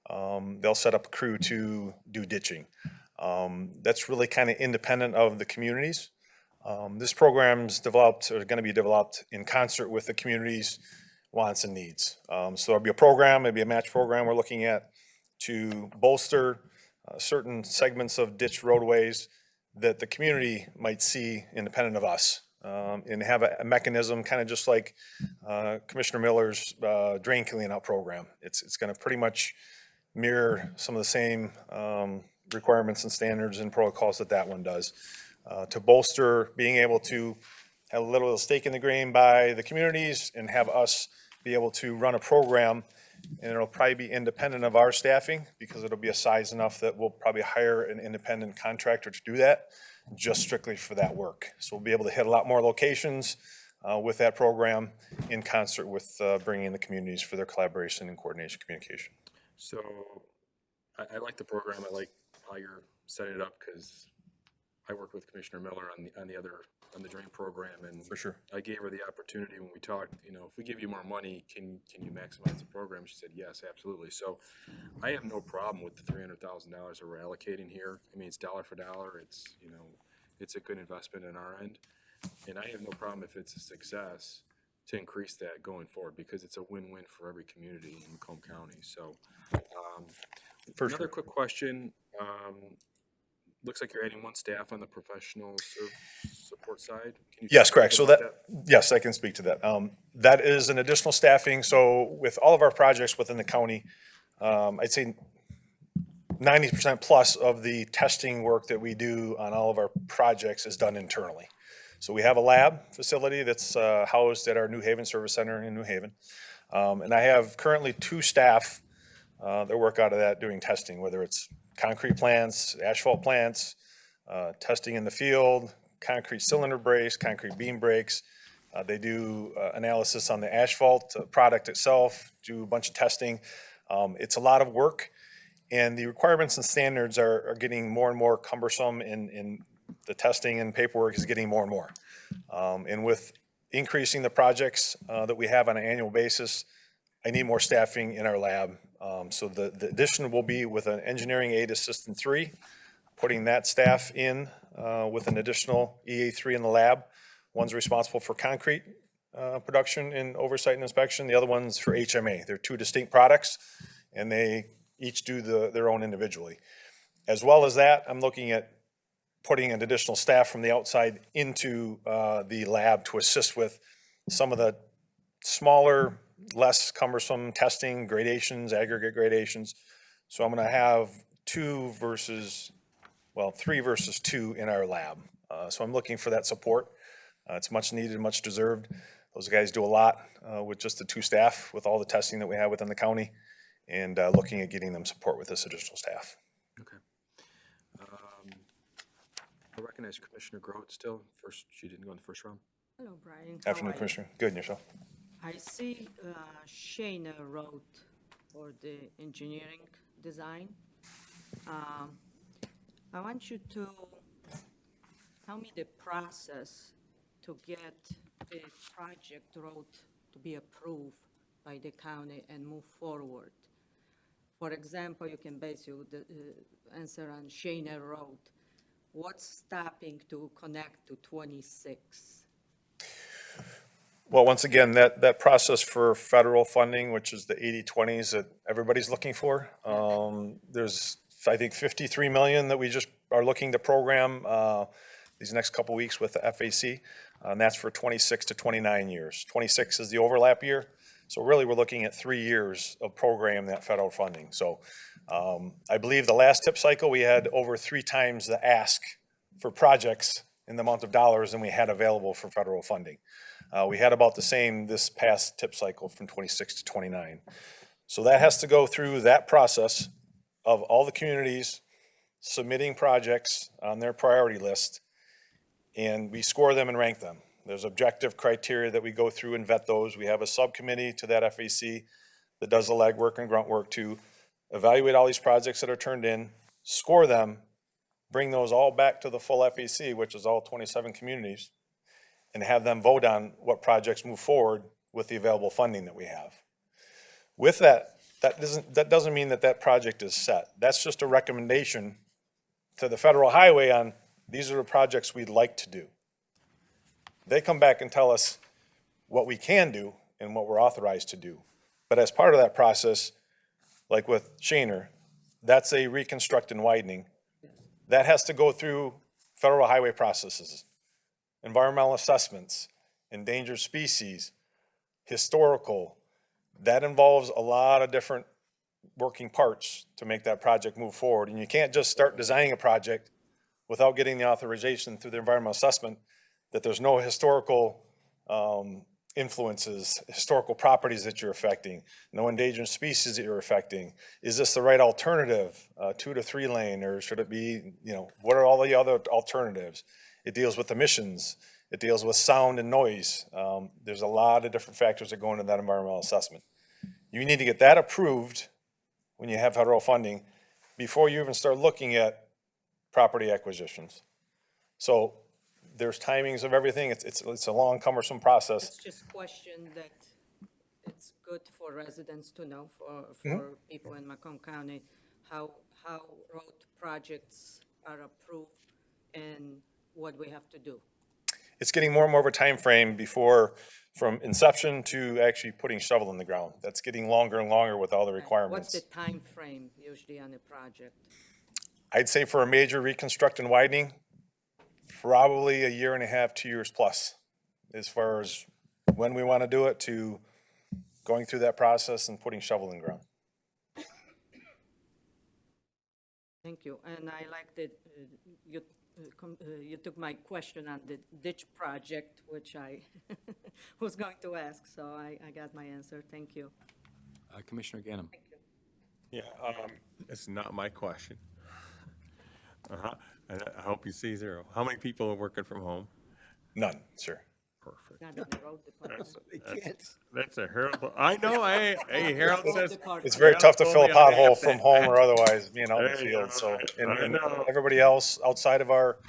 They'll set up a crew to do ditching. That's really kind of independent of the communities. This program's developed, or going to be developed in concert with the community's wants and needs. So there'll be a program, maybe a match program we're looking at to bolster certain segments of ditch roadways that the community might see independent of us, and have a mechanism kind of just like Commissioner Miller's drain cleanout program. It's going to pretty much mirror some of the same requirements and standards and protocols that one does, to bolster being able to have a little stake in the game by the communities and have us be able to run a program. And it'll probably be independent of our staffing because it'll be a size enough that we'll probably hire an independent contractor to do that just strictly for that work. So we'll be able to hit a lot more locations with that program in concert with bringing in the communities for their collaboration and coordination communication. So I like the program. I like how you're setting it up because I worked with Commissioner Miller on the drain program, and For sure. I gave her the opportunity when we talked, if we give you more money, can you maximize the program? She said, yes, absolutely. So I have no problem with the $300,000 that we're allocating here. I mean, it's dollar for dollar. It's a good investment on our end. And I have no problem if it's a success to increase that going forward because it's a win-win for every community in Macomb County. So For another sure. quick question. Looks like you're adding 1 staff on the professional support side. Can you Yes, talk a correct. So little that, about yes, I can speak to that. That is an additional staffing. So with all of our projects within the county, I'd say 90% plus of the testing work that we do on all of our projects is done internally. So we have a lab facility that's housed at our New Haven Service Center in New Haven. And I have currently 2 staff that work out of that doing testing, whether it's concrete plants, asphalt plants, testing in the field, concrete cylinder brakes, concrete beam brakes. They do analysis on the asphalt product itself, do a bunch of testing. It's a lot of work, and the requirements and standards are getting more and more cumbersome, and the testing and paperwork is getting more and more. And with increasing the projects that we have on an annual basis, I need more staffing in our lab. So the addition will be with an engineering aid assistant 3, putting that staff in with an additional EA3 in the lab. One's responsible for concrete production and oversight and inspection. The other one's for HMA. They're 2 distinct products, and they each do their own individually. As well as that, I'm looking at putting an additional staff from the outside into the lab to assist with some of the smaller, less cumbersome testing, gradations, aggregate gradations. So I'm going to have 3 versus 2 in our lab. So I'm looking for that support. It's much needed, much deserved. Those guys do a lot with just the 2 staff, with all the testing that we have within the county, and looking at getting them support with this additional staff. Okay. I recognize Commissioner Grote still. First, she didn't go in the first round. Hello, Brian. How Afternoon, are you? Commissioner. Good, and yourself? I see Shana wrote for the engineering design. I want you to tell me the process to get the project road to be approved by the county and move forward. For example, you can base your answer on Shana Road. What's stopping to connect to 26? Well, once again, that process for federal funding, which is the 80/20s that everybody's looking for, there's, I think, 53 million that we just are looking to program these next couple weeks with the FAC, and that's for 26 to 29 years. 26 is the overlap year, so really we're looking at 3 years of program that federal funding. So I believe the last tip cycle, we had over 3 times the ask for projects in the amount of dollars than we had available for federal funding. We had about the same this past tip cycle from 26 to 29. So that has to go through that process of all the communities submitting projects on their priority list, and we score them and rank them. There's objective criteria that we go through and vet those. We have a subcommittee to that FAC that does the legwork and grunt work to evaluate all these projects that are turned in, score them, bring those all back to the full FAC, which is all 27 communities, and have them vote on what projects move forward with the available funding that we have. With that, that doesn't mean that project is set. That's just a recommendation to the federal highway on, these are the projects we'd like to do. They come back and tell us what we can do and what we're authorized to do. But as part of that process, like with Shaner, that's a reconstruct and widening. That has to go through federal highway processes, environmental assessments, endangered species, historical. That involves a lot of different working parts to make that project move forward. And you can't just start designing a project without getting the authorization through the environmental assessment that there's no historical influences, historical properties that you're affecting, no endangered species that you're affecting. Is this the right alternative, 2 to 3 lane, or should it be, what are all the other alternatives? It deals with emissions. It deals with sound and noise. There's a lot of different factors that go into that environmental assessment. You need to get that approved when you have federal funding before you even start looking at property acquisitions. So there's timings of everything. It's a long, cumbersome process. It's just a question that it's good for residents to know, for people in Macomb County, how road projects are approved and what we have to do. It's getting more and more of a time frame from inception to actually putting shovel in the ground. That's getting longer and longer with all the requirements. What's the time frame usually on a project? I'd say for a major reconstruct and widening, probably 1.5 years, 2 years plus, as far as when we want to do it to going through that process and putting shovel in the ground. Thank you. And I like that you took my question on the ditch project, which I was going to ask, so I got my answer. Thank you. Commissioner Ganem. Thank you. Yeah, it's not my question. And I hope you see 0. How many people are working from home? None, sir. Perfect. Not in the road department. That's a Harold. I know. Hey, Harold says It's very tough to fill a pothole from home or otherwise. otherwise being out in the There you field, go. so. And I know. everybody else outside of our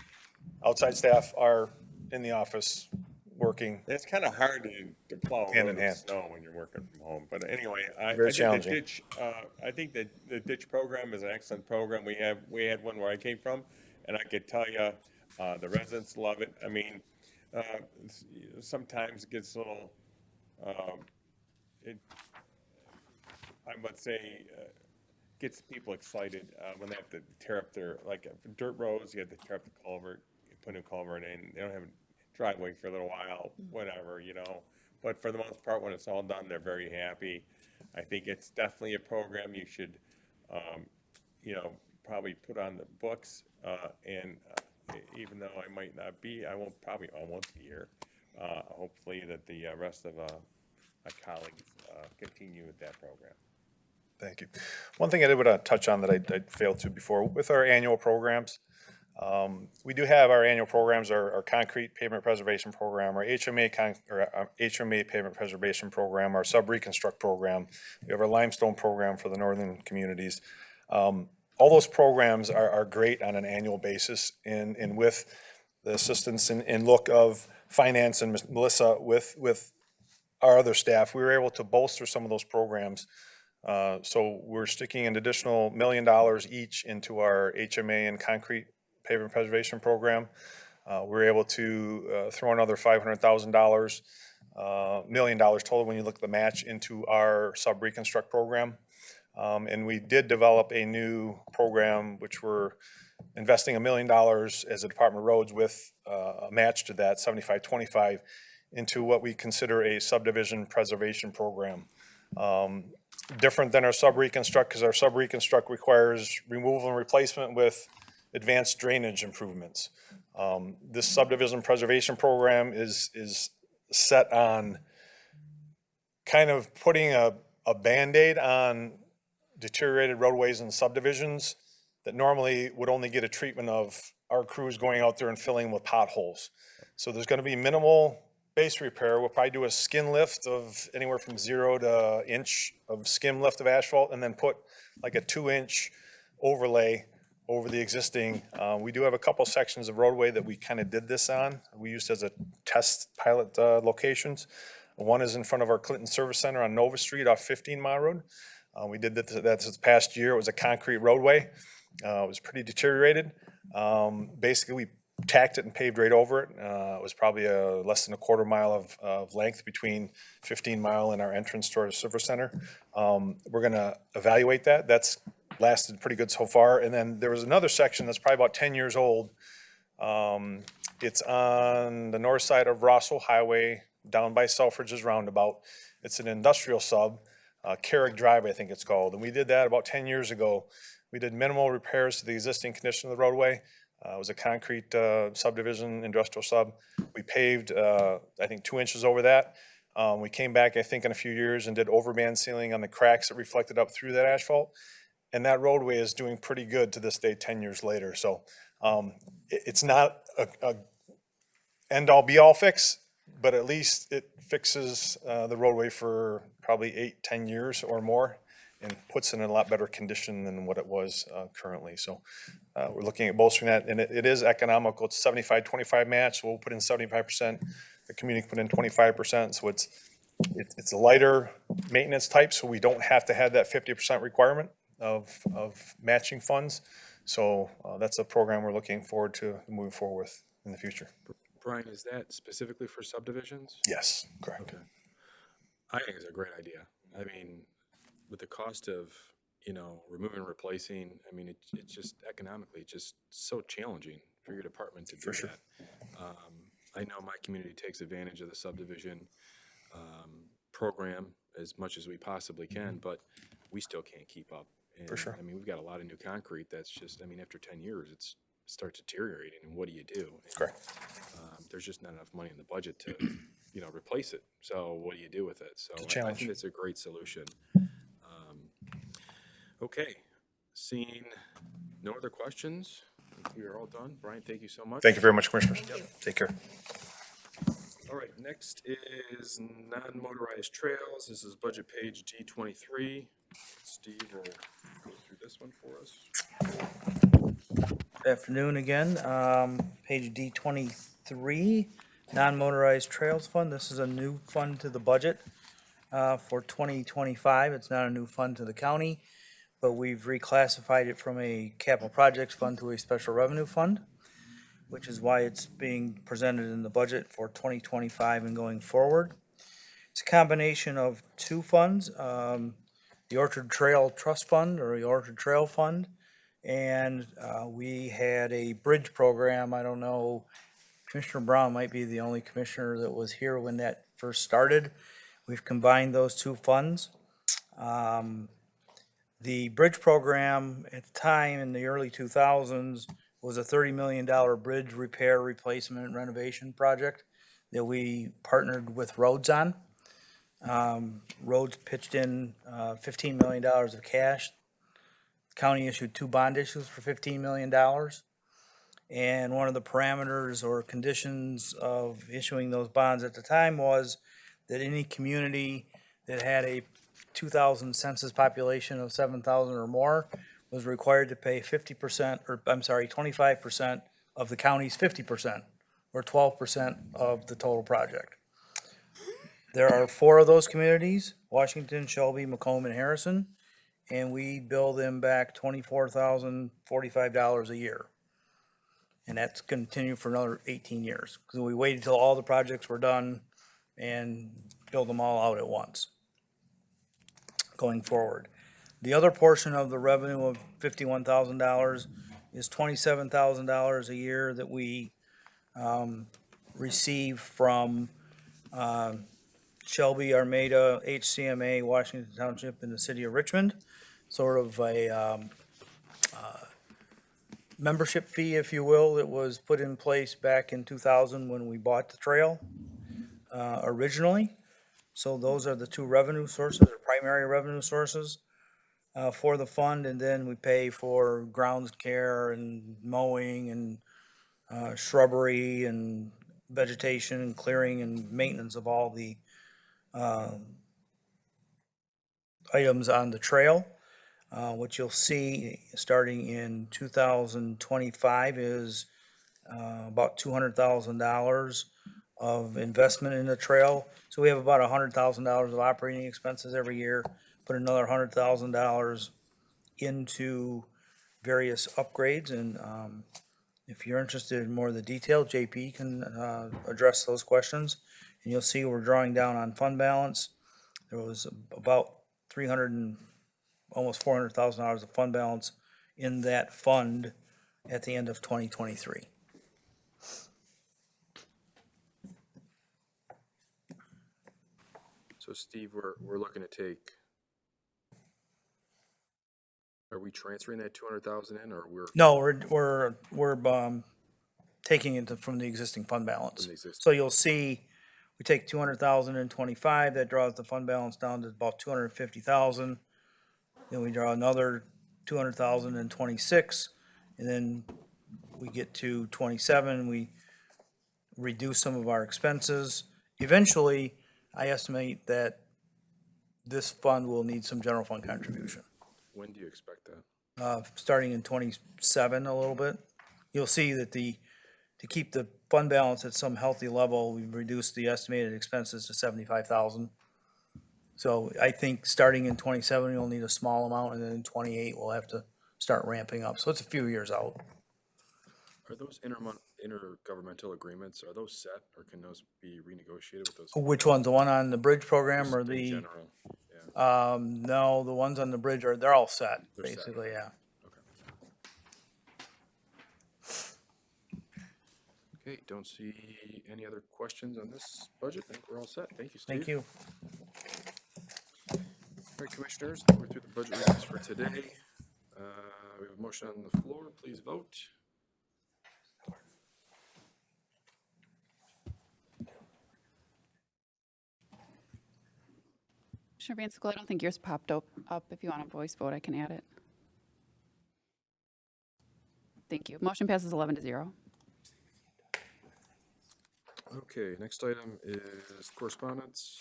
outside staff are in the office working. It's kind of hard to plow Hand a in road of hand. snow when you're working from home. But anyway, I Very think challenging. the ditch. I think that the ditch program is an excellent program. We had one where I came from, and I could tell you, the residents love it. I mean, sometimes it gets a little. I would say. Gets people excited when they have to tear up their dirt roads. You have to tear up the culvert, you put a culvert in. They don't have a driveway for a little while, whatever, But for the most part, when it's all done, they're very happy. I think it's definitely a program you should, probably put on the books. And even though I might not be, I won't be here. Hopefully that the rest of my colleagues continue with that program. Thank you. One thing I did want to touch on that I failed to before, with our annual programs, we do have our annual programs, our concrete pavement preservation program, our HMA pavement preservation program, our sub-reconstruct program. We have our limestone program for the northern communities. All those programs are great on an annual basis, and with the assistance and look of finance and Melissa with our other staff, we were able to bolster some of those programs. So we're sticking an additional $1 million each into our HMA and concrete pavement preservation program. We're able to throw another $500,000, $1 million total when you look at the match into our sub-reconstruct program. And we did develop a new program which we're investing $1 million as a Department of Roads with a match to that, 75-25, into what we consider a subdivision preservation program. Different than our sub-reconstruct, because our sub-reconstruct requires removal and replacement with advanced drainage improvements. This subdivision preservation program is set on kind of putting a Band-Aid on deteriorated roadways and subdivisions that normally would only get a treatment of our crews going out there and filling with potholes. So there's going to be minimal base repair. We'll probably do a skin lift of anywhere from 0 to inch of skim lift of asphalt, and then put like a 2-inch overlay over the existing. We do have a couple sections of roadway that we kind of did this on. We used as a test pilot locations. One is in front of our Clinton Service Center on Nova Street off 15 Mile Road. We did that this past year. It was a concrete roadway. It was pretty deteriorated. Basically, we tacked it and paved right over it. It was probably less than a quarter mile of length between 15 Mile and our entrance to our service center. We're going to evaluate that. That's lasted pretty good so far. And then there was another section that's probably about 10 years old. It's on the north side of Rossville Highway, down by Selfridge's roundabout. It's an industrial sub, Carrick Drive, I think it's called. And we did that about 10 years ago. We did minimal repairs to the existing condition of the roadway. It was a concrete subdivision, industrial sub. We paved, I think, 2 inches over that. We came back, I think, in a few years and did overband sealing on the cracks that reflected up through that asphalt. And that roadway is doing pretty good to this day, 10 years later. So it's not a end-all be-all fix, but at least it fixes the roadway for probably 8-10 years or more, and puts it in a lot better condition than what it was currently. So we're looking at bolstering that, and it is economical. It's 75-25 match, so we'll put in 75%. The community put in 25%, so it's a lighter maintenance type, so we don't have to have that 50% requirement of matching funds. So that's a program we're looking forward to moving forward with in the future. Brian, is that specifically for subdivisions? Yes, correct. Okay. I think it's a great idea. I mean, with the cost of, removing and replacing, I mean, it's just economically just so challenging for your department to do that. I know my community takes advantage of the subdivision program as much as we possibly can, but we still can't keep up. And, For sure. I mean, we've got a lot of new concrete that's just, after 10 years, it starts deteriorating, and what do you do? And, Correct. there's just not enough money in the budget to, replace it. So what do you do with it? So I think it's a great solution. Okay, seeing no other questions, We are all done. Brian, thank you so much. Thank you very much, Commissioners. Take care. All right, next is non-motorized trails. This is budget page D23. Steve will go through this one for us. Good afternoon again. Page D23, Non-Motorized Trails Fund. This is a new fund to the budget for 2025. It's not a new fund to the county, but we've reclassified it from a capital projects fund to a special revenue fund, which is why it's being presented in the budget for 2025 and going forward. It's a combination of two funds, the Orchard Trail Trust Fund, or the Orchard Trail Fund, and we had a bridge program. I don't know, Commissioner Brown might be the only commissioner that was here when that first started. We've combined those two funds. The bridge program at the time in the early 2000s was a $30 million bridge repair, replacement, and renovation project that we partnered with Roads on. Roads pitched in $15 million of cash. County issued 2 bond issues for $15 million. And one of the parameters or conditions of issuing those bonds at the time was that any community that had a 2000 census population of 7,000 or more was required to pay 25% of the county's 50%, or 12% of the total project. There are 4 of those communities: Washington, Shelby, Macomb, and Harrison, and we bill them back $24,045 a year. And that's continued for another 18 years, because we waited till all the projects were done and billed them all out at once going forward. The other portion of the revenue of $51,000 is $27,000 a year that we receive from Shelby, Armada, HCMA, Washington Township, and the city of Richmond. Sort of a membership fee, if you will, that was put in place back in 2000 when we bought the trail originally. So those are the 2 revenue sources, or primary revenue sources for the fund. And then we pay for grounds care and mowing and shrubbery and vegetation and clearing and maintenance of all the items on the trail. What you'll see starting in 2025 is about $200,000 of investment in the trail. So we have about $100,000 of operating expenses every year, put another $100,000 into various upgrades. And if you're interested in more of the detail, JP can address those questions. And you'll see we're drawing down on fund balance. There was about almost $400,000 of fund balance in that fund at the end of 2023. So Steve, we're looking to take, are we transferring that 200,000 in, or we're? No, we're taking it from the existing fund balance. From the existing. So you'll see, we take 200,000 in 25, that draws the fund balance down to about 250,000. Then we draw another 200,000 in 26, and then we get to 27, we reduce some of our expenses. Eventually, I estimate that this fund will need some general fund contribution. When do you expect that? Starting in 27 a little bit. You'll see that to keep the fund balance at some healthy level, we've reduced the estimated expenses to 75,000. So I think starting in 27, you'll need a small amount, and then in 28, we'll have to start ramping up. So it's a few years out. Are those intergovernmental agreements, are those set, or can those be renegotiated with those? Which ones? The one on the bridge program or In the? general, yeah. No, the ones on the bridge they're all set, They're set. basically, yeah. Okay, don't see any other questions on this budget. I think we're all set. Thank you, Steve. Thank you. All right, Commissioners, we're through the budget reviews for today. We have a motion on the floor. Please vote. Commissioner Van Sickle, I don't think yours popped up. If you want a voice vote, I can add it. Thank you. Motion passes 11-0. Okay, next item is correspondence.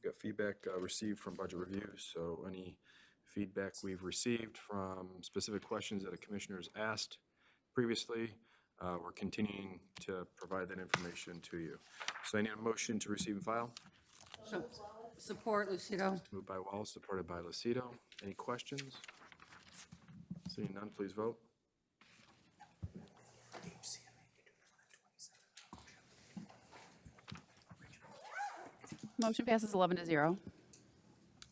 Got feedback received from budget reviews, so any feedback we've received from specific questions that a commissioner's asked previously, we're continuing to provide that information to you. So I need a motion to receive and file. Support Lucido. Moved by Wallace, supported by Lucido. Any questions? Seeing none, please vote. Motion passes 11-0.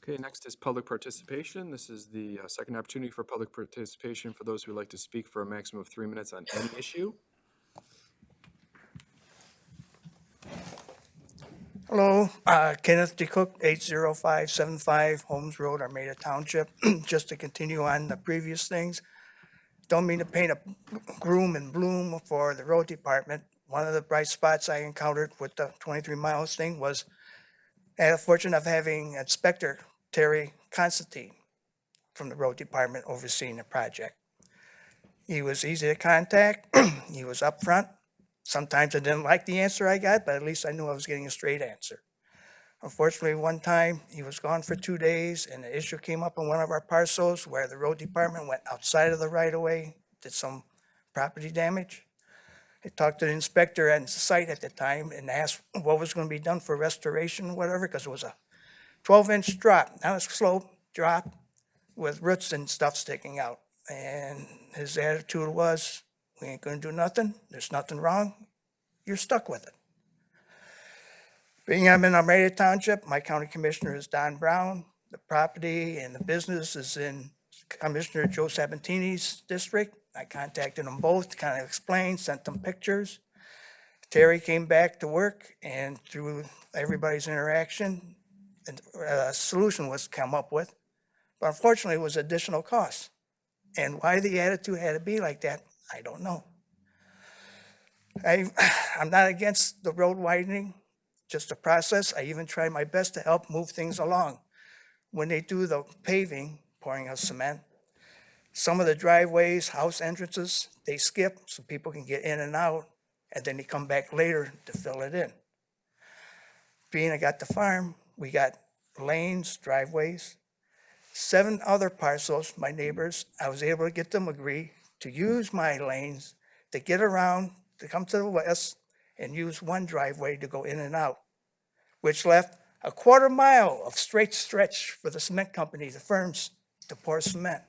Okay, next is public participation. This is the second opportunity for public participation for those who would like to speak for a maximum of 3 minutes on any issue. Hello, Kenneth DeCook, 80575 Holmes Road, Armada Township. Just to continue on the previous things, don't mean to paint a gloom and bloom for the road department. One of the bright spots I encountered with the 23 miles thing was I had the fortune of having Inspector Terry Constantine from the road department overseeing the project. He was easy to contact. He was upfront. Sometimes I didn't like the answer I got, but at least I knew I was getting a straight answer. Unfortunately, one time he was gone for 2 days and the issue came up on one of our parcels where the road department went outside of the right of way, did some property damage. I talked to the inspector at the site at the time and asked what was going to be done for restoration, whatever, because it was a 12-inch drop, not a slope drop with roots and stuff sticking out. And his attitude was, we ain't going to do nothing. There's nothing wrong. You're stuck with it. Being I'm in Armada Township, my county commissioner is Don Brown. The property and the business is in Commissioner Joe Sabatini's district. I contacted them both to kind of explain, sent them pictures. Terry came back to work and through everybody's interaction, a solution was come up with. But unfortunately, it was additional costs. And why the attitude had to be like that, I don't know. I'm not against the road widening, just a process. I even try my best to help move things along. When they do the paving, pouring of cement, some of the driveways, house entrances, they skip so people can get in and out, and then they come back later to fill it in. Being I got the farm, we got lanes, driveways, 7 other parcels, my neighbors, I was able to get them agree to use my lanes to get around, to come to the west and use one driveway to go in and out, which left a 1/4 mile of straight stretch for the cement company, the firms, to pour cement.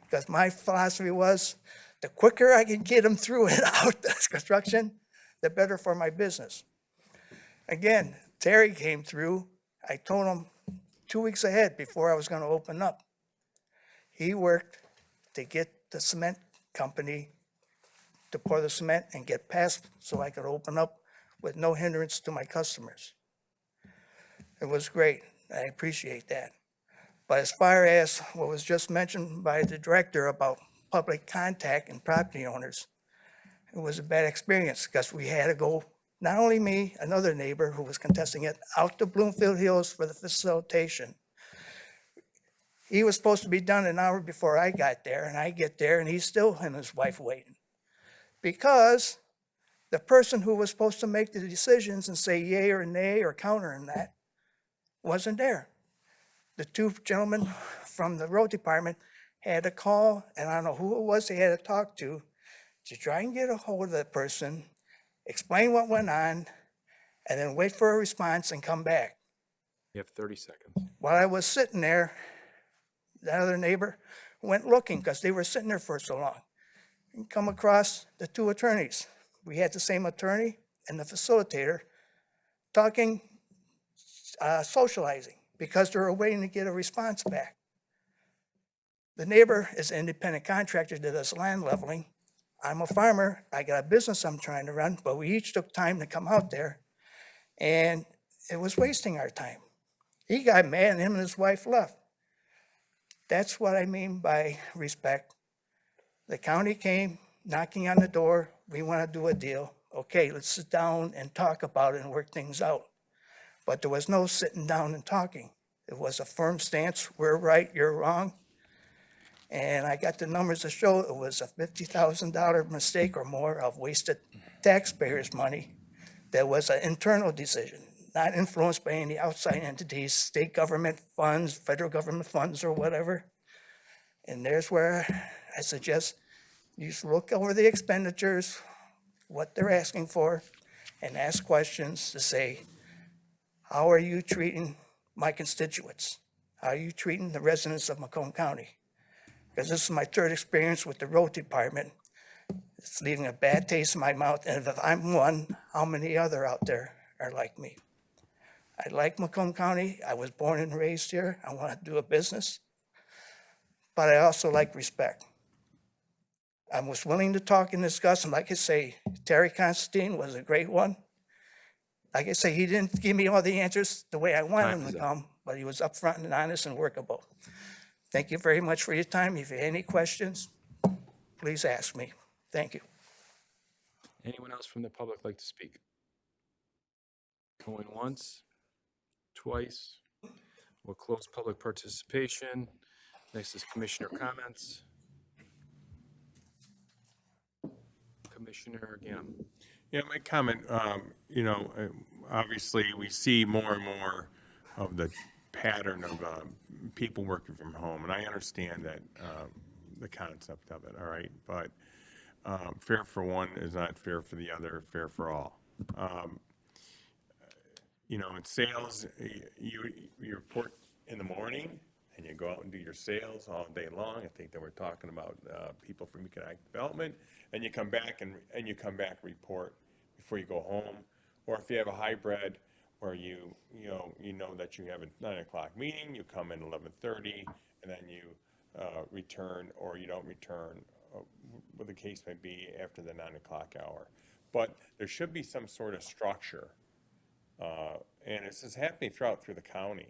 Because my philosophy was, the quicker I can get them through and out this construction, the better for my business. Again, Terry came through. I told him 2 weeks ahead before I was going to open up. He worked to get the cement company to pour the cement and get past so I could open up with no hindrance to my customers. It was great. I appreciate that. But as far as what was just mentioned by the director about public contact and property owners, it was a bad experience because we had to go, not only me, another neighbor who was contesting it, out to Bloomfield Hills for the facilitation. He was supposed to be done an hour before I got there, and I get there, and he's still him and his wife waiting. Because the person who was supposed to make the decisions and say yay or nay or counter in that wasn't there. The 2 gentlemen from the road department had to call, and I don't know who it was they had to talk to try and get a hold of that person, explain what went on, and then wait for a response and come back. You have 30 seconds. While I was sitting there, that other neighbor went looking because they were sitting there for so long and come across the 2 attorneys. We had the same attorney and the facilitator talking, socializing because they were waiting to get a response back. The neighbor is an independent contractor that does land leveling. I'm a farmer. I got a business I'm trying to run, but we each took time to come out there, and it was wasting our time. He got mad, and him and his wife left. That's what I mean by respect. The county came knocking on the door. We want to do a deal. Okay, let's sit down and talk about it and work things out. But there was no sitting down and talking. It was a firm stance. We're right, you're wrong. And I got the numbers to show it was a $50,000 mistake or more of wasted taxpayers' money. That was an internal decision, not influenced by any outside entities, state government funds, federal government funds, or whatever. And there's where I suggest you should look over the expenditures, what they're asking for, and ask questions to say, how are you treating my constituents? How are you treating the residents of Macomb County? Because this is my third experience with the road department. It's leaving a bad taste in my mouth, and if I'm one, how many other out there are like me? I like Macomb County. I was born and raised here. I want to do a business, but I also like respect. I was willing to talk and discuss, and like I say, Terry Constantine was a great one. Like I say, he didn't give me all the answers the way I wanted him to come, but he was upfront and honest and workable. Thank you very much for your time. If you have any questions, please ask me. Thank you. Anyone else from the public like to speak? Going once, twice. We'll close public participation. Next is commissioner comments. Commissioner Ganem. Yeah, my comment, obviously, we see more and more of the pattern of people working from home, and I understand that, the concept of it, all right? But fair for one is not fair for the other, fair for all. In sales, you report in the morning, and you go out and do your sales all day long. I think that we're talking about people from economic development, and you come back and you come back report before you go home. Or if you have a hybrid where you know that you have a 9 o'clock meeting, you come in 11:30, and then you return, or you don't return, what the case may be, after the 9 o'clock hour. But there should be some sort of structure, and this is happening through the county.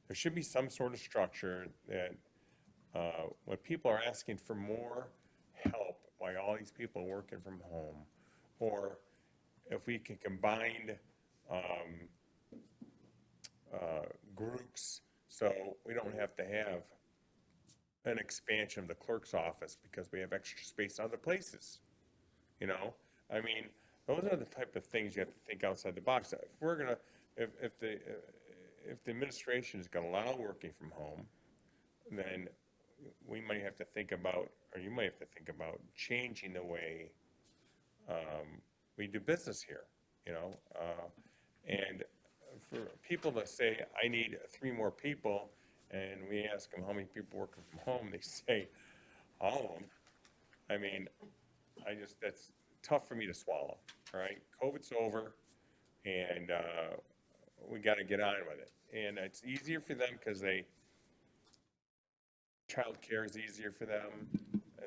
There should be some sort of structure that when people are asking for more help by all these people working from home, or if we can combine groups so we don't have to have an expansion of the clerk's office because we have extra space in other places. Those are the type of things you have to think outside the box. If the administration is going to allow working from home, then we might have to think about, or you might have to think about changing the way we do business here, and for people to say, I need 3 more people, and we ask them how many people working from home, they say, all of them. That's tough for me to swallow, all right? COVID's over, and we got to get on with it. And it's easier for them because childcare is easier for them.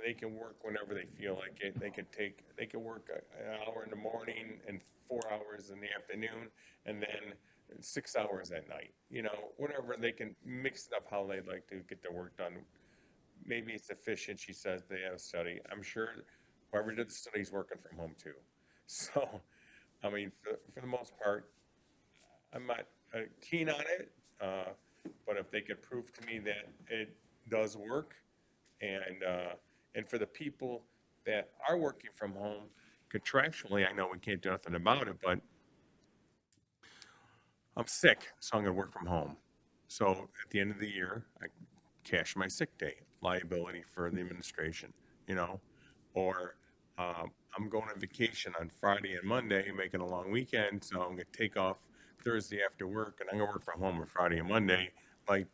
They can work whenever they feel like it. They can work an hour in the morning and 4 hours in the afternoon, and then 6 hours at night. Whatever, they can mix it up how they'd like to get their work done. Maybe it's efficient, she says, they have a study. I'm sure whoever did the study is working from home too. So, for the most part, I'm not keen on it, but if they could prove to me that it does work, and for the people that are working from home, contractually, I know we can't do nothing about it, but I'm sick, so I'm going to work from home. So at the end of the year, I cash my sick day, liability for the administration, or I'm going on vacation on Friday and Monday, making a long weekend, so I'm going to take off Thursday after work, and I'm going to work from home on Friday and Monday, like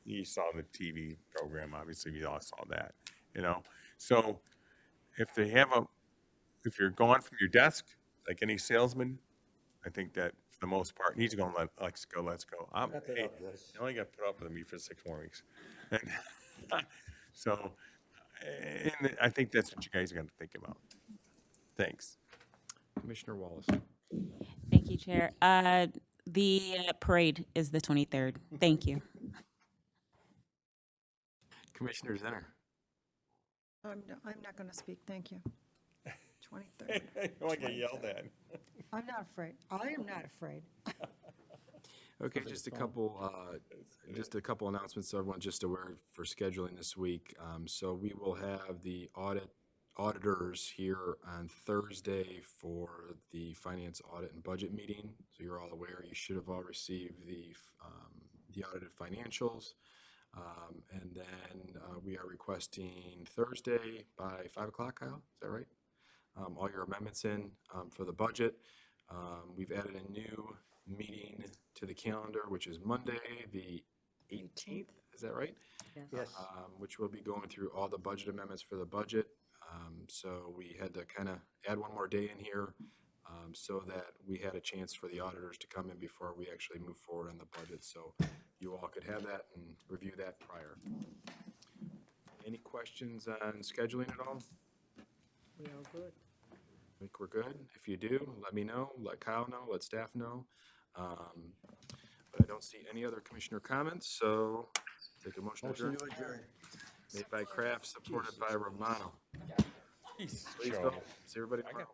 you saw the TV program, obviously we all saw that, So if you're gone from your desk, like any salesman, I think that for the most part, needs to go and let's go. You only got to put up with me for 6 more weeks. And so, I think that's what you guys are going to think about. Thanks. Commissioner Wallace. Thank you, Chair. The parade is the 23rd. Thank you. Commissioner Zenner. I'm not going to speak, thank you. 23rd. You want to get yelled at. I'm not afraid. I am not afraid. Okay, just a couple announcements, so everyone's just aware for scheduling this week. So we will have the auditors here on Thursday for the finance audit and budget meeting. So you're all aware, you should have all received the audited financials. And then we are requesting Thursday by 5 o'clock, Kyle, is that right? All your amendments in for the budget. We've added a new meeting to the calendar, which is Monday, the 18th, is that right? Yes. Which will be going through all the budget amendments for the budget. So we had to kind of add one more day in here so that we had a chance for the auditors to come in before we actually move forward on the budget. So you all could have that and review that prior. Any questions on scheduling at all? We all good. I think we're good. If you do, let me know, let Kyle know, let staff know. But I don't see any other commissioner comments, so take a motion to adjourn. Motion to adjourn. Made by Kraft, supported by Romano. Please vote. See everybody tomorrow.